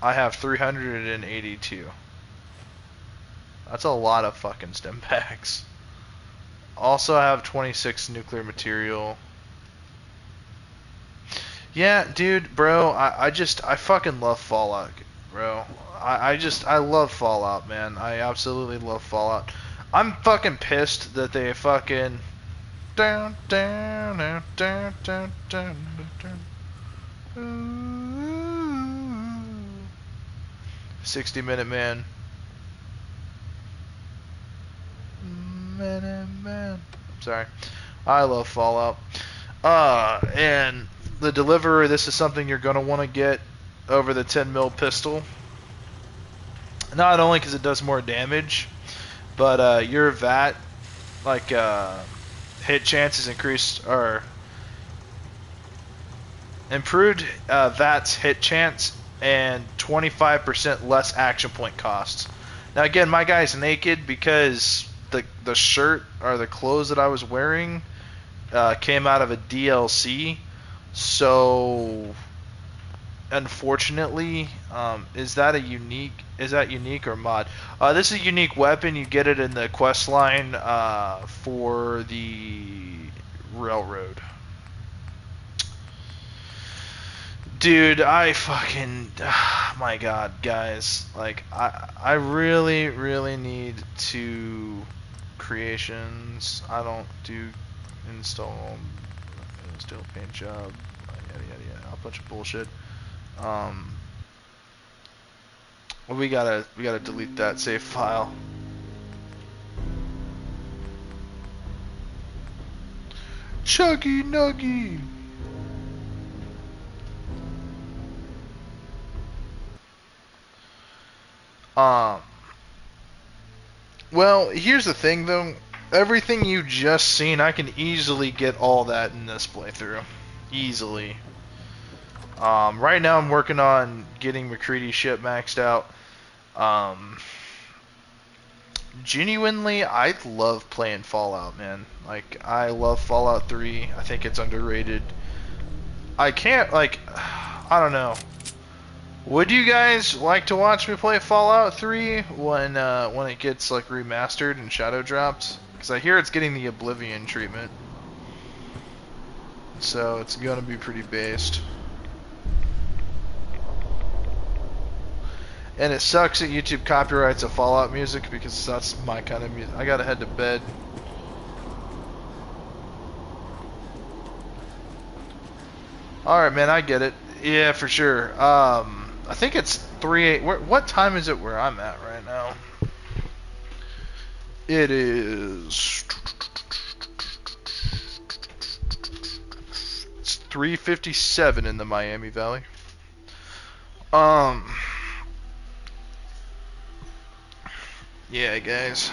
I have 382. That's a lot of fucking stem packs. Also, I have 26 nuclear material. Yeah, dude, bro, I fucking love Fallout, bro. I love Fallout, man. I absolutely love Fallout. I'm fucking pissed that they fucking 60-minute man. Man. Sorry. I love Fallout. And the Deliverer, this is something you're going to want to get over the 10mm pistol. Not only because it does more damage, but your VAT, like, hit chance is increased, or improved VAT's hit chance and 25% less action point costs. Now again, my guy's naked because the shirt or the clothes that I was wearing came out of a DLC, so unfortunately, is that unique or mod? This is a unique weapon. You get it in the quest line for the railroad. Dude, I fucking, my God, guys, like, I really, really need to creations. I don't do install paint job, yada yada yada, a bunch of bullshit. Well, we gotta delete that save file. Chuggy Nuggy. Well, here's the thing though. Everything you just seen, I can easily get all that in this playthrough. Easily. Right now I'm working on getting McCready's shit maxed out. Genuinely, I love playing Fallout, man. Like, I love Fallout 3. I think it's underrated. I can't, like, I don't know. Would you guys like to watch me play Fallout 3 when it gets like remastered and shadow dropped? Because I hear it's getting the Oblivion treatment, so it's gonna be pretty based. And it sucks that YouTube copyrights a Fallout music because that's my kind of music. I gotta head to bed. All right, man, I get it. Yeah, for sure. I think it's 3-8. What time is it where I'm at right now? It is. It's 3:57 in the Miami Valley. Yeah, guys.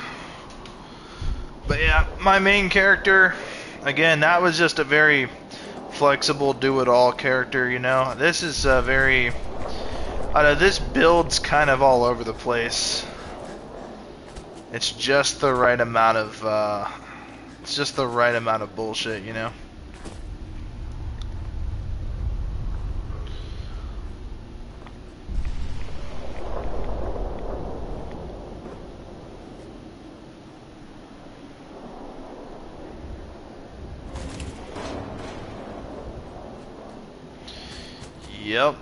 But yeah, my main character, again, that was just a very flexible, do-it-all character, you know? This is a very... this build's kind of all over the place. It's just the right amount of, it's just the right amount of bullshit, you know? Yep.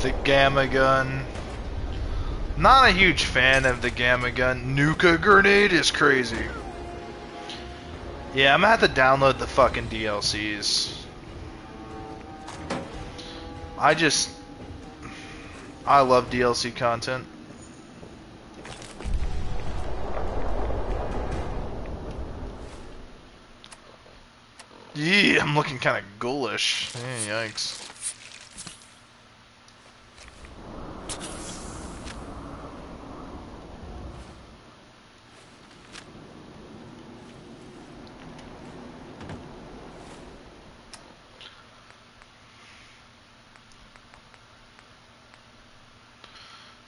The gamma gun. Not a huge fan of the gamma gun. Nuka grenade is crazy. Yeah, I'm gonna have to download the fucking DLCs. I love DLC content. Yeah, I'm looking kind of ghoulish. Yikes.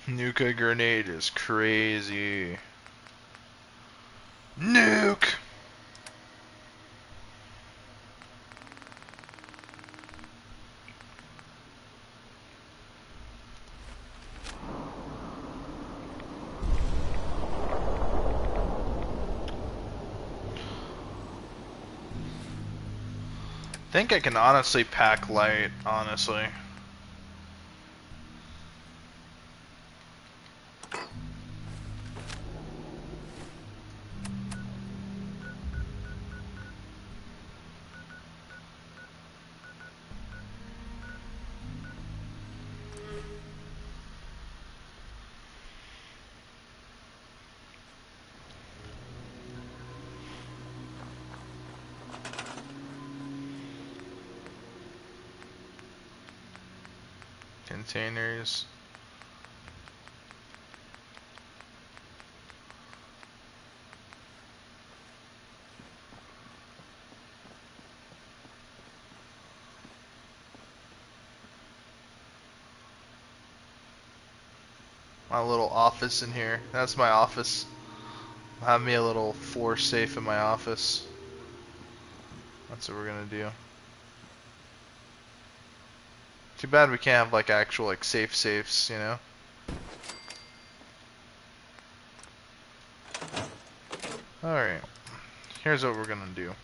Nuka grenade is crazy. Nuke! I think I can honestly pack light, honestly. containers. My little office in here. That's my office. I have me a little floor safe in my office. That's what we're gonna do. Too bad we can't have like actual like safes, you know? Alright. Here's what we're gonna do.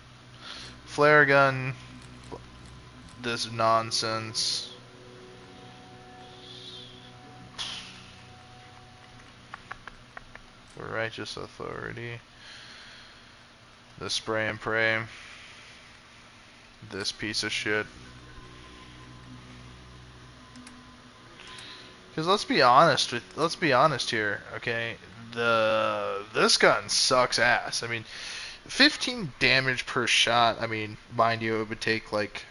Flare gun. This nonsense. For righteous authority. The spray and pray. This piece of shit. Because let's be honest here, okay? This gun sucks ass. I mean, 15 damage per shot. I mean, mind you, it would take like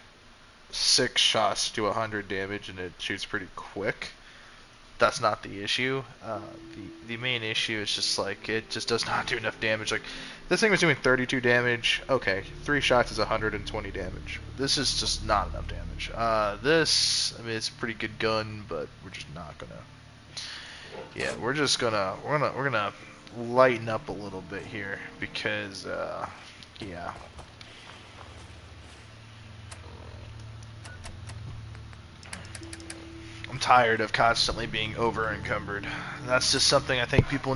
6 shots to 100 damage, and it shoots pretty quick. That's not the issue. The main issue is just like it just does not do enough damage. Like this thing was doing 32 damage. Okay, 3 shots is 120 damage. This is just not enough damage. This, I mean, it's a pretty good gun, but we're just not gonna. Yeah, we're gonna lighten up a little bit here because yeah. I'm tired of constantly being over encumbered. That's just something I think people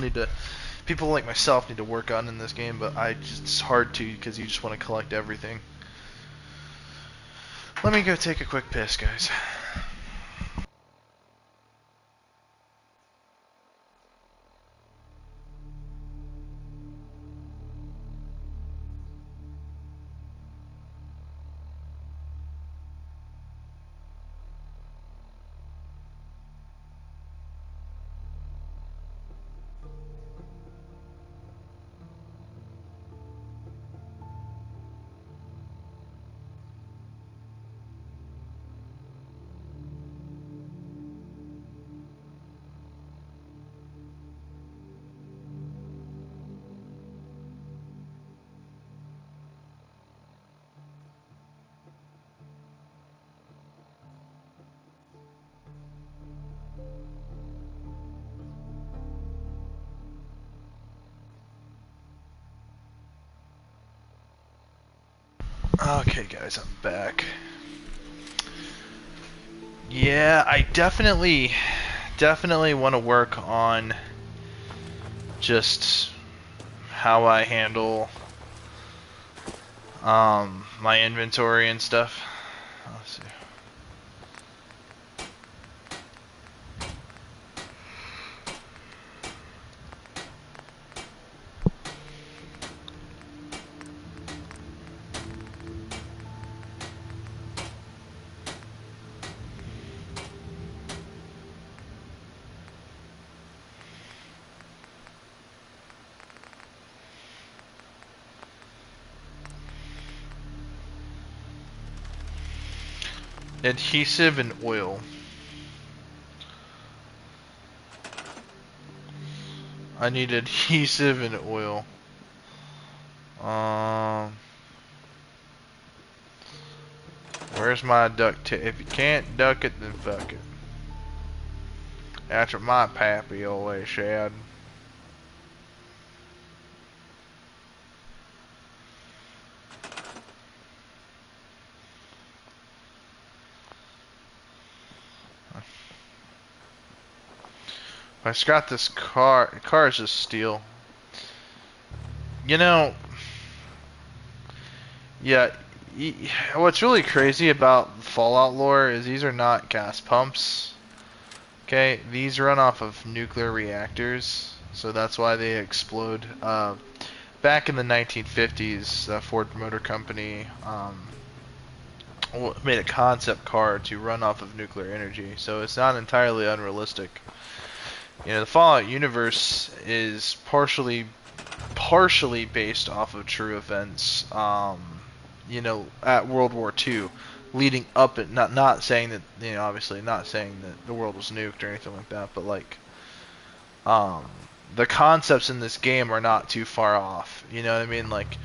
like myself need to work on in this game, but it's hard to because you just want to collect everything. Let me go take a quick piss, guys. Okay, guys, I'm back. Yeah, I definitely want to work on just how I handle my inventory and stuff. Let's see. Adhesive and oil. I need adhesive and oil. Where's my duct tape? If you can't duck it, then fuck it. That's what my pappy always said. I just got this car. The car is just steel. You know, yeah. What's really crazy about Fallout lore is these are not gas pumps. Okay, these run off of nuclear reactors, so that's why they explode. Back in the 1950s, Ford Motor Company made a concept car to run off of nuclear energy, so it's not entirely unrealistic. You know, the Fallout universe is partially based off of true events. You know, at World War II, leading up and not saying that, you know, obviously not saying that the world was nuked or anything like that, but like the concepts in this game are not too far off. You know what I mean? Like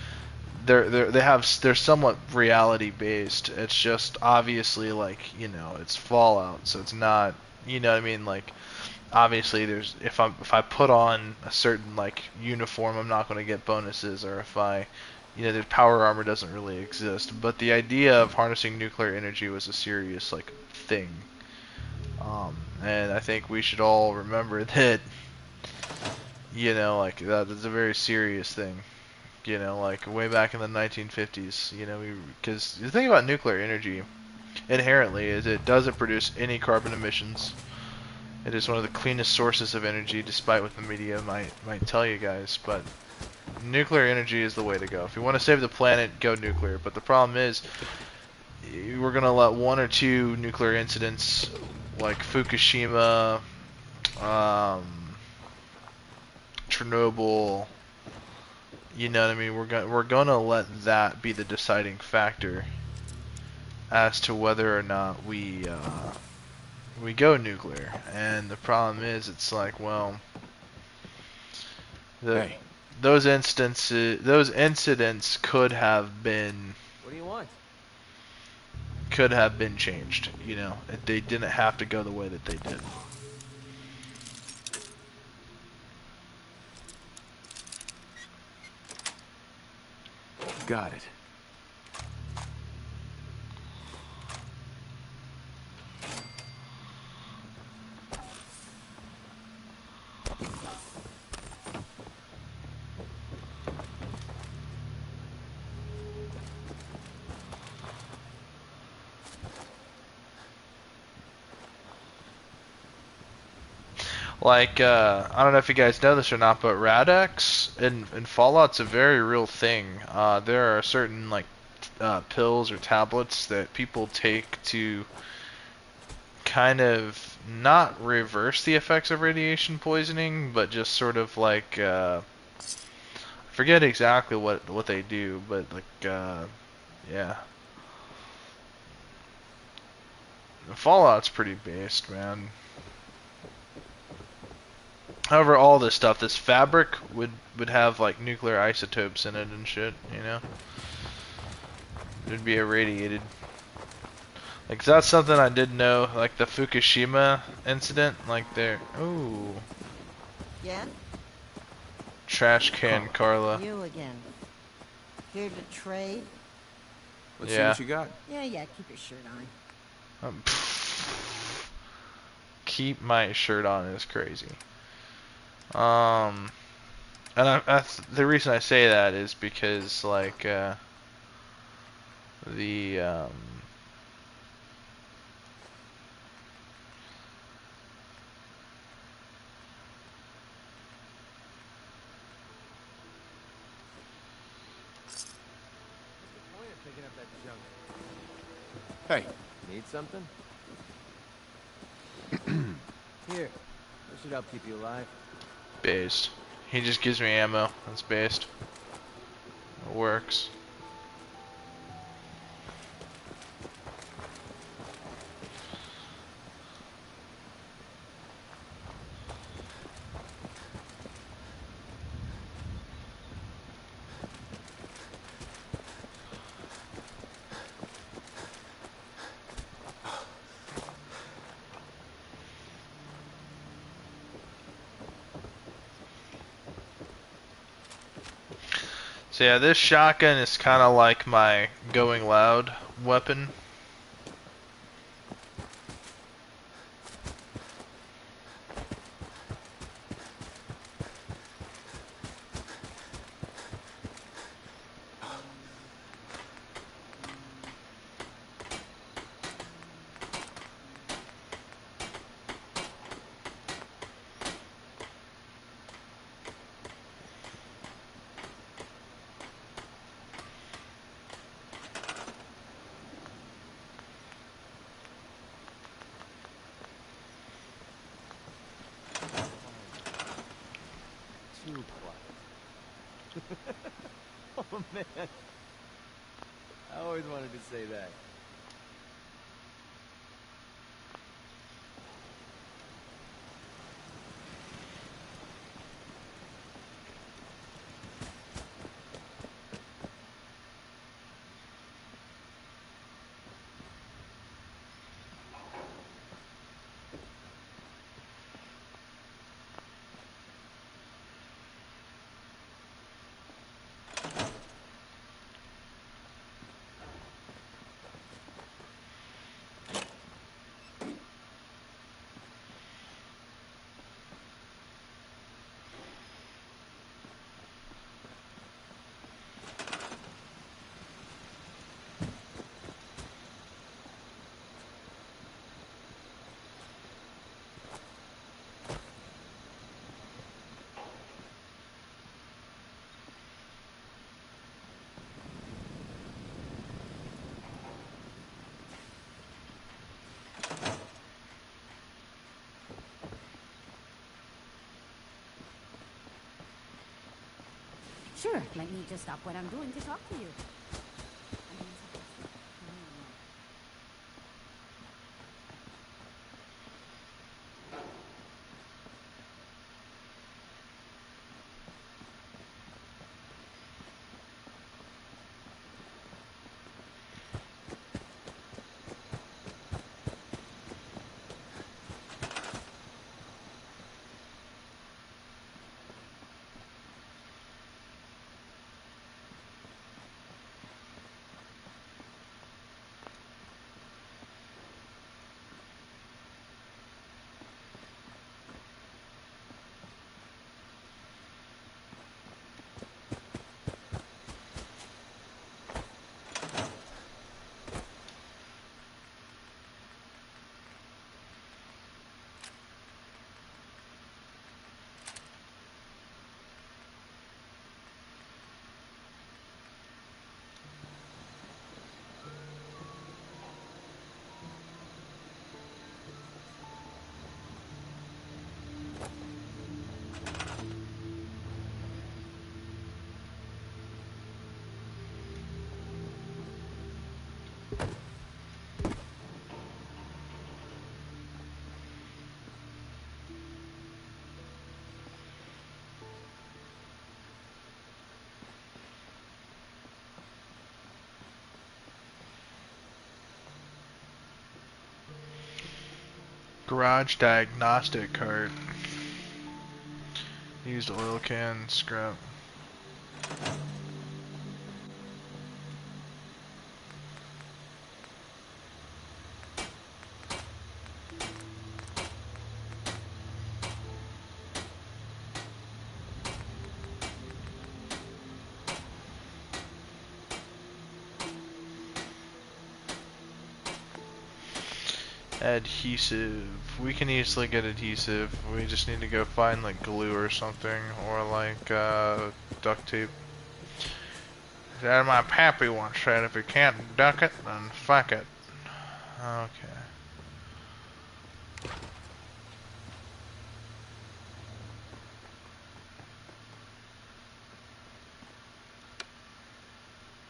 they're somewhat reality based. It's just obviously like, you know, it's Fallout, so it's not, you know what I mean, like obviously there's if I put on a certain like uniform, I'm not going to get bonuses, or if I, you know, the power armor doesn't really exist. But the idea of harnessing nuclear energy was a serious like thing. And I think we should all remember that, you know, like that is a very serious thing. You know, like way back in the 1950s, you know, because the thing about nuclear energy inherently is it doesn't produce any carbon emissions. It is one of the cleanest sources of energy, despite what the media might tell you guys. But nuclear energy is the way to go. If you want to save the planet, go nuclear. But the problem is, we're gonna let one or two nuclear incidents, like Fukushima, Chernobyl. You know what I mean? We're gonna let that be the deciding factor as to whether or not we go nuclear. And the problem is, it's like, well, Hey. those incidents could have been What do you want? changed. You know, they didn't have to go the way that they did. Got it. Like, I don't know if you guys know this or not, but Rad-X in Fallout's a very real thing. There are certain, like, pills or tablets that people take to kind of not reverse the effects of radiation poisoning, but just sort of like, I forget exactly what they do, but like, yeah. Fallout's pretty based, man. However, all this stuff, this fabric would have like nuclear isotopes in it and shit, you know? It'd be irradiated. Like, that's something I did know, like the Fukushima incident, like there. Ooh. Yeah? Trash can, Carla. You again. Here to trade? Let's Yeah. see what you got. Yeah, keep your shirt on. Keep my shirt on is crazy. And the reason I say that is because, like, the, Picking up that junk. Hey. Need something? Here. This should help keep you alive. based. He just gives me ammo. That's based. It works. So yeah, this shotgun is kind of like my going loud weapon. Too quiet. Oh man. I always wanted to say that. Sure, let me just stop what I'm doing to talk to you. Garage diagnostic cart. Used oil can scrap. Adhesive. We can easily get adhesive. We just need to go find like glue or something, or like duct tape. That my pappy once said, if you can't duck it, then fuck it. Okay.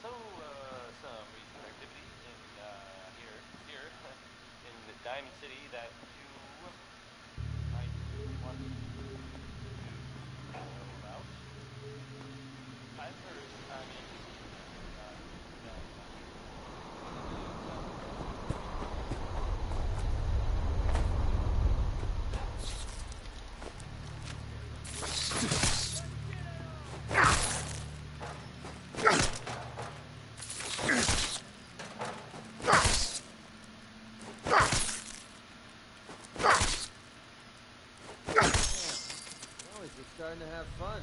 Some recent activity in here in Diamond City that you might want to know about. I've heard, I mean, that You're starting to have fun.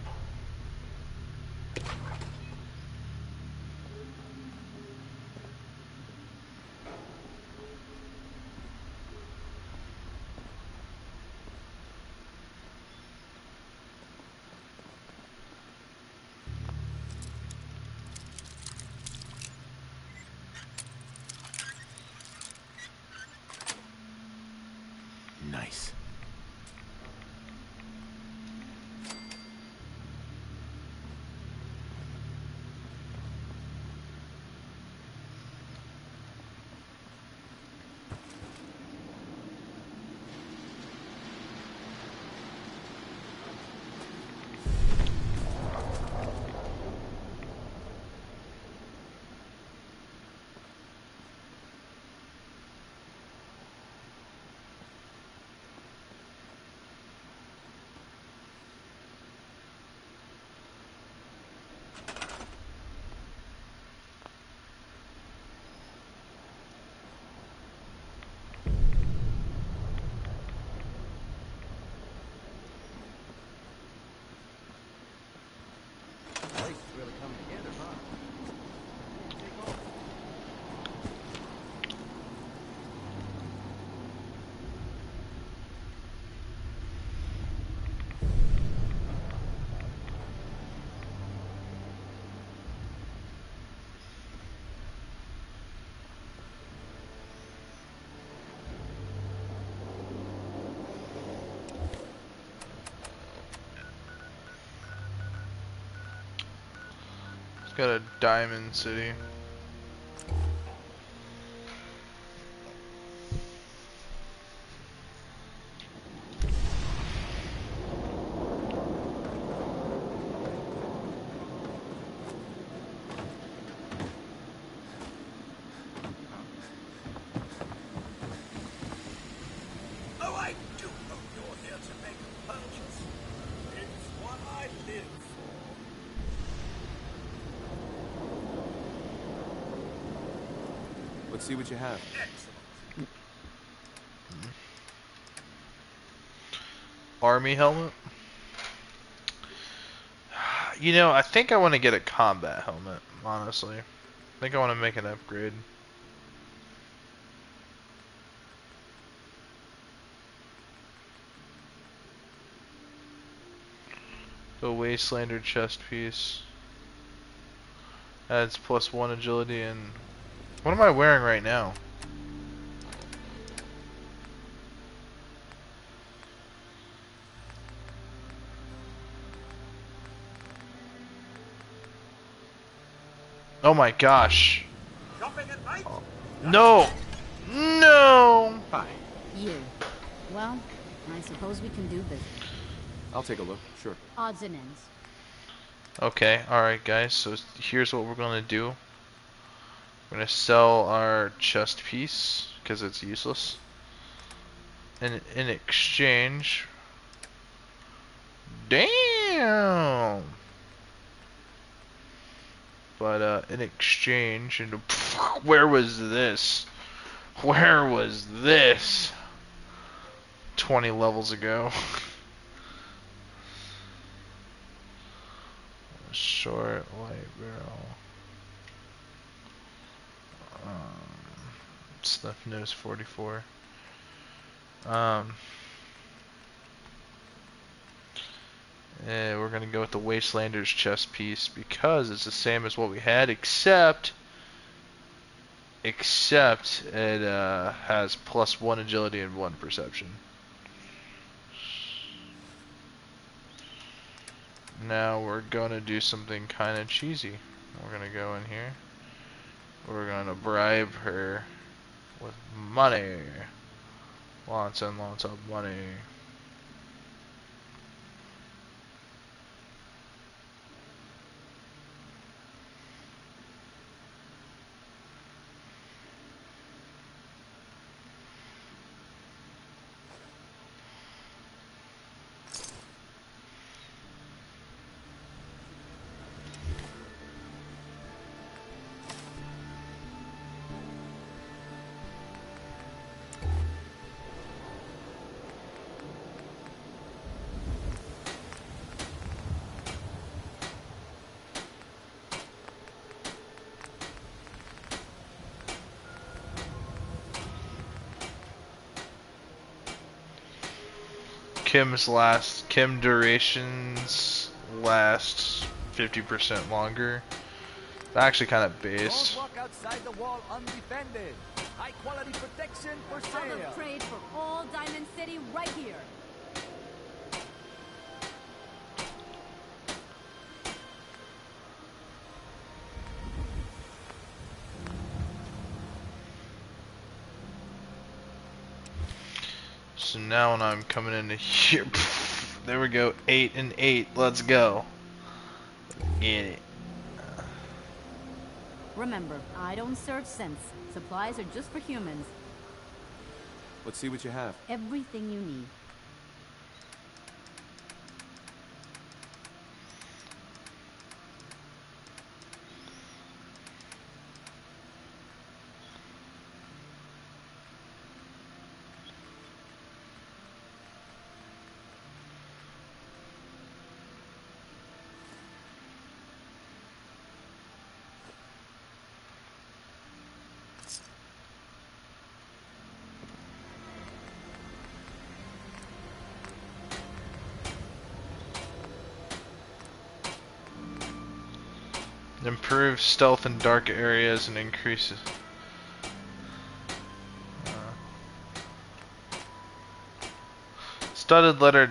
Nice. Place is really coming together, huh? Take off. Go to Diamond City. Oh, I do know you're here to make a purchase. It's what I live for. Let's see what you have. Excellent. Army helmet. You know, I think I want to get a combat helmet, honestly. I think I want to make an upgrade. The Wastelander chest piece. Adds +1 agility and... What am I wearing right now? Oh my gosh. Oh. No! No! Hi. You. Well, I suppose we can do business. I'll take a look, sure. Odds and ends. Okay, alright guys, so here's what we're gonna do. We're gonna sell our chest piece, because it's useless. And in exchange... Damn! But in exchange, and where was this? Where was this? 20 levels ago. Short light barrel. Snuff nose 44. We're gonna go with the Wastelander's chest piece because it's the same as what we had, except it has +1 agility and 1 perception. Now we're gonna do something kind of cheesy. We're gonna go in here. We're gonna bribe her with money. Lots and lots of money. Kim durations last 50% longer. It's actually kind of based. Don't walk outside the wall undefended. High quality protection for sale. I'll upgrade for all Diamond City right here. So now when I'm coming into here, there we go, 8 and 8. Let's go. Get it. Remember, I don't serve sense. Supplies are just for humans. Let's see what you have. Everything you need. Improve stealth in dark areas and increases. Studded leather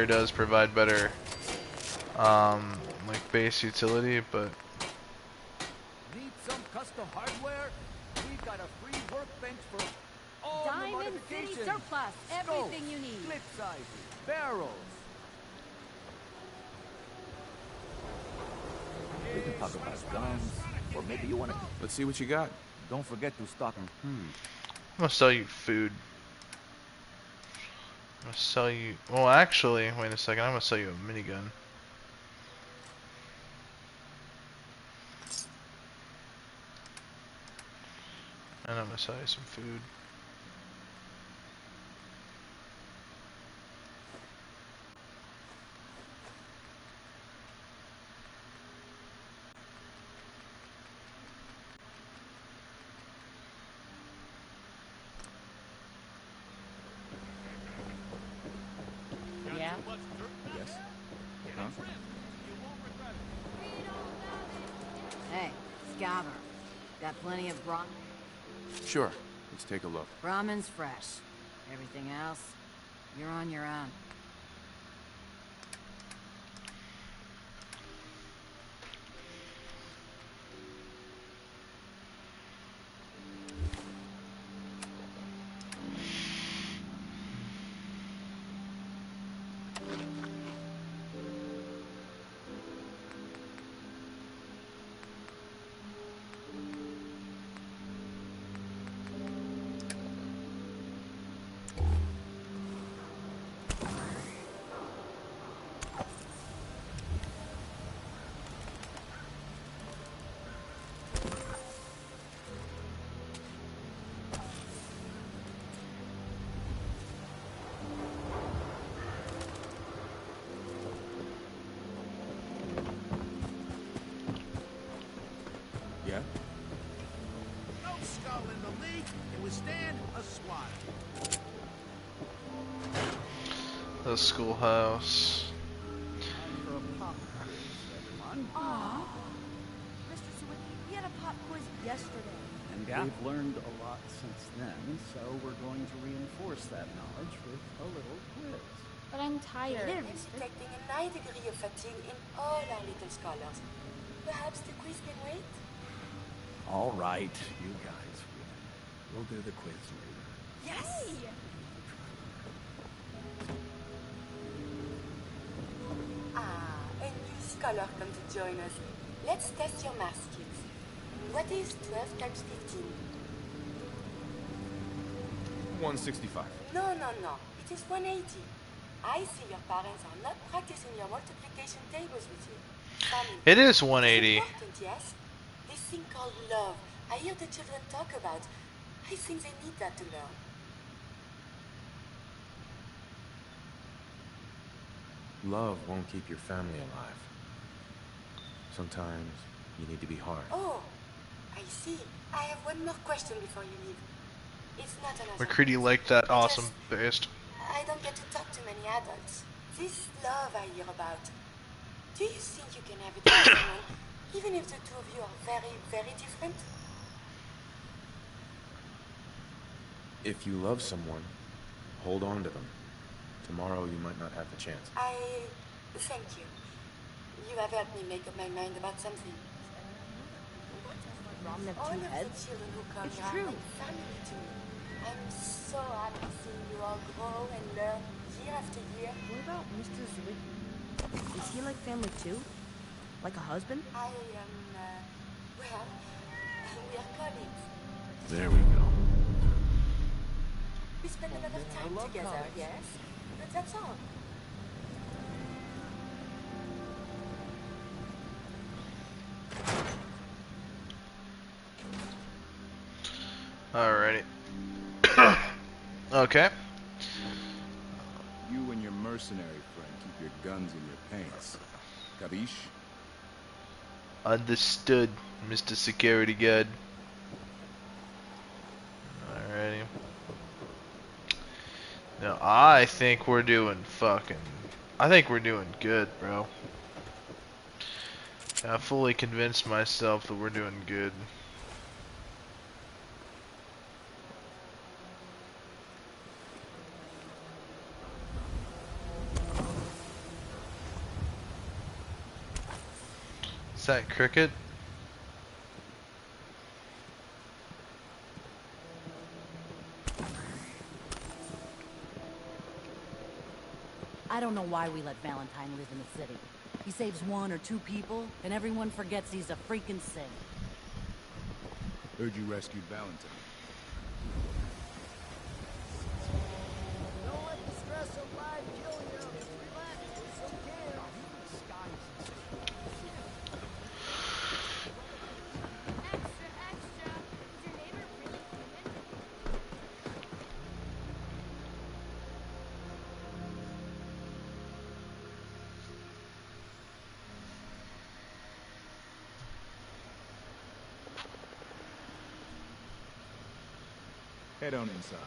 does provide better like base utility, but Need some custom hardware? We got a free workbench for all your Diamond City modifications. surplus. Everything Scopes, you need. clip sizes, barrels. We can talk about guns, or maybe you want to. Let's see what you got. Don't forget to stock them. I'm gonna sell you food. I'm gonna sell you. Well, actually, wait a second. I'm gonna sell you a minigun. And I'm gonna sell you some food. Yeah? Yes? Huh? Hey, Scabber. Got plenty of Sure. Let's take a look. Brahmin's fresh. Everything else, you're on your own. Yeah? No skull in the league can withstand a swat. The schoolhouse. Aw. Mr. Sawicki, we had a pop quiz yesterday. And we've learned a lot since then, so we're going to reinforce that knowledge with a little quiz. But I'm tired. I'm detecting a high degree of fatigue in all our little scholars. Perhaps the quiz can wait? All right, you guys win. We'll do the quiz later. Yes! Ah, a new scholar come to join us. Let's test your math skills. What is 12 times 15? 165. No, no, no. It is 180. I see your parents are not practicing your multiplication tables with you. Family. It is 180. It's important, yes? This thing called love. I hear the children talk about. I think they need that to learn. Love won't keep your family alive. Sometimes you need to be hard. Oh, I see. I have one more question before you leave. It's not another. McCready liked that awesome based. I don't get to talk to many adults. This love I hear about. Do you think you can have it with someone, even if the two of you are very, very different? If you love someone, hold on to them. Tomorrow you might not have the chance. Thank you. You have helped me make up my mind about something. Ramen have All two of the heads? children who come It's here are true. like family to me. I'm so happy seeing you all grow and learn year after year. What about Mr. Sawicki? Is he like family too? Like a husband? I am, well, we are colleagues. There we go. We spend a lot of time together, yes? But that's all. Alrighty. Okay. You and your mercenary friend keep your guns in your pants. Capiche? Understood, Mr. Security Guard. Alrighty. Now, I think we're doing good, bro. I fully convinced myself that we're doing good. that cricket? I don't know why we let Valentine live in the city. He saves 1 or 2 people, and everyone forgets he's a freaking saint. Heard you rescued Valentine. Don't let the stress of life kill you. Just relax with some care. Extra, extra. Is your neighbor really human? Head on inside.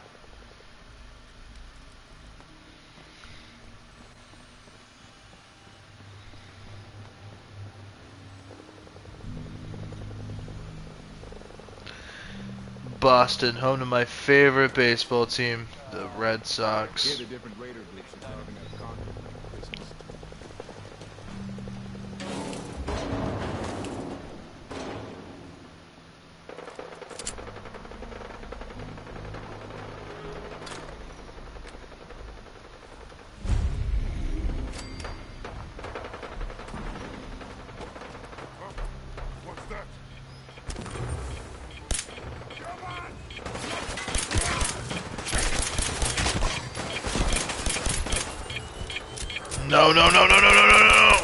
Boston, home to my favorite baseball team, the Red Sox. Here, the different Raider groups are carving out concrete for Christmas. What's that? No, no, no, no, no, no, no, no!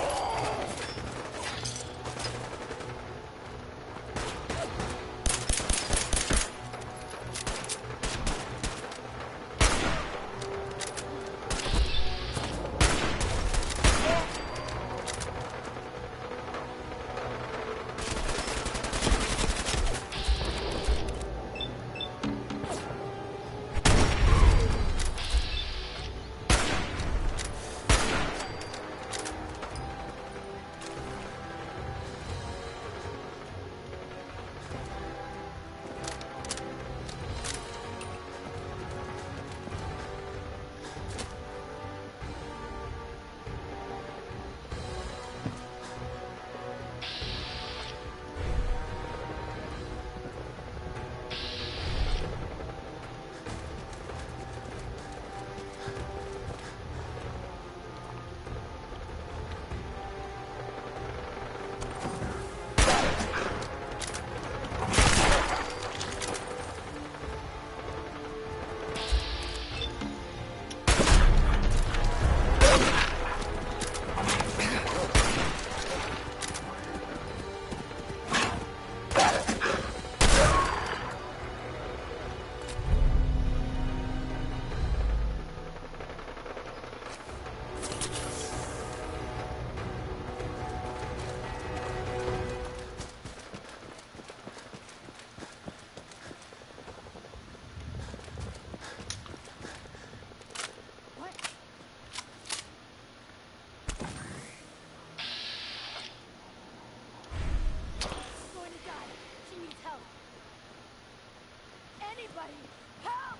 Anybody! Help!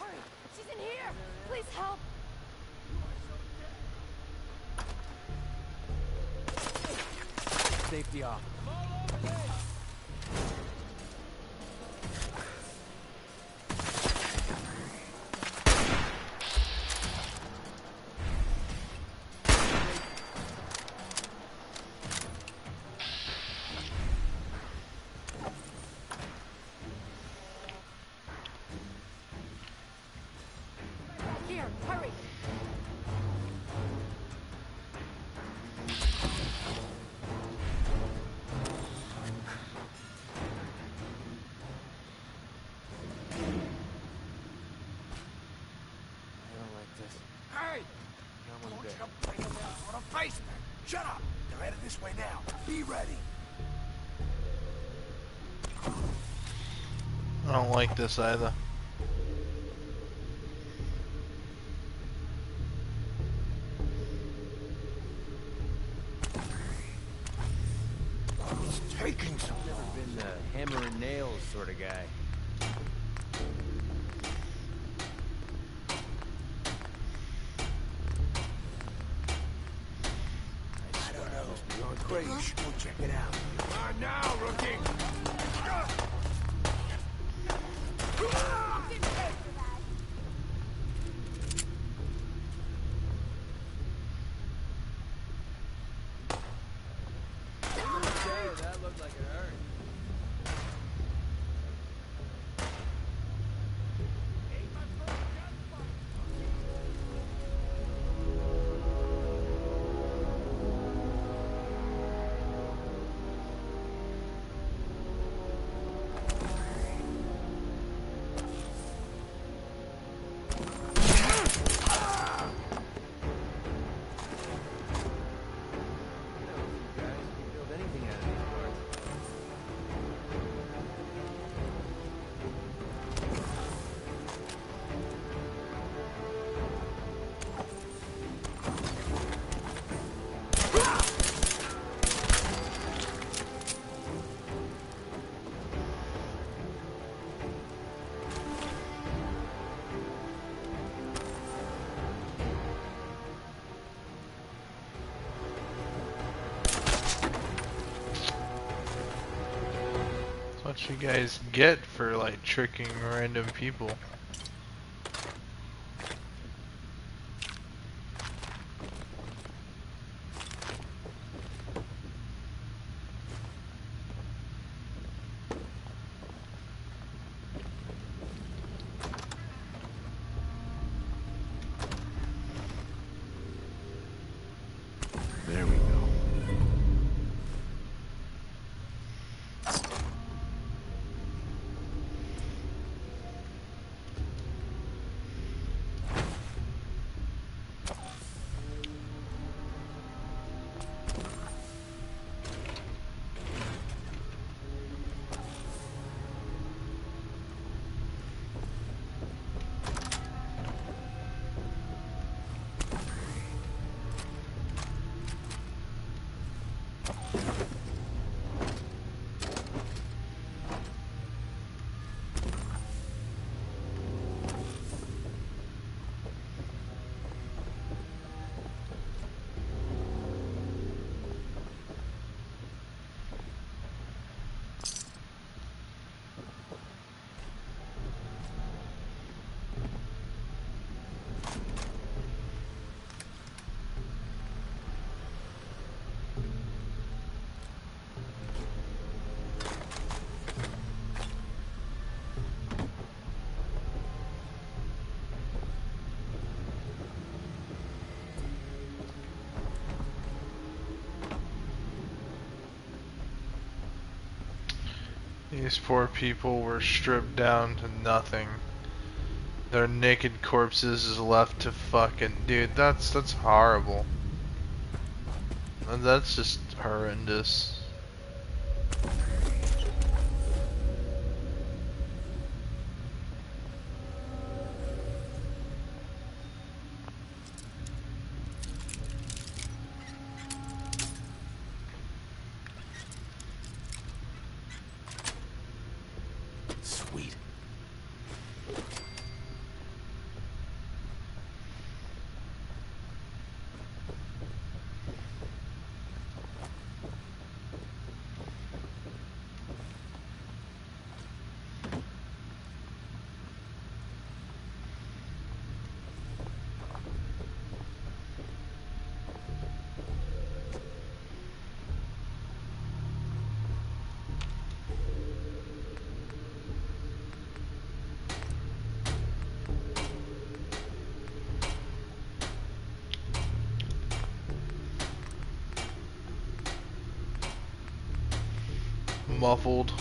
Hurry! She's in here! Please help! Safety off. Here, hurry! I don't like this. Hey! Not one I want bit. you to bring them down for the basement. Shut up! They're headed this way now. Be ready. I don't like this either. It's taking so Never long. been the hammer and nails sort of guy. I don't know. Must be on crate. You should go check it out. Come on now, rookie! Okay, that looked like it hurt. That's what you guys get for like tricking random people. There we go. These poor people were stripped down to nothing. Their naked corpses is left to fucking... Dude, that's horrible. That's just horrendous. Sweet. Muffled.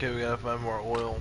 Okay, we gotta find more oil.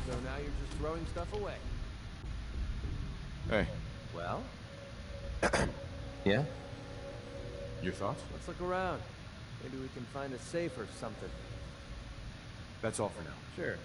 So now you're just throwing stuff away. Hey, Well, Yeah? your thoughts? let's look around. Maybe we can find a safe or something. That's all for now. Sure.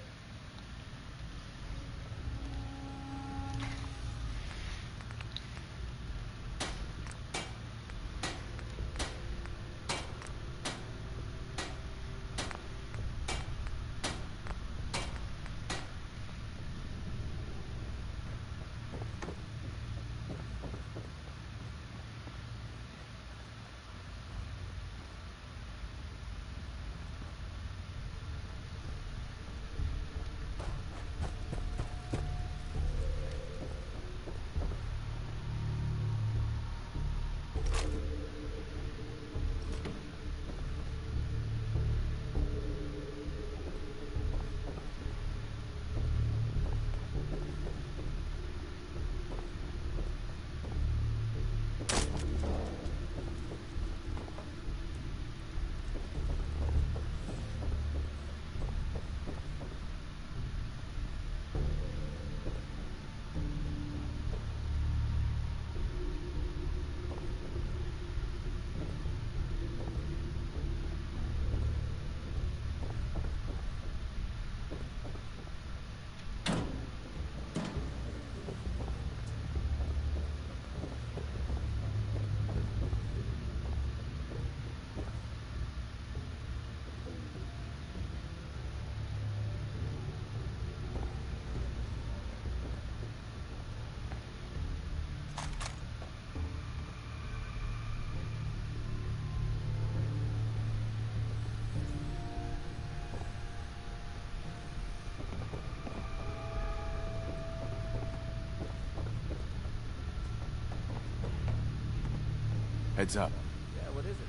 Heads up. Yeah, what is it?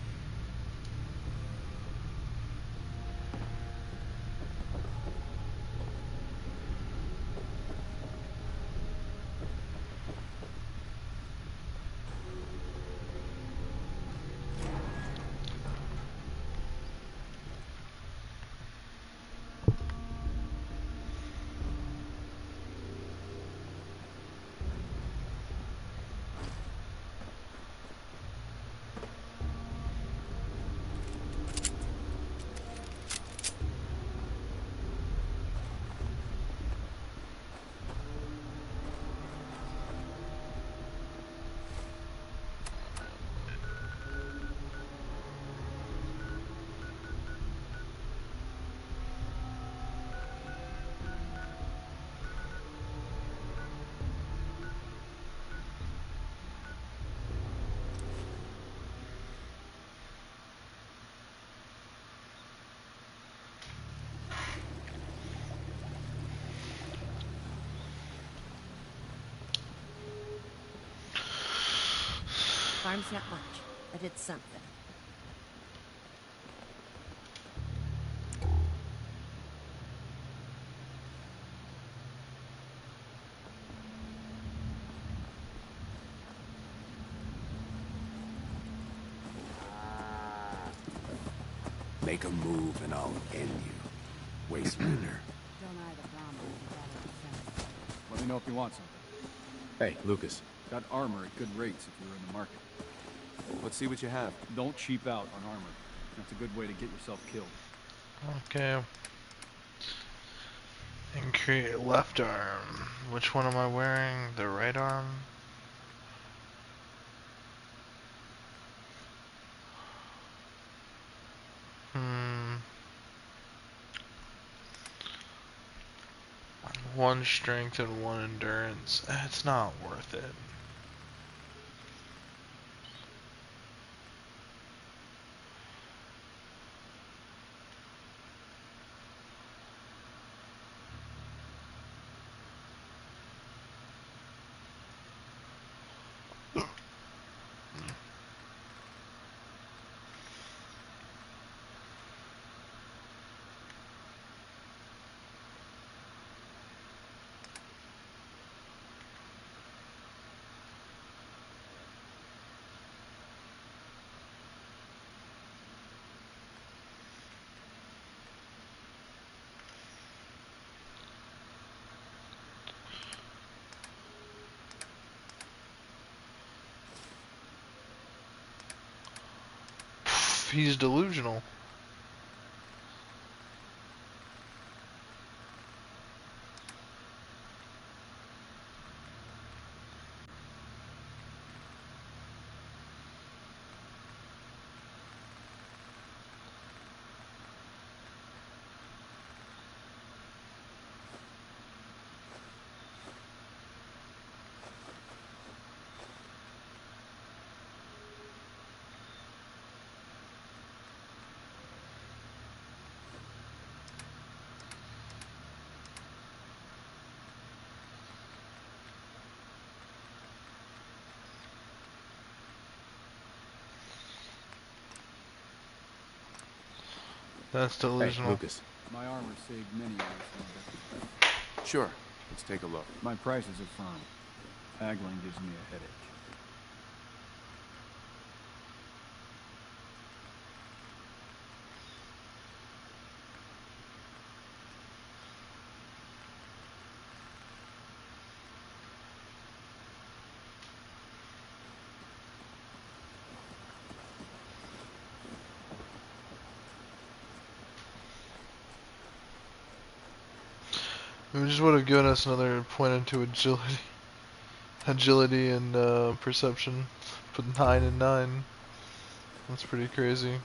Farm's not much, but it's something. Make a move and I'll end you. Wastelander. Don't eye the drama if you got any sense. Let me know if you want something. Hey, Lucas. Got armor at good rates if you're in the market. Let's see what you have. Don't cheap out on armor. That's a good way to get yourself killed. Okay. And create left arm. Which one am I wearing? The right arm? One strength and one endurance. It's not worth it. He's delusional. That's delusional. Hey, Lucas. My armor saved many years. Sure. Let's take a look. My prices are firm. Haggling gives me a headache. It just would have given us another point into agility and perception. Put 9 and 9. That's pretty crazy.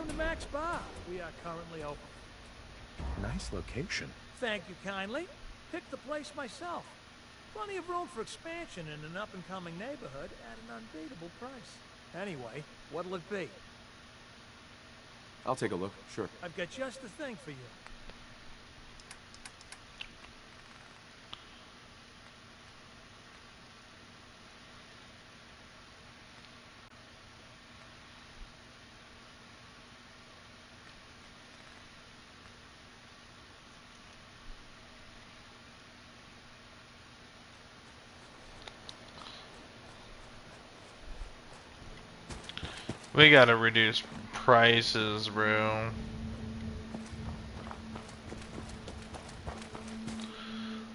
Welcome to Mac's Bar. We are currently open. Nice location. Thank you kindly. Picked the place myself. Plenty of room for expansion in an up-and-coming neighborhood at an unbeatable price. Anyway, what'll it be? I'll take a look, sure. I've got just the thing for you. We gotta reduce prices, bro.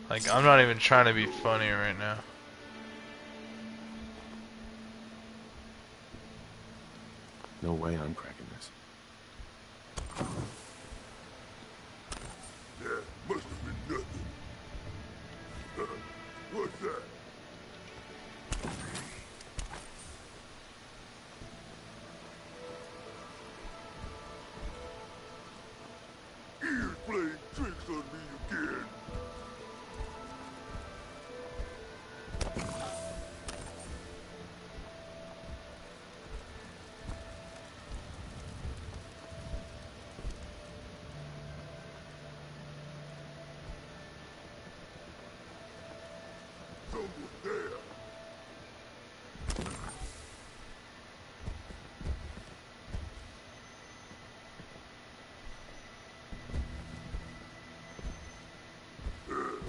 Like, I'm not even trying to be funny right now. No way I'm cracking this. That must have been nothing. What's that? Ears playing tricks on me again. Someone there.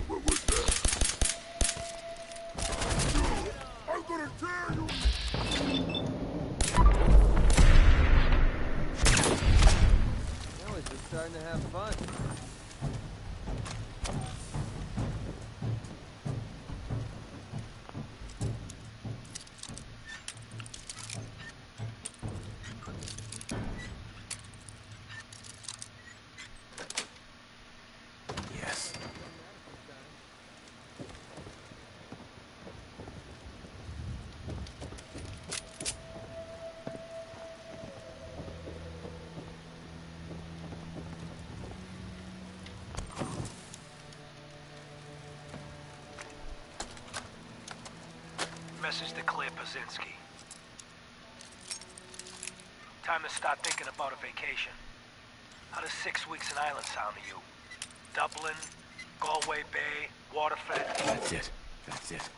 What was that? I'm gonna tear you! Now he's just starting to have fun. Yes. Message to Claire Pazinski. Time to start thinking about a vacation. How does 6 weeks in Ireland sound to you? Dublin, Galway Bay, Waterford? That's it. That's it.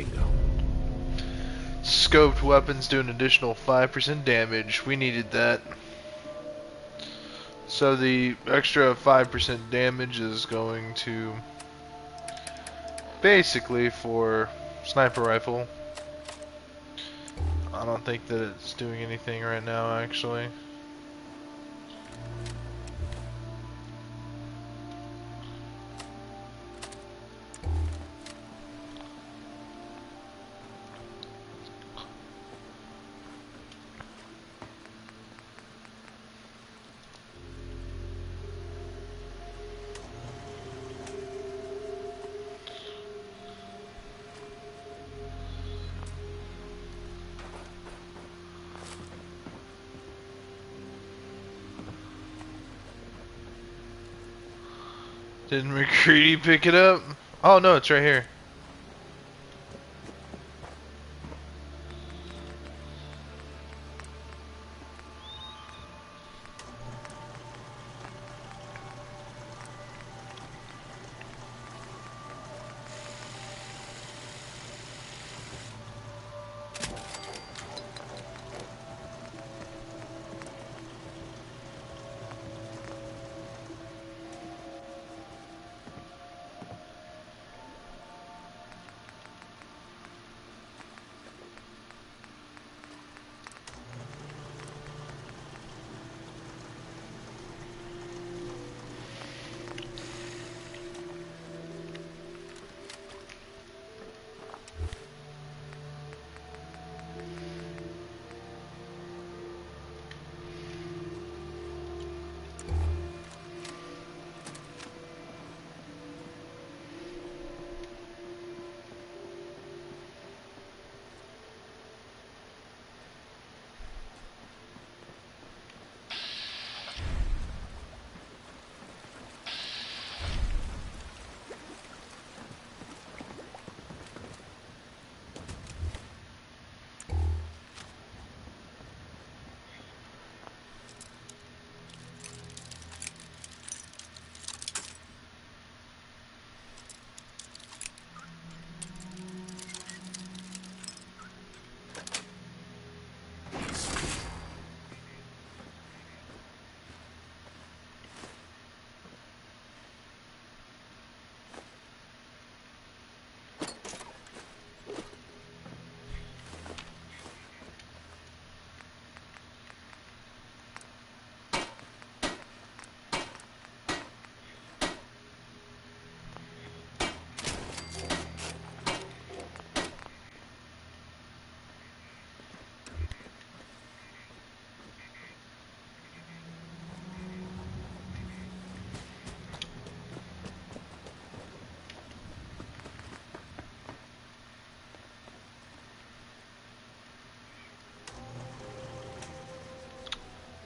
Bingo. Scoped weapons do an additional 5% damage. We needed that. So the extra 5% damage is going to basically for sniper rifle. I don't think that it's doing anything right now, actually. Didn't McCready pick it up? Oh no, it's right here.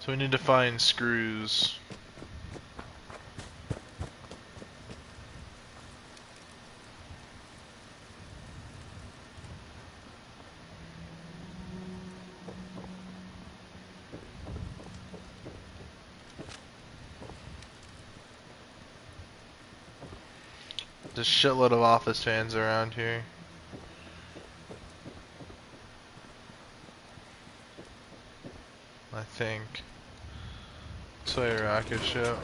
So we need to find screws. There's a shitload of office fans around here. I think. Toy rocket ship.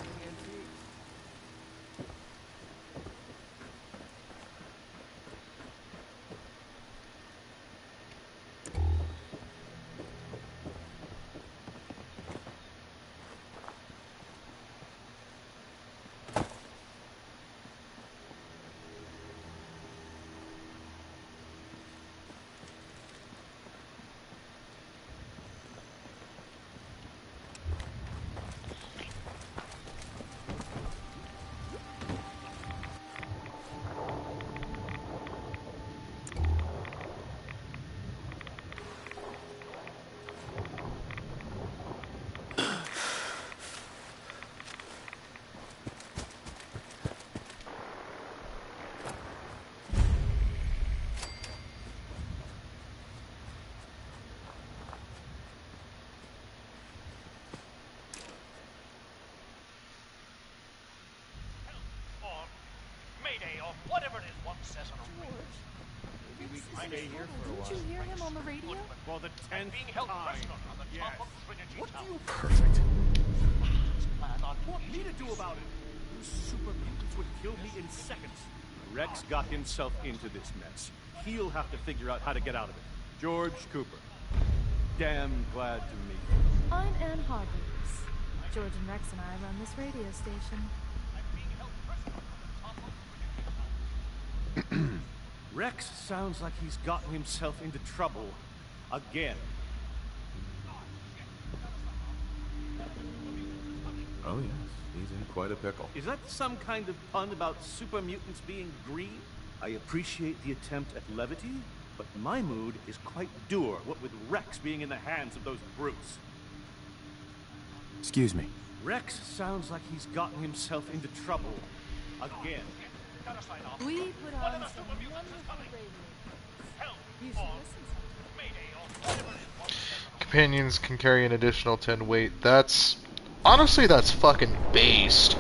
Mayday, or whatever it is one says on a radio. maybe we can stay here for a Didn't while. you hear him on the radio? For the 10th Being held time. prisoner on the top of Trinity What do Tower. you Perfect. want me to do about it? You super mutants would kill me in seconds. Rex got himself into this mess. He'll have to figure out how to get out of it. George Cooper. Damn glad to meet you. I'm Ann Hargreaves. George and Rex and I run this radio station. Rex sounds like he's gotten himself into trouble again. Oh yes, he's in quite a pickle. Is that some kind of pun about super mutants being green? I appreciate the attempt at levity, but my mood is quite dour, what with Rex being in the hands of those brutes. Excuse me. Rex sounds like he's gotten himself into trouble again. We put on some wonderful radio. You should listen sometime. Companions can carry an additional 10 weight. That's... Honestly, that's fucking based.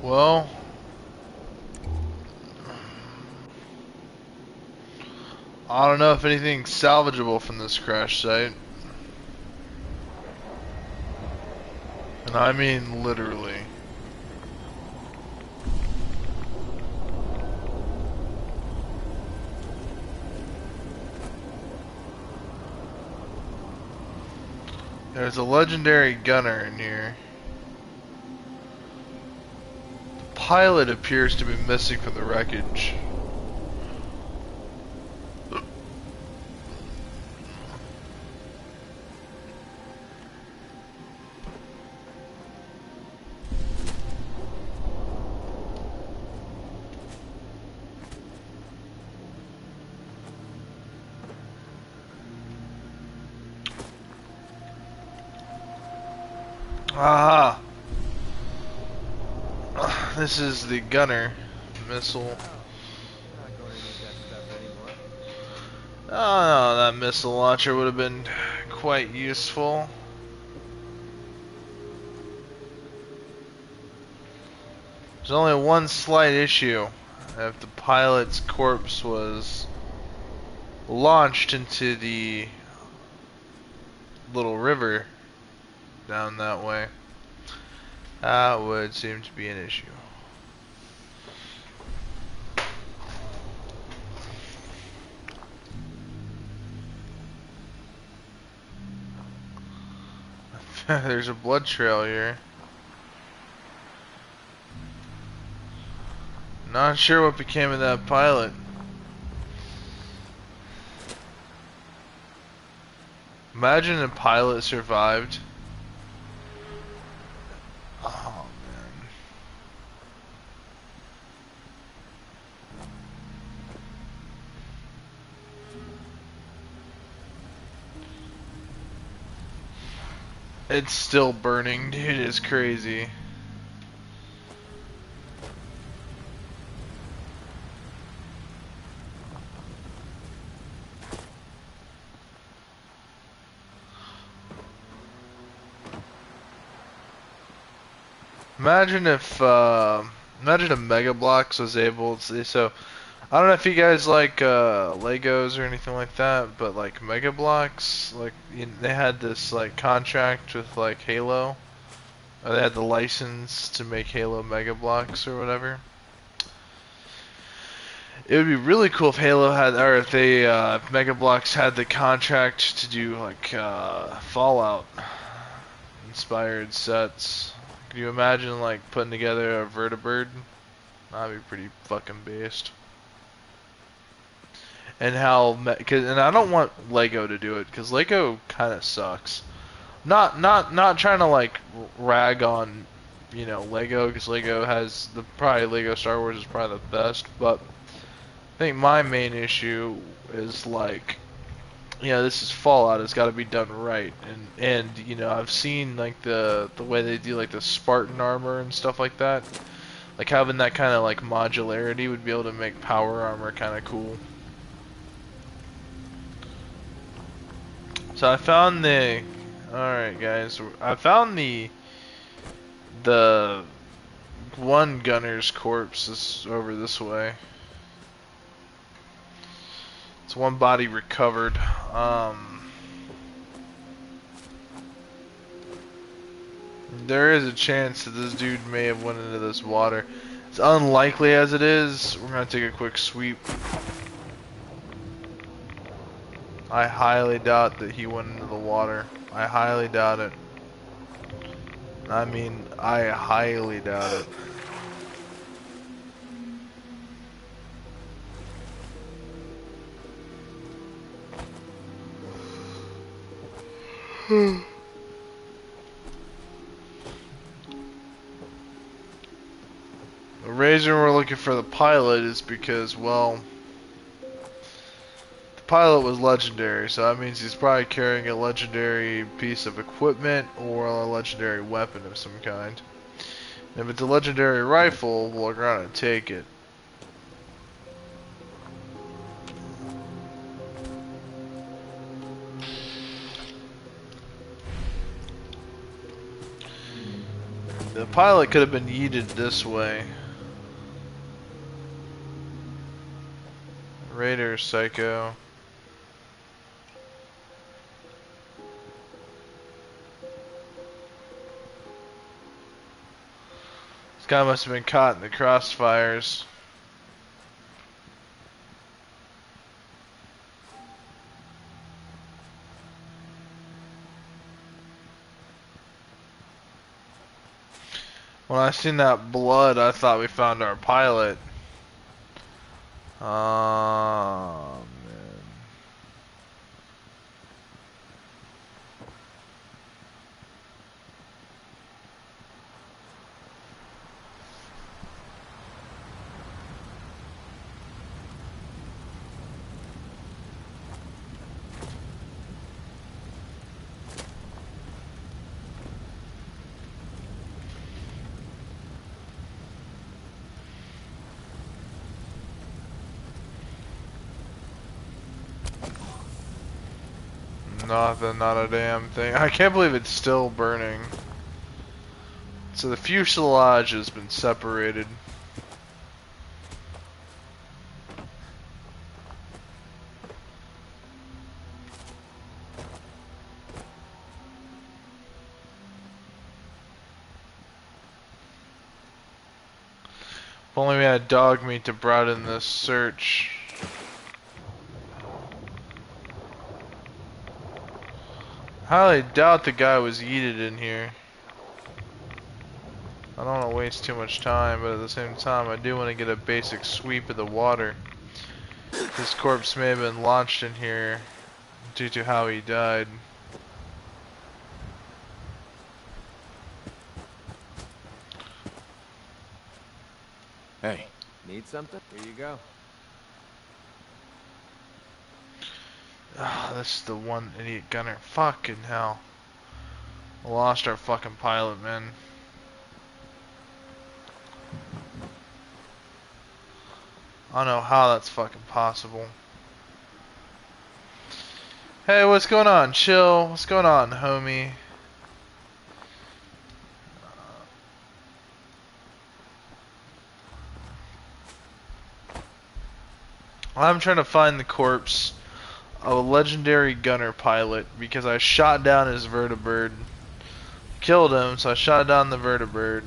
Well, I don't know if anything's salvageable from this crash site. And I mean literally. There's a legendary gunner in here. The pilot appears to be missing from the wreckage. Ah! This is the gunner missile. Not going to need that stuff anymore. Oh no, that missile launcher would have been quite useful. There's only one slight issue. If the pilot's corpse was launched into the little river down that way, that would seem to be an issue. There's a blood trail here. Not sure what became of that pilot. Imagine a pilot survived. Oh man. It's still burning, dude. It's crazy. Imagine if, imagine if Mega Bloks was able to, so, I don't know if you guys like, Legos or anything like that, but like Mega Bloks, like, they had this, like, contract with, like, Halo. Or they had the license to make Halo Mega Bloks or whatever. It would be really cool if Halo had, or if they, if Mega Bloks had the contract to do, like, Fallout inspired sets. Can you imagine, like, putting together a vertibird? That'd be pretty fucking based. And how, and I don't want Lego to do it, because Lego kind of sucks. Not trying to, like, rag on, you know, Lego, because Lego has, probably Lego Star Wars is probably the best, but I think my main issue is, like, you know, this is Fallout. It's got to be done right, and you know, I've seen like the way they do like the Spartan armor and stuff like that. Like having that kind of like modularity would be able to make power armor kind of cool. So I found the. All right, guys. I found the one gunner's corpse is over this way. It's one body recovered. There is a chance that this dude may have went into this water. It's unlikely as it is. We're gonna take a quick sweep. I highly doubt that he went into the water. I highly doubt it. I mean, I highly doubt it. The reason we're looking for the pilot is because, well, the pilot was legendary, so that means he's probably carrying a legendary piece of equipment or a legendary weapon of some kind. And if it's a legendary rifle, we're gonna take it. The pilot could have been yeeted this way. Raider, Psycho. This guy must have been caught in the crossfires. When I seen that blood, I thought we found our pilot. Oh, man. Nothing, not a damn thing. I can't believe it's still burning. So the fuselage has been separated. If only we had dog meat to broaden this search. Highly doubt the guy was yeeted in here. I don't want to waste too much time, but at the same time, I do want to get a basic sweep of the water. His corpse may have been launched in here due to how he died. Hey. Need something? Here you go. Ah, this is the one idiot gunner. Fucking hell. We lost our fucking pilot, man. I don't know how that's fucking possible. Hey, what's going on? Chill. What's going on, homie? I'm trying to find the corpse of a legendary gunner pilot because I shot down his vertibird. Killed him, so I shot down the vertibird.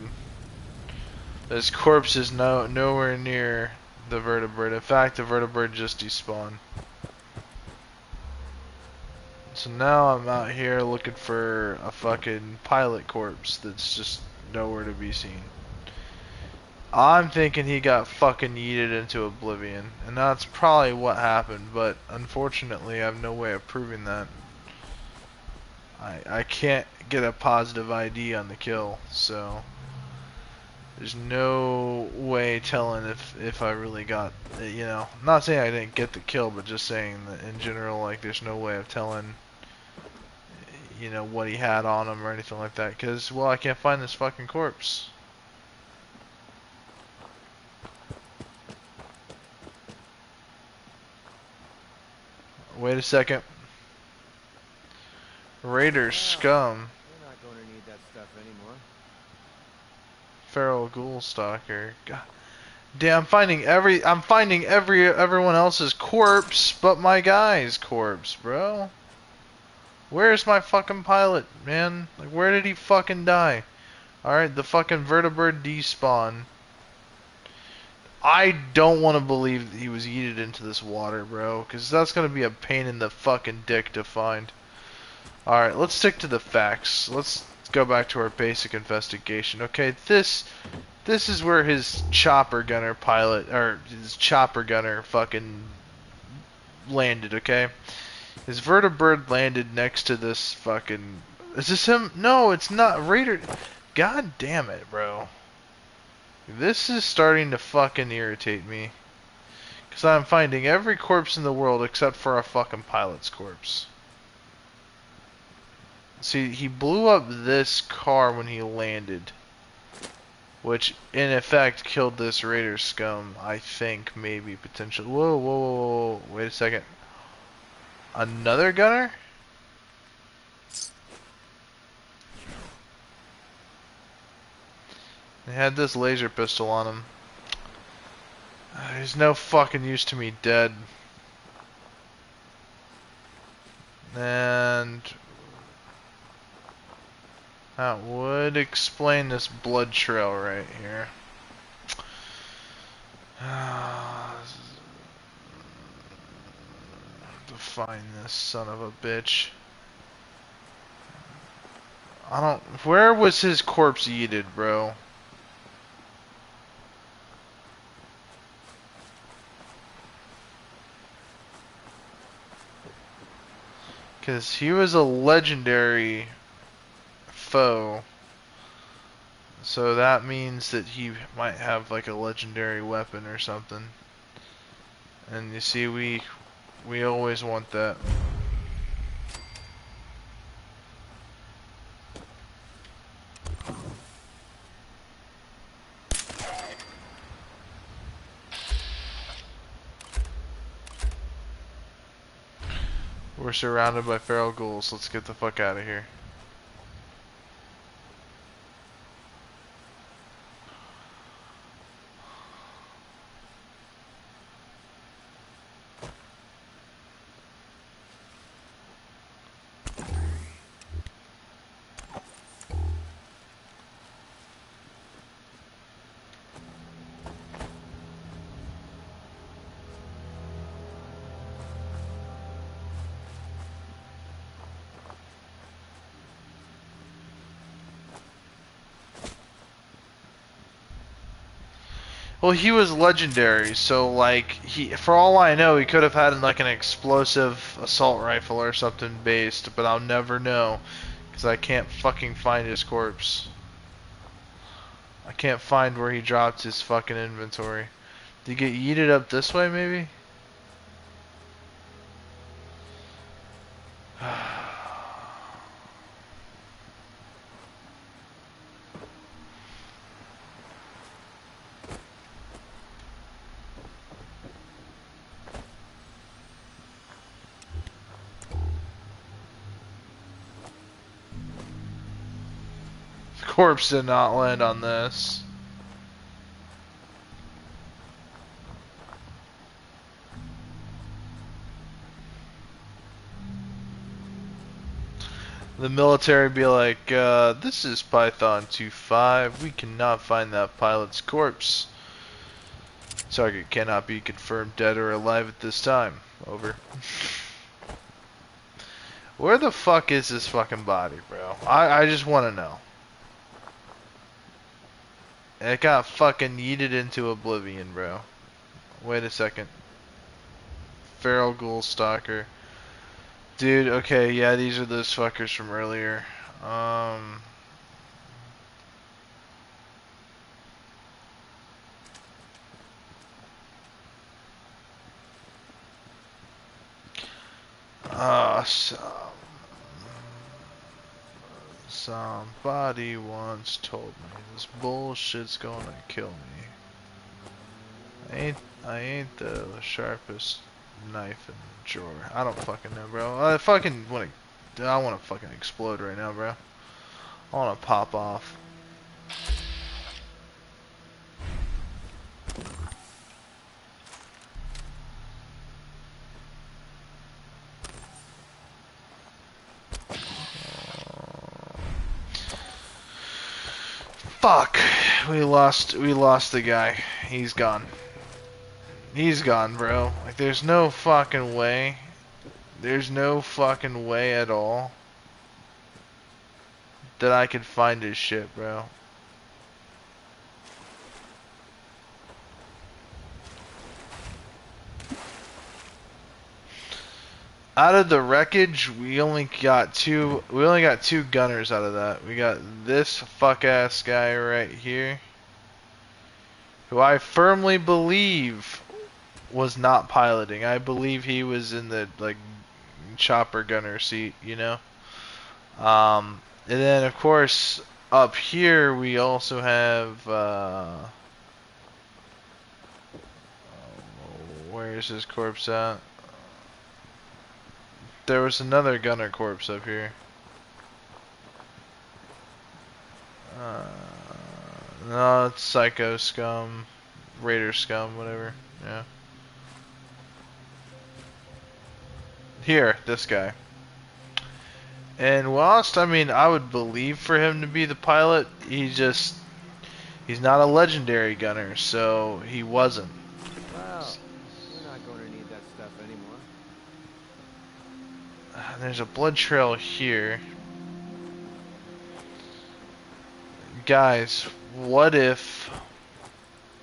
His corpse is nowhere near the vertibird. In fact, the vertibird just despawned. So now I'm out here looking for a fucking pilot corpse that's just nowhere to be seen. I'm thinking he got fucking yeeted into oblivion, and that's probably what happened, but unfortunately I have no way of proving that. I can't get a positive ID on the kill, so there's no way telling if I really got, you know, I'm not saying I didn't get the kill, but just saying that in general, like, there's no way of telling, you know, what he had on him or anything like that, because, well, I can't find this fucking corpse. Wait a second. Raiders scum. We're not going to need that stuff anymore. Feral ghoul stalker. God. Damn, I'm finding everyone else's corpse but my guy's corpse, bro. Where's my fucking pilot, man? Like, where did he fucking die? Alright, the fucking vertibird despawn. I don't want to believe that he was yeeted into this water, bro, because that's going to be a pain in the fucking dick to find. Alright, let's stick to the facts. Let's go back to our basic investigation. Okay, this is where his chopper gunner pilot, or his chopper gunner fucking landed, okay? His vertibird landed next to this fucking... Is this him? No, it's not. Raider... God damn it, bro. This is starting to fucking irritate me. Because I'm finding every corpse in the world except for a fucking pilot's corpse. See, he blew up this car when he landed. Which, in effect, killed this Raider scum. I think, maybe, potentially. Whoa, whoa, whoa, whoa. Wait a second. Another gunner? He had this laser pistol on him. He's no fucking use to me dead. And that would explain this blood trail right here. To find this son of a bitch. I don't... Where was his corpse yeeted, bro? Because he was a legendary foe. So that means that he might have like a legendary weapon or something. And you see, we always want that. We're surrounded by feral ghouls. Let's get the fuck out of here. Well, he was legendary, so like for all I know, he could have had like an explosive assault rifle or something based, but I'll never know because I can't fucking find his corpse. I can't find where he dropped his fucking inventory. Did he get yeeted up this way, maybe? Corpse did not land on this. The military be like, this is Python 2-5. We cannot find that pilot's corpse. Target cannot be confirmed dead or alive at this time. Over. Where the fuck is this fucking body, bro? I just want to know. It got fucking yeeted into oblivion, bro. Wait a second. Feral Ghoul Stalker. Dude, okay, yeah, these are those fuckers from earlier. Somebody once told me this bullshit's gonna kill me. I ain't the sharpest knife in the drawer. I don't fucking know, bro. I wanna fucking explode right now, bro. I wanna pop off. Fuck. We lost the guy. He's gone. He's gone, bro. Like, there's no fucking way. There's no fucking way at all that I could find his shit, bro. Out of the wreckage, we only got two gunners out of that. We got this fuck ass guy right here, who I firmly believe was not piloting. I believe he was in the like chopper gunner seat, you know. And then of course up here we also have where is his corpse at? There was another gunner corpse up here. No, it's Psycho Scum, Raider Scum, whatever. Yeah. Here, this guy. And whilst, I mean, I would believe for him to be the pilot, he's not a legendary gunner, so he wasn't. Well, we're not going to need that stuff anymore. There's a blood trail here. Guys, what if...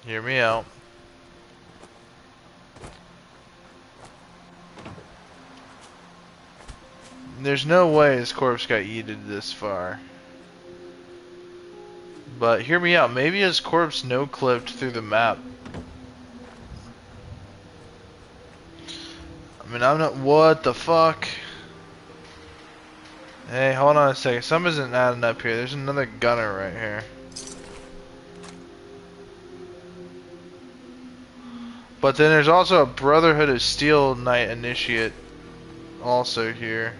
Hear me out. There's no way his corpse got yeeted this far. But hear me out. Maybe his corpse no-clipped through the map. I mean, I'm not... What the fuck? Hey, hold on a second. Some isn't adding up here. There's another gunner right here. But then there's also a Brotherhood of Steel Knight Initiate also here.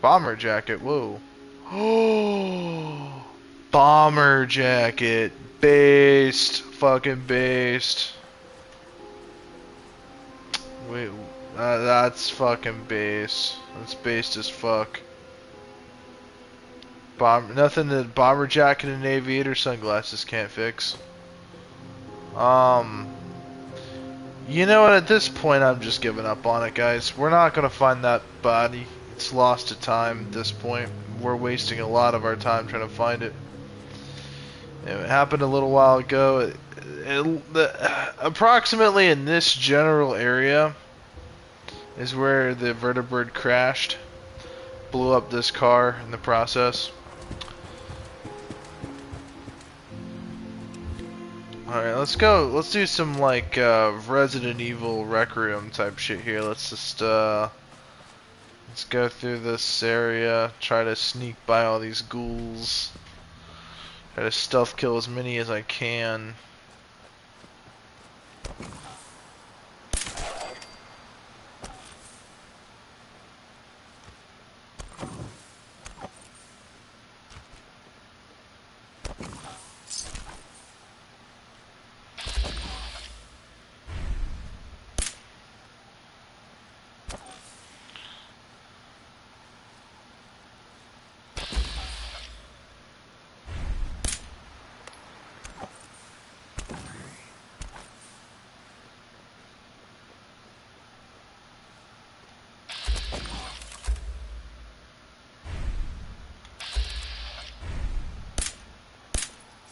Bomber jacket, whoa. Oh, bomber jacket. Based. Fucking based. Wait, that's fucking base. That's based as fuck. Nothing that bomber jacket and aviator sunglasses can't fix. You know what? At this point, I'm just giving up on it, guys. We're not gonna find that body. It's lost to time at this point. We're wasting a lot of our time trying to find it. It happened a little while ago. Approximately in this general area is where the vertibird crashed. Blew up this car in the process. Alright, let's go. Let's do some like Resident Evil Requiem type shit here. Let's just let's go through this area, try to sneak by all these ghouls. Try to stealth kill as many as I can.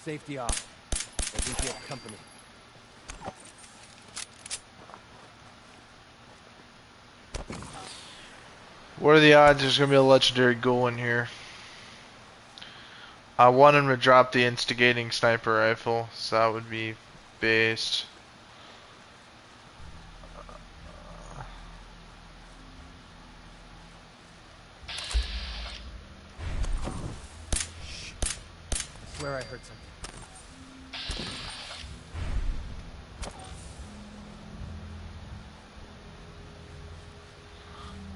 Safety off. I think you have company. What are the odds there's gonna be a legendary ghoul in here? I want him to drop the instigating sniper rifle, so that would be based. I swear I heard something.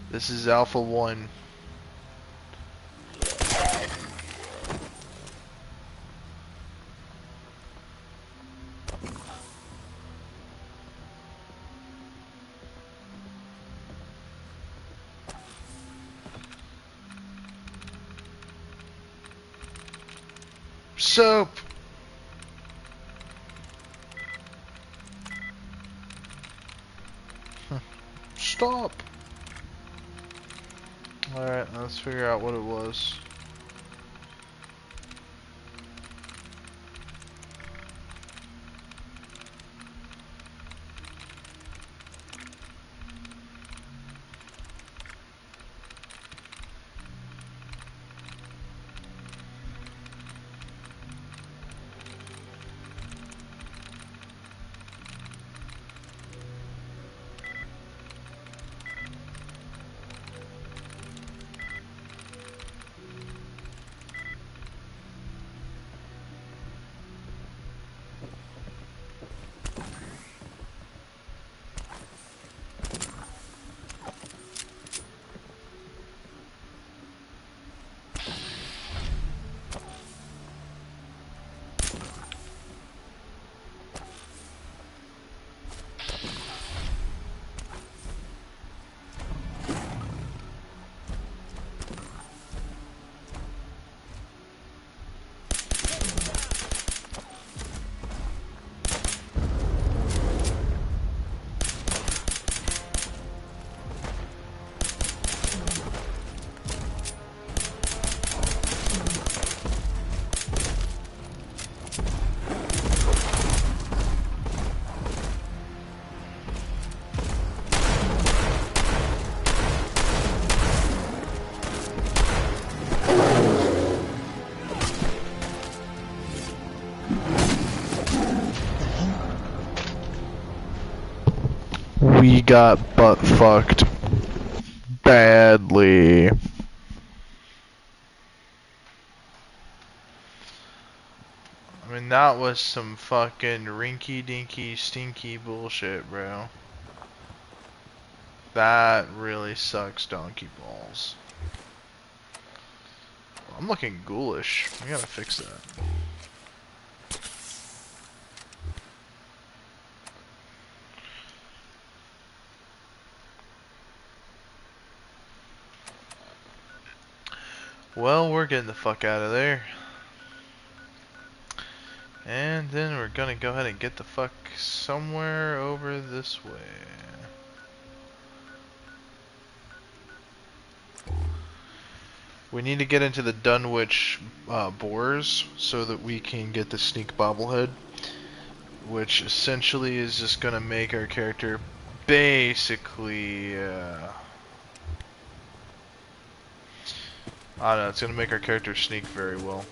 This is Alpha 1. Soap! Stop! Alright, let's figure out what it was. We got butt fucked badly. I mean, And that was some fucking rinky-dinky, stinky bullshit, bro. That really sucks donkey balls. I'm looking ghoulish. I gotta fix that. Well, we're getting the fuck out of there. And then we're gonna go ahead and get the fuck somewhere over this way. We need to get into the Dunwich boars so that we can get the sneak bobblehead, which essentially is just gonna make our character basically I don't know, it's gonna make our character sneak very well.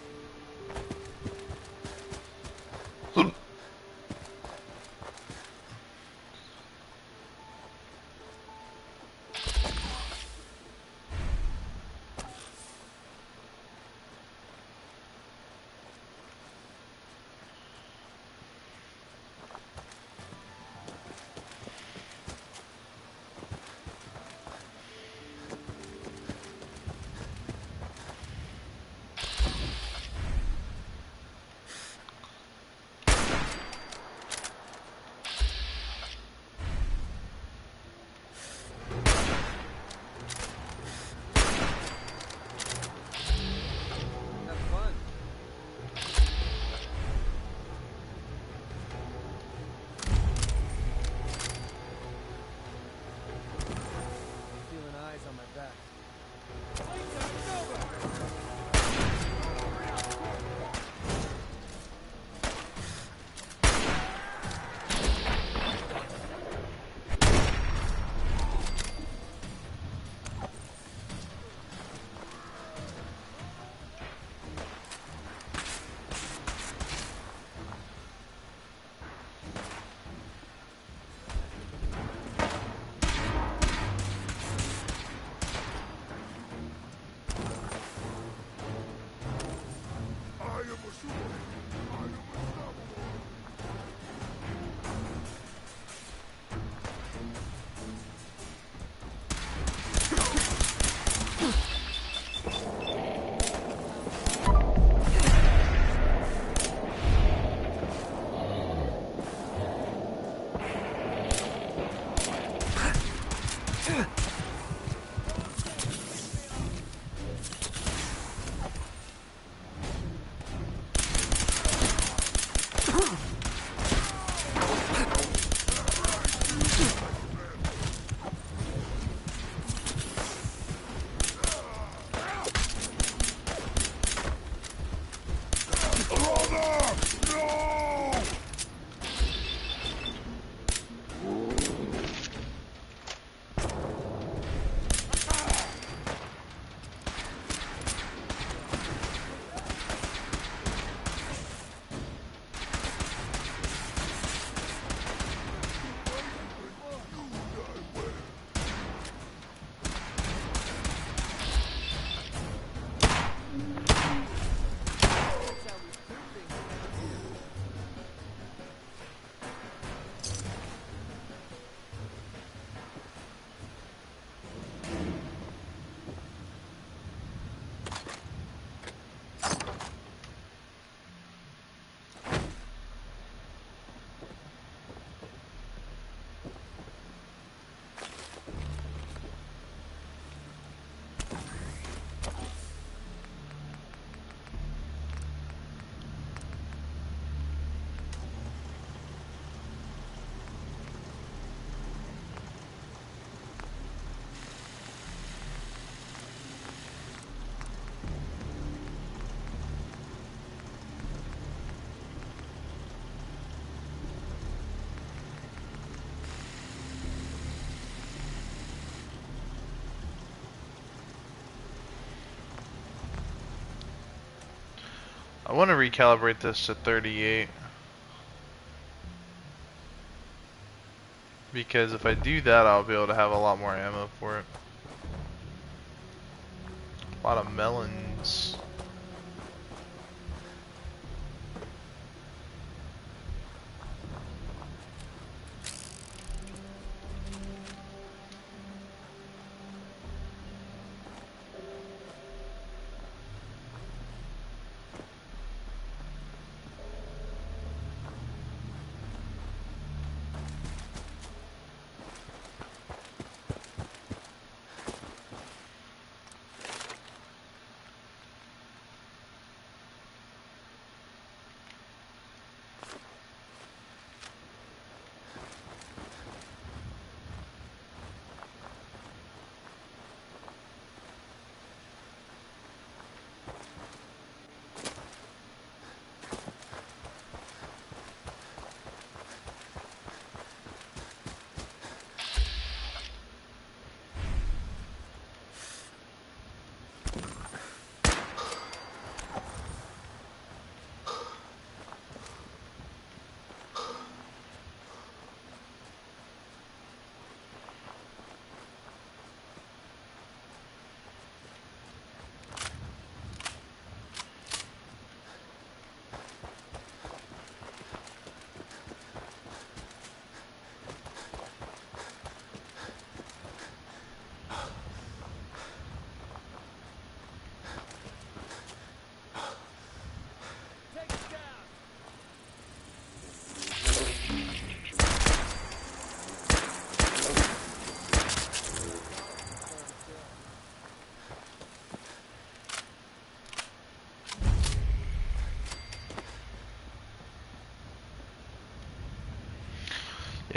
I want to recalibrate this to 38. Because if I do that, I'll be able to have a lot more ammo for it. A lot of melons.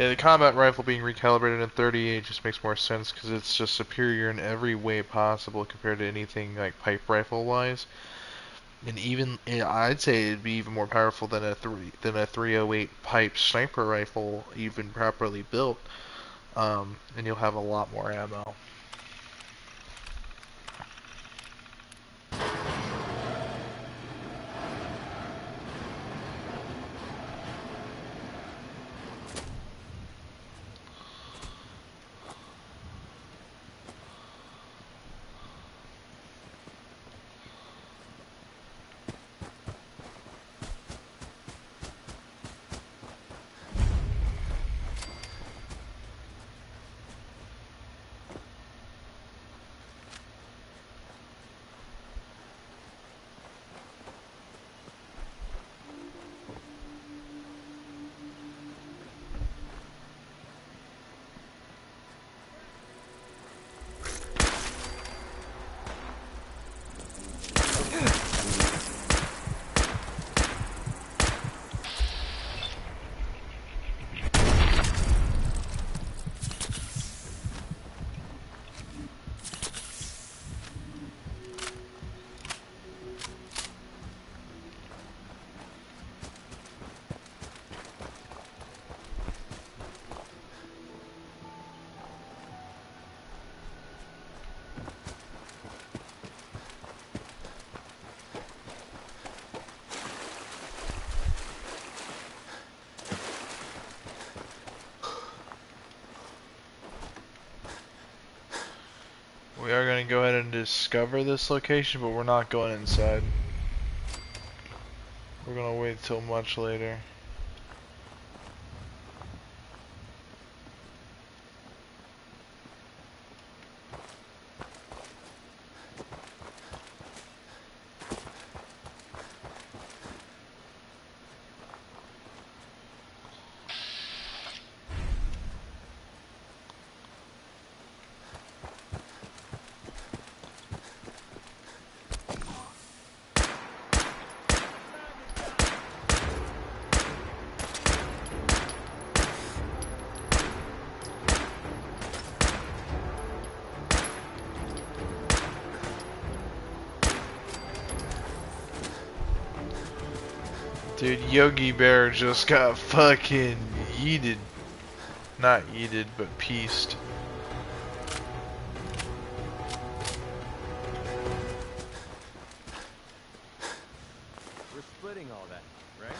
Yeah, the combat rifle being recalibrated in 38 just makes more sense because it's just superior in every way possible compared to anything like pipe rifle wise. And even I'd say it'd be even more powerful than a 308 pipe sniper rifle, even properly built. And you'll have a lot more ammo. We are going to go ahead and discover this location, but we're not going inside. We're going to wait till much later. Dude, Yogi Bear just got fucking yeeted. Not yeeted, but pieced. We're splitting all that, right?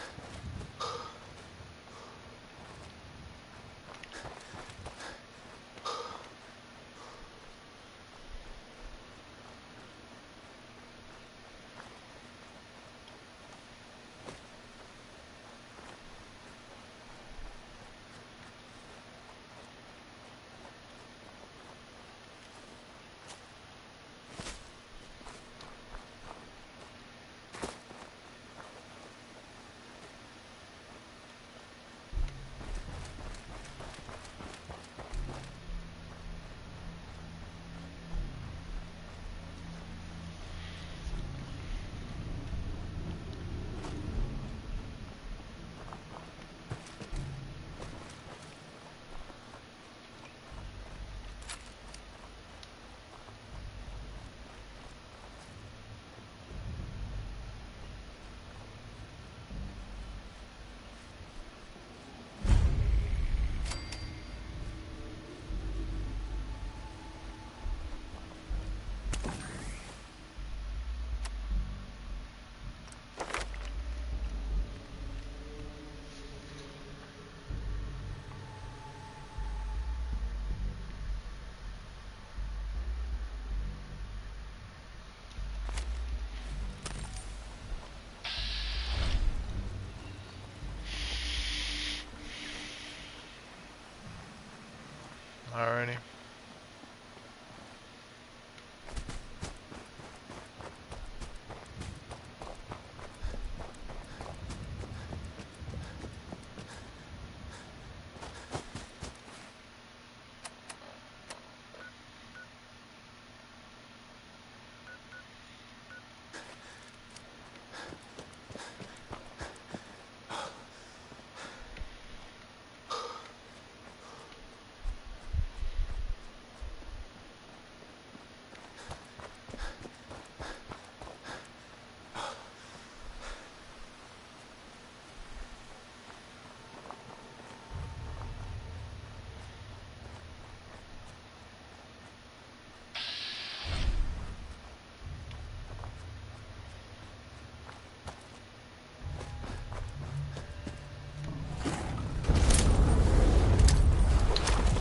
Alrighty.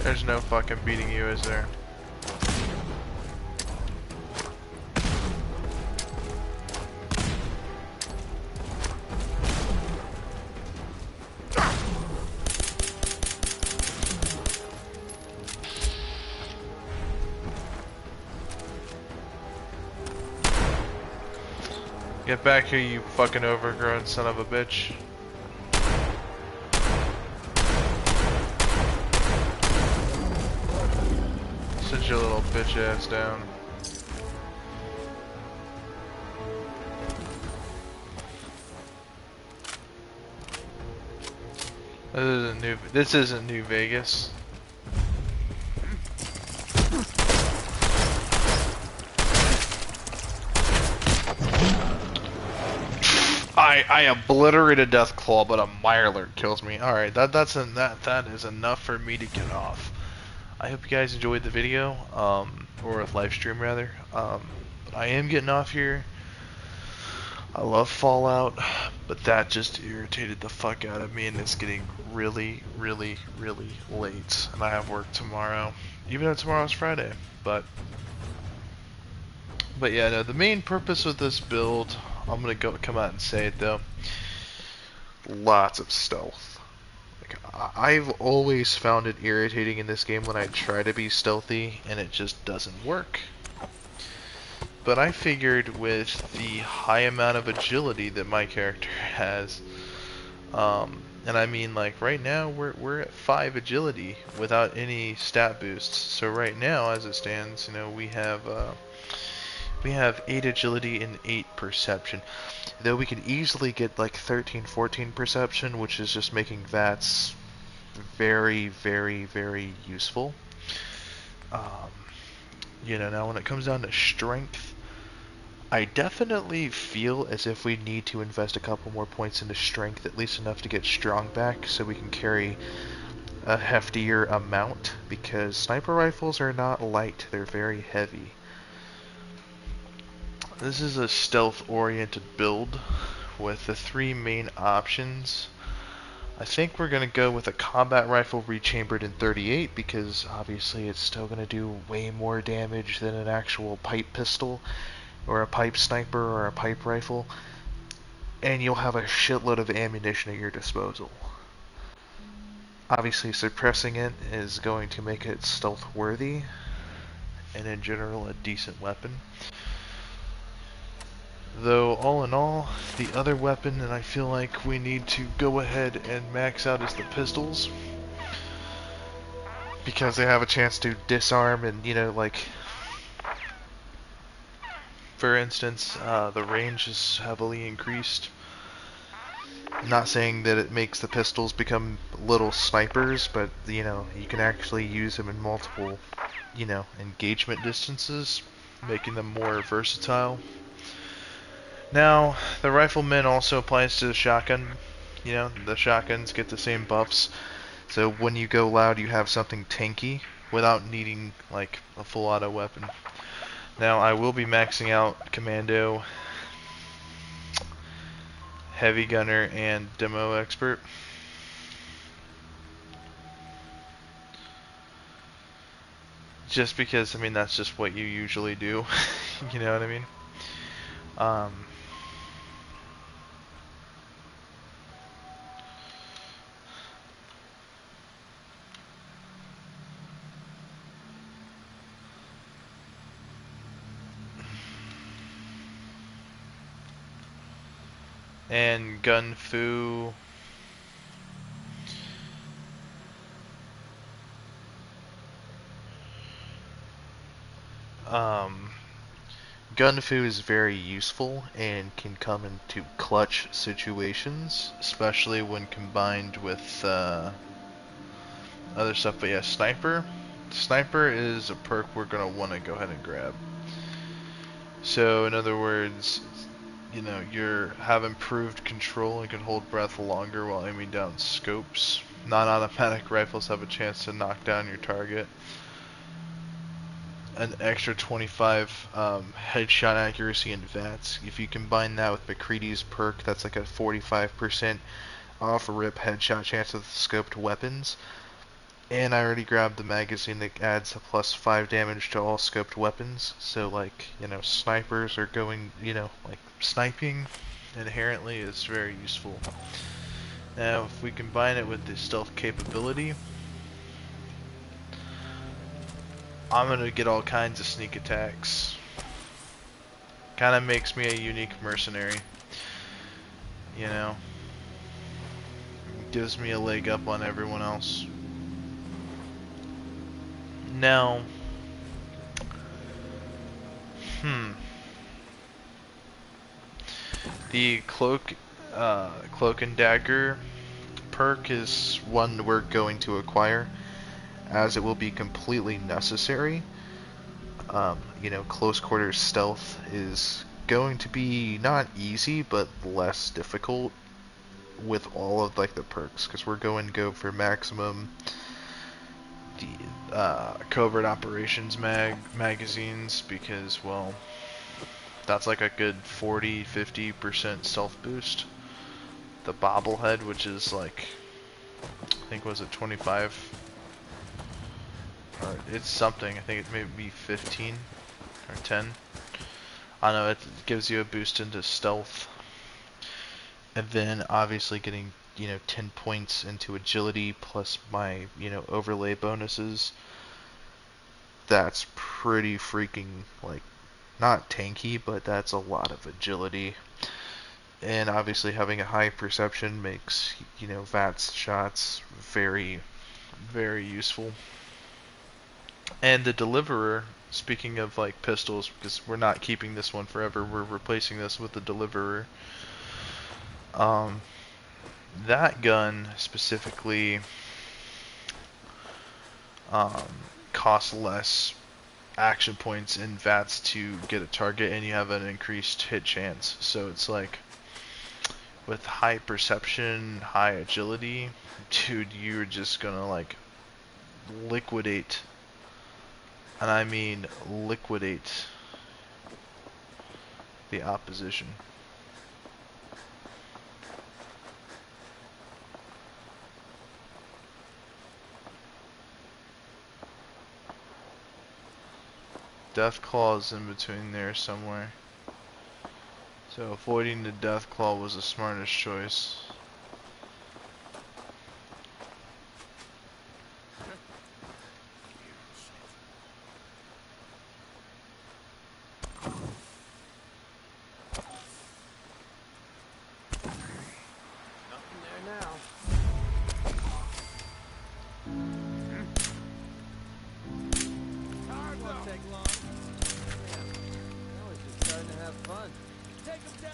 There's no fucking beating you, is there? Get back here, you fucking overgrown son of a bitch. Sit your little bitch ass down. This isn't New Vegas. I obliterated Deathclaw, but a Mirelurk kills me. Alright, that is enough for me to get off. I hope you guys enjoyed the video, or a live stream rather. I am getting off here. I love Fallout, but that just irritated the fuck out of me, and it's getting really, really, really late. And I have work tomorrow, even though tomorrow's Friday. But yeah, no, the main purpose of this build, I'm gonna come out and say it though. Lots of stealth. Like, I've always found it irritating in this game when I try to be stealthy and it just doesn't work. But I figured with the high amount of agility that my character has, and I mean like right now we're at 5 agility without any stat boosts. So right now, as it stands, you know, we have 8 agility and 8 perception. Though we could easily get like 13, 14 perception, which is just making VATS very, very, very useful. You know, now when it comes down to strength, I definitely feel as if we need to invest a couple more points into strength, at least enough to get strong back, so we can carry a heftier amount, because sniper rifles are not light, they're very heavy. This is a stealth-oriented build with the 3 main options. I think we're going to go with a combat rifle rechambered in 38 because obviously it's still going to do way more damage than an actual pipe pistol or a pipe sniper or a pipe rifle, and you'll have a shitload of ammunition at your disposal. Obviously suppressing it is going to make it stealth worthy and in general a decent weapon. Though, all in all, the other weapon that I feel like we need to go ahead and max out is the pistols. Because they have a chance to disarm and, you know, like, for instance, the range is heavily increased. I'm not saying that it makes the pistols become little snipers, but, you know, you can actually use them in multiple, you know, engagement distances, making them more versatile. Now, the rifleman also applies to the shotgun. You know, the shotguns get the same buffs. So when you go loud, you have something tanky without needing, like, a full auto weapon. Now, I will be maxing out Commando, Heavy Gunner, and Demo Expert. Just because, I mean, that's just what you usually do. You know what I mean? And Gun Fu. Gun Fu is very useful and can come into clutch situations, especially when combined with other stuff. But yeah, Sniper. Sniper is a perk we're going to want to go ahead and grab. So, in other words, you know, you have improved control and can hold breath longer while aiming down scopes. Non-automatic rifles have a chance to knock down your target. An extra 25 headshot accuracy in VATS. If you combine that with McCready's perk, that's like a 45% off-rip headshot chance with scoped weapons. And I already grabbed the magazine that adds a +5 damage to all scoped weapons. So, like, you know, snipers are going, you know, like, sniping inherently is very useful. Now, if we combine it with the stealth capability, I'm gonna get all kinds of sneak attacks. Kind of makes me a unique mercenary. You know? Gives me a leg up on everyone else. Now, the cloak and dagger perk is one we're going to acquire, as it will be completely necessary. You know, close quarters stealth is going to be not easy, but less difficult with all of like the perks, because we're going to go for maximum covert operations magazines, because, well, that's like a good 40-50% stealth boost. The bobblehead, which is like, I think, was it 25? Or it's something. I think it may be 15 or 10. I don't know, it gives you a boost into stealth. And then obviously getting, you know, 10 points into agility plus my, you know, overlay bonuses. That's pretty freaking, like, not tanky, but that's a lot of agility. And obviously having a high perception makes, you know, VATS shots very, very useful. And the deliverer, speaking of like pistols, because we're not keeping this one forever, we're replacing this with the deliverer. That gun specifically costs less action points in VATS to get a target, and you have an increased hit chance. So it's like, with high perception, high agility, dude, you're just gonna like liquidate, and I mean liquidate, the opposition. Deathclaw is in between there somewhere. So avoiding the Deathclaw was the smartest choice. Nothing there now. Won't take long. Now we're just starting to have fun. Take him down.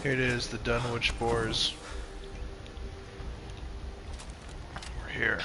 Here it is, the Dunwich Boars. We're here.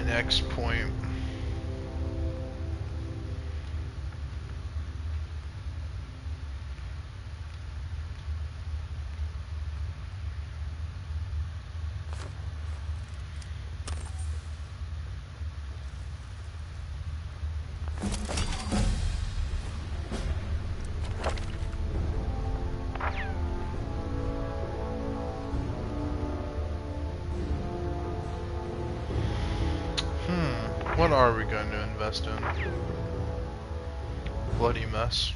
next point. What are we going to invest in? Bloody mess.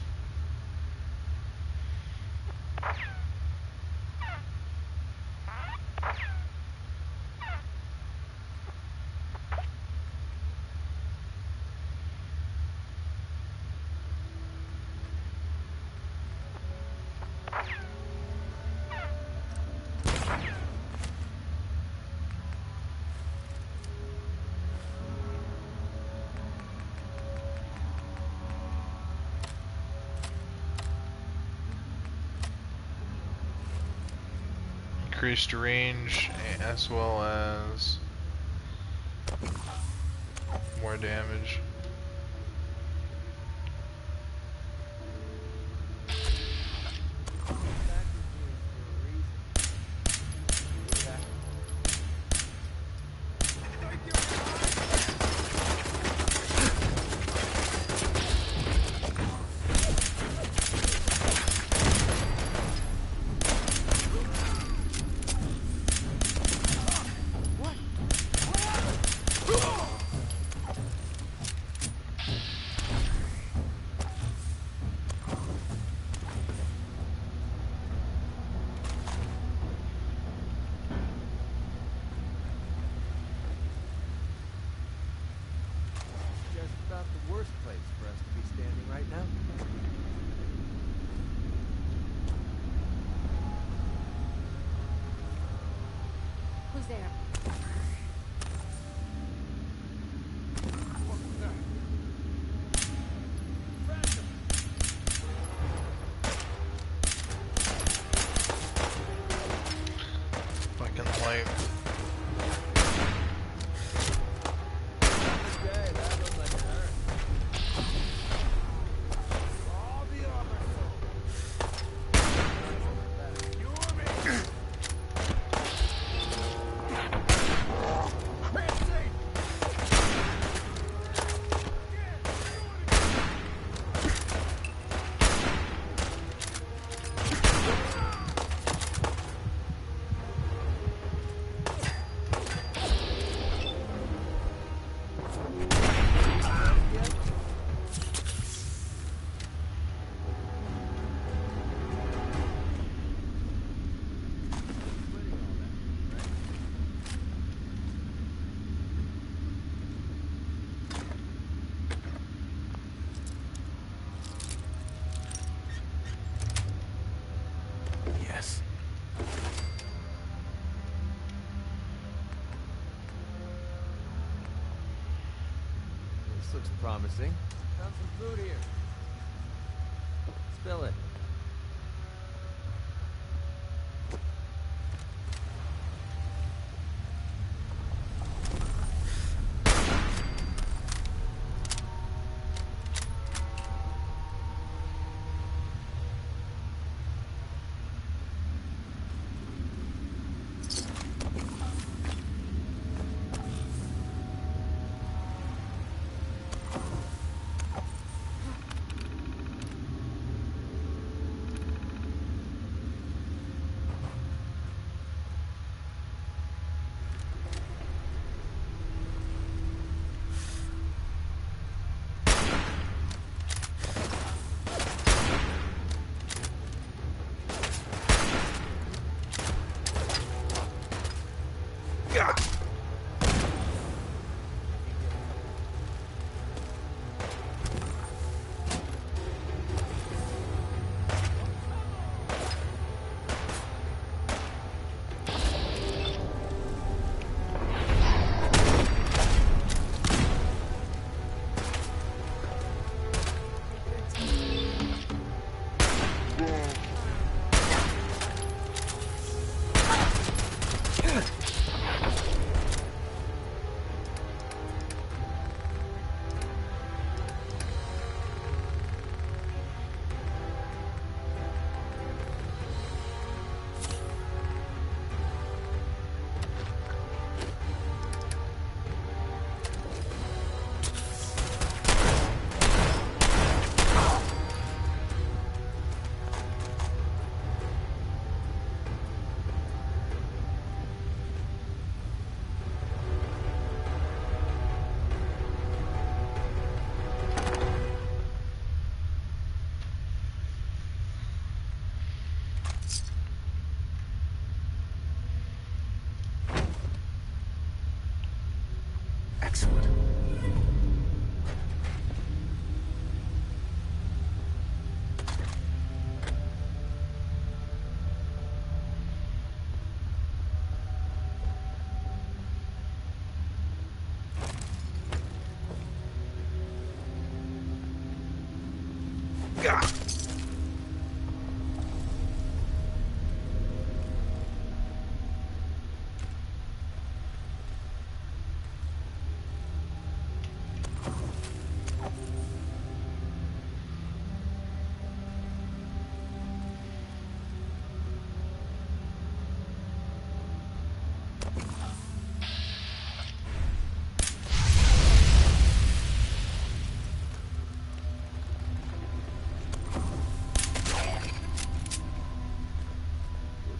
Increased range as well as more damage. The worst place for us to be standing right now. Who's there? Fucking light. Yes. This looks promising. Found some food here. Spill it.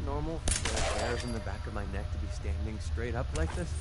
Normal for the hairs in the back of my neck to be standing straight up like this?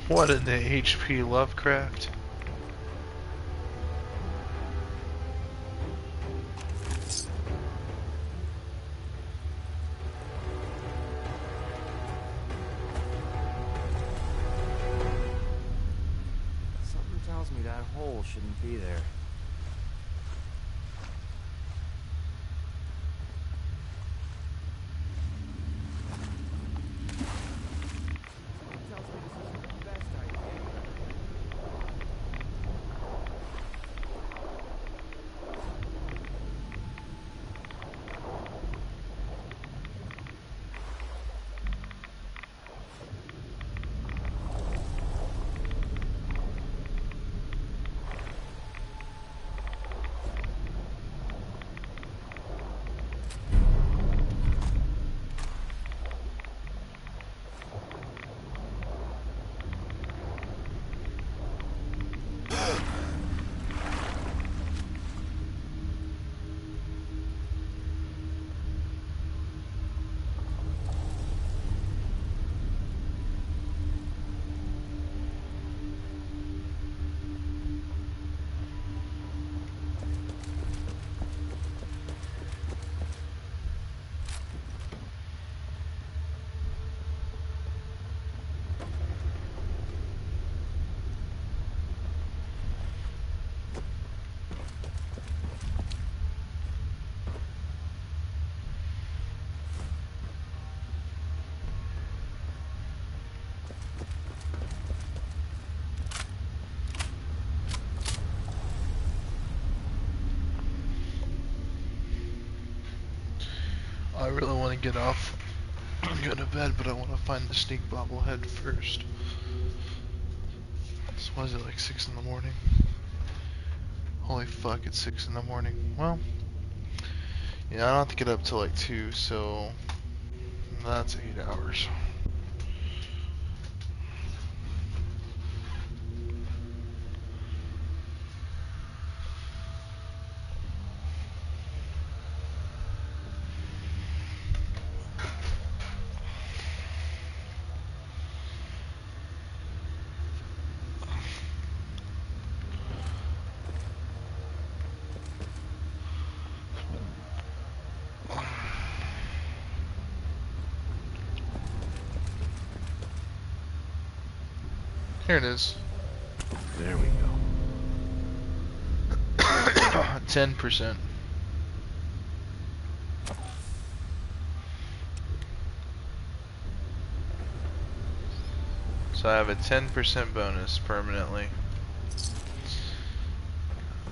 What in the HP Lovecraft? Something tells me that hole shouldn't be there. really want to get off and go to bed, but I want to find the sneak bobblehead first. So what is it, like 6 in the morning? Holy fuck, it's 6 in the morning. Well, yeah, I don't have to get up till like 2, so that's 8 hours. Here it is. There we go. 10%. So I have a 10% bonus permanently.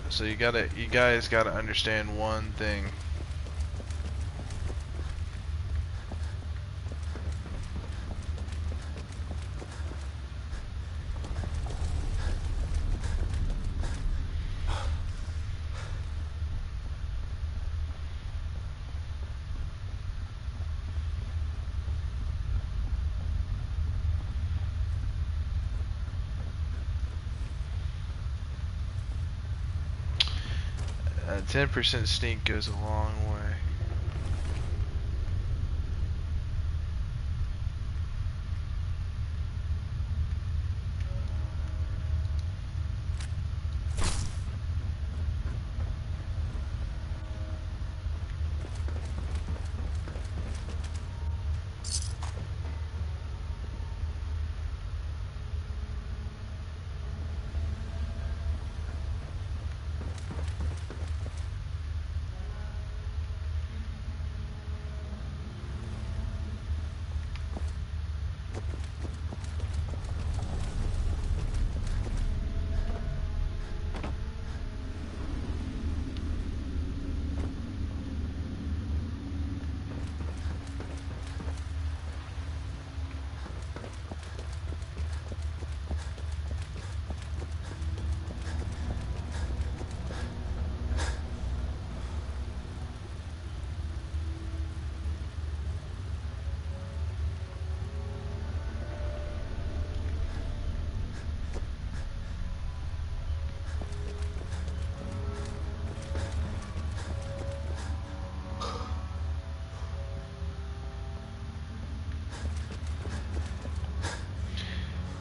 So you guys gotta understand one thing. A 10% sneak goes a long way.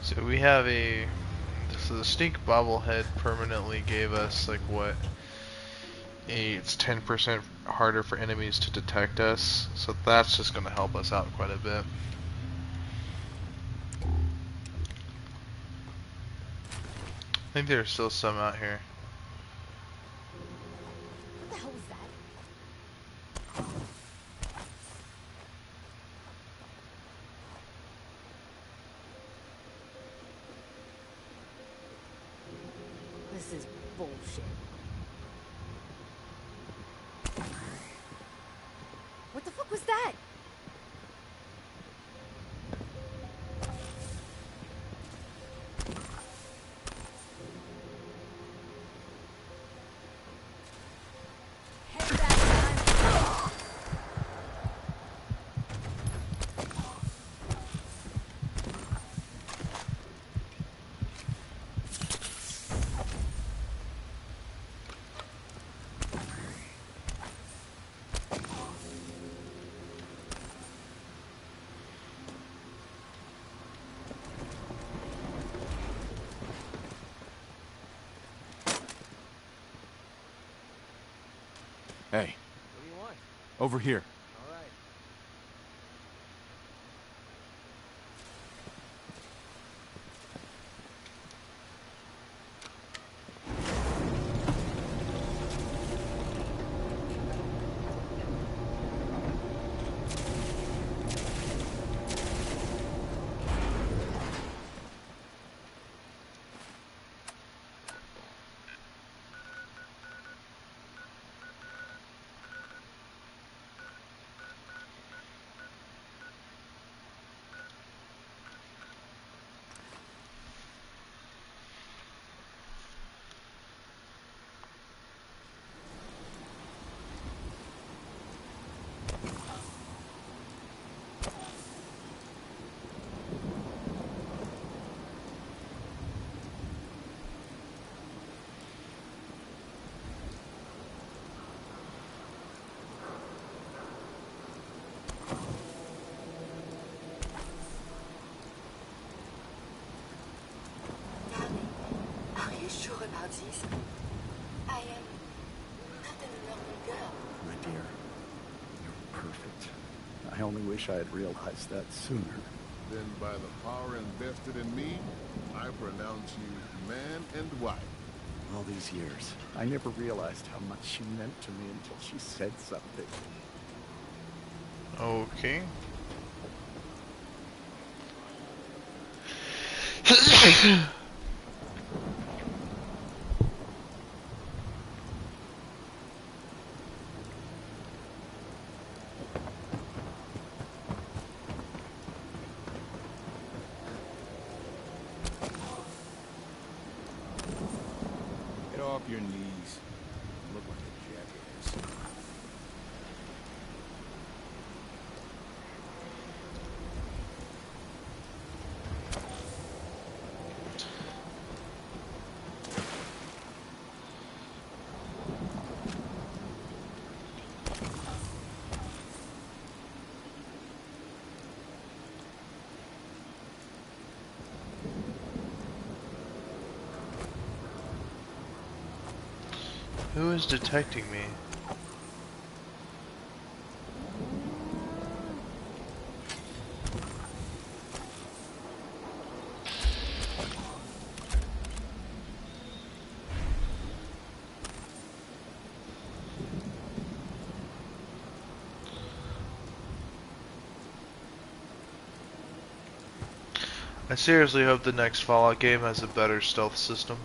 So we have so the sneak bobblehead permanently gave us like what? It's 10% harder for enemies to detect us, so that's just going to help us out quite a bit. I think there's still some out here. What the hell was that? This is bullshit. What the fuck was that? Hey, What do you want? over here. All right. apologies. I am not a normal girl. My dear, you're perfect. I only wish I had realized that sooner. Then by the power invested in me, I pronounce you man and wife. All these years, I never realized how much she meant to me until she said something. Okay. Get off your knees. You look like a jackass. Who is detecting me? I seriously hope the next Fallout game has a better stealth system.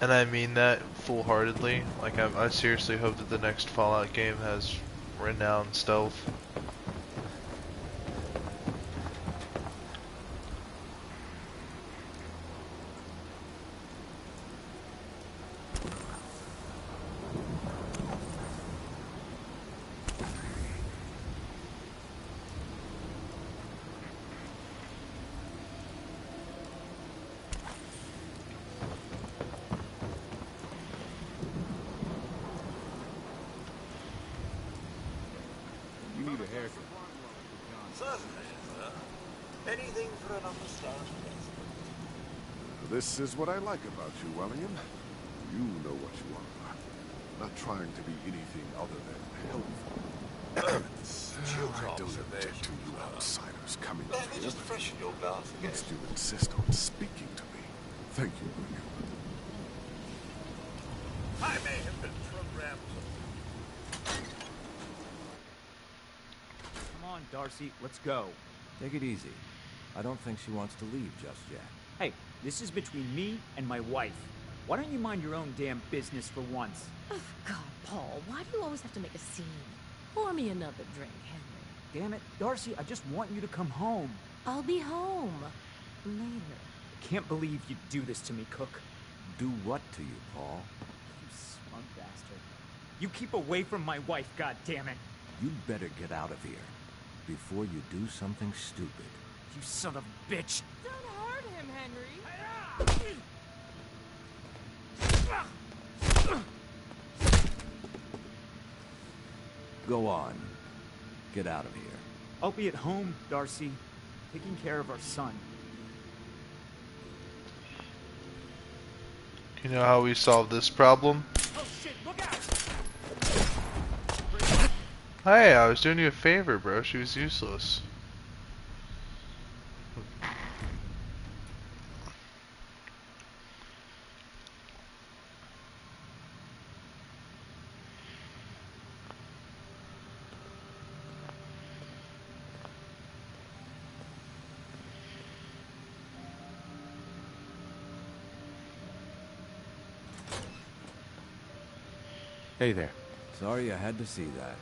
And I mean that full-heartedly. Like, I seriously hope that the next Fallout game has renowned stealth. You need a haircut. Certainly, sir. Anything for an understanding. This is what I like about you, Wellingham. You know what you are. Not trying to be anything other than helpful. I don't object to you outsiders coming Let up me here. just freshen your glass again. Once you insist on speaking to me. Thank you, William. I may have been programmed Come on, Darcy, let's go. Take it easy. I don't think she wants to leave just yet. Hey, this is between me and my wife. Why don't you mind your own damn business for once? Oh, God, Paul, why do you always have to make a scene? Pour me another drink, Henry. Damn it, Darcy, I just want you to come home. I'll be home later. I can't believe you'd do this to me, Cook. Do what to you, Paul? You smug bastard. You keep away from my wife, goddammit. You'd better get out of here before you do something stupid. You son of a bitch. Don't hurt him, Henry. Go on. Get out of here. I'll be at home, Darcy, taking care of our son. You know how we solve this problem? Oh shit, look out! Hey, I was doing you a favor, bro. She was useless. Hey there. Sorry I had to see that.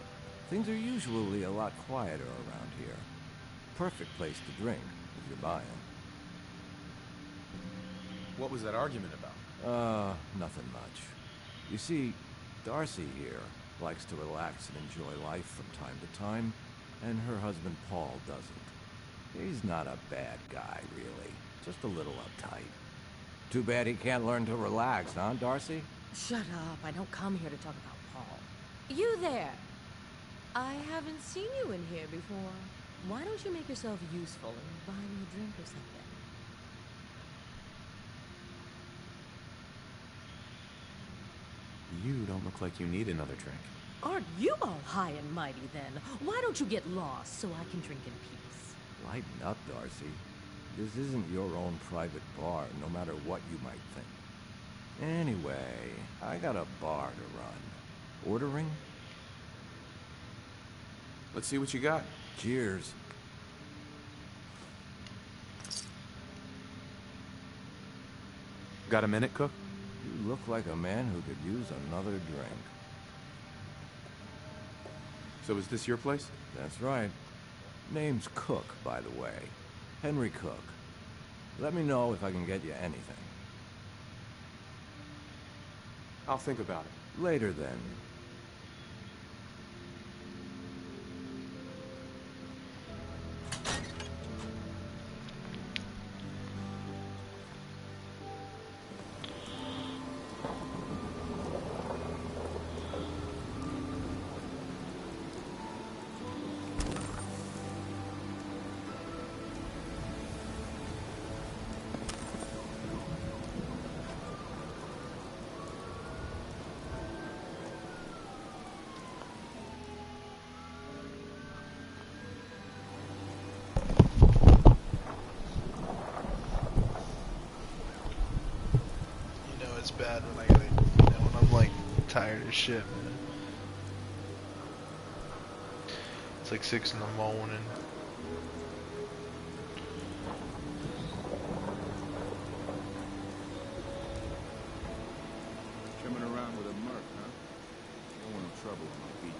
Things are usually a lot quieter around here. Perfect place to drink, if you're buying. What was that argument about? Nothing much. You see, Darcy here likes to relax and enjoy life from time to time, and her husband Paul doesn't. He's not a bad guy, really. Just a little uptight. Too bad he can't learn to relax, huh, Darcy? Shut up. I don't come here to talk about Paul. You there. I haven't seen you in here before. Why don't you make yourself useful and buy me a drink or something? You don't look like you need another drink. Aren't you all high and mighty then? Why don't you get lost so I can drink in peace? Lighten up, Darcy. This isn't your own private bar, no matter what you might think. Anyway, I got a bar to run. Ordering? Let's see what you got. Cheers. Got a minute, Cook? You look like a man who could use another drink. So is this your place? That's right. Name's Cook, by the way. Henry Cook. Let me know if I can get you anything. I'll think about it. Later, then. It's bad when I gotta, when I'm like tired as shit, man. It's like 6 in the morning. Coming around with a merc, huh? Don't want no trouble on my beat.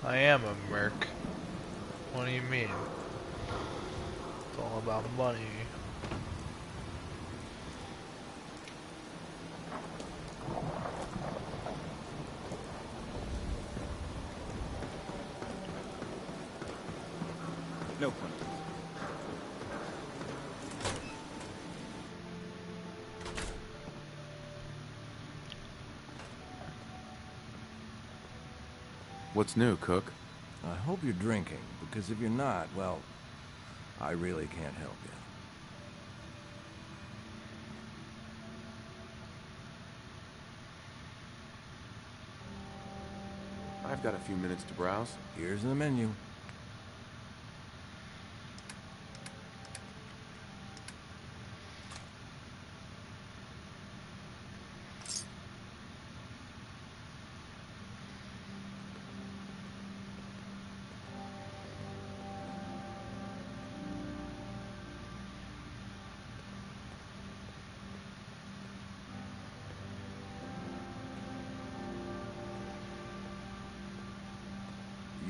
I am a merc. What do you mean? It's all about money. No point. What's new, Cook? I hope you're drinking, because if you're not, well, I really can't help you. I've got a few minutes to browse. Here's the menu.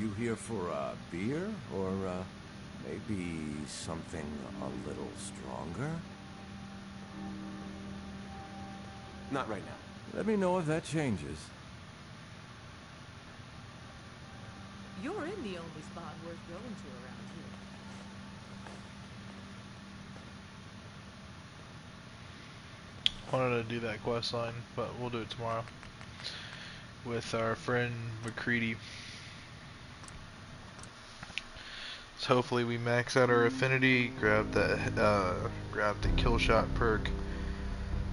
You here for a beer, or maybe something a little stronger? Not right now. Let me know if that changes. You're in the only spot worth going to around here. Wanted to do that quest line, but we'll do it tomorrow with our friend McCready. So hopefully we max out our affinity, grab the kill shot perk.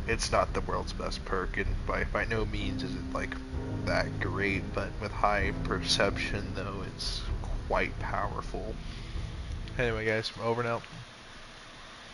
It's not the world's best perk, and by no means is it like that great, but with high perception though, it's quite powerful. Anyway guys, over and out.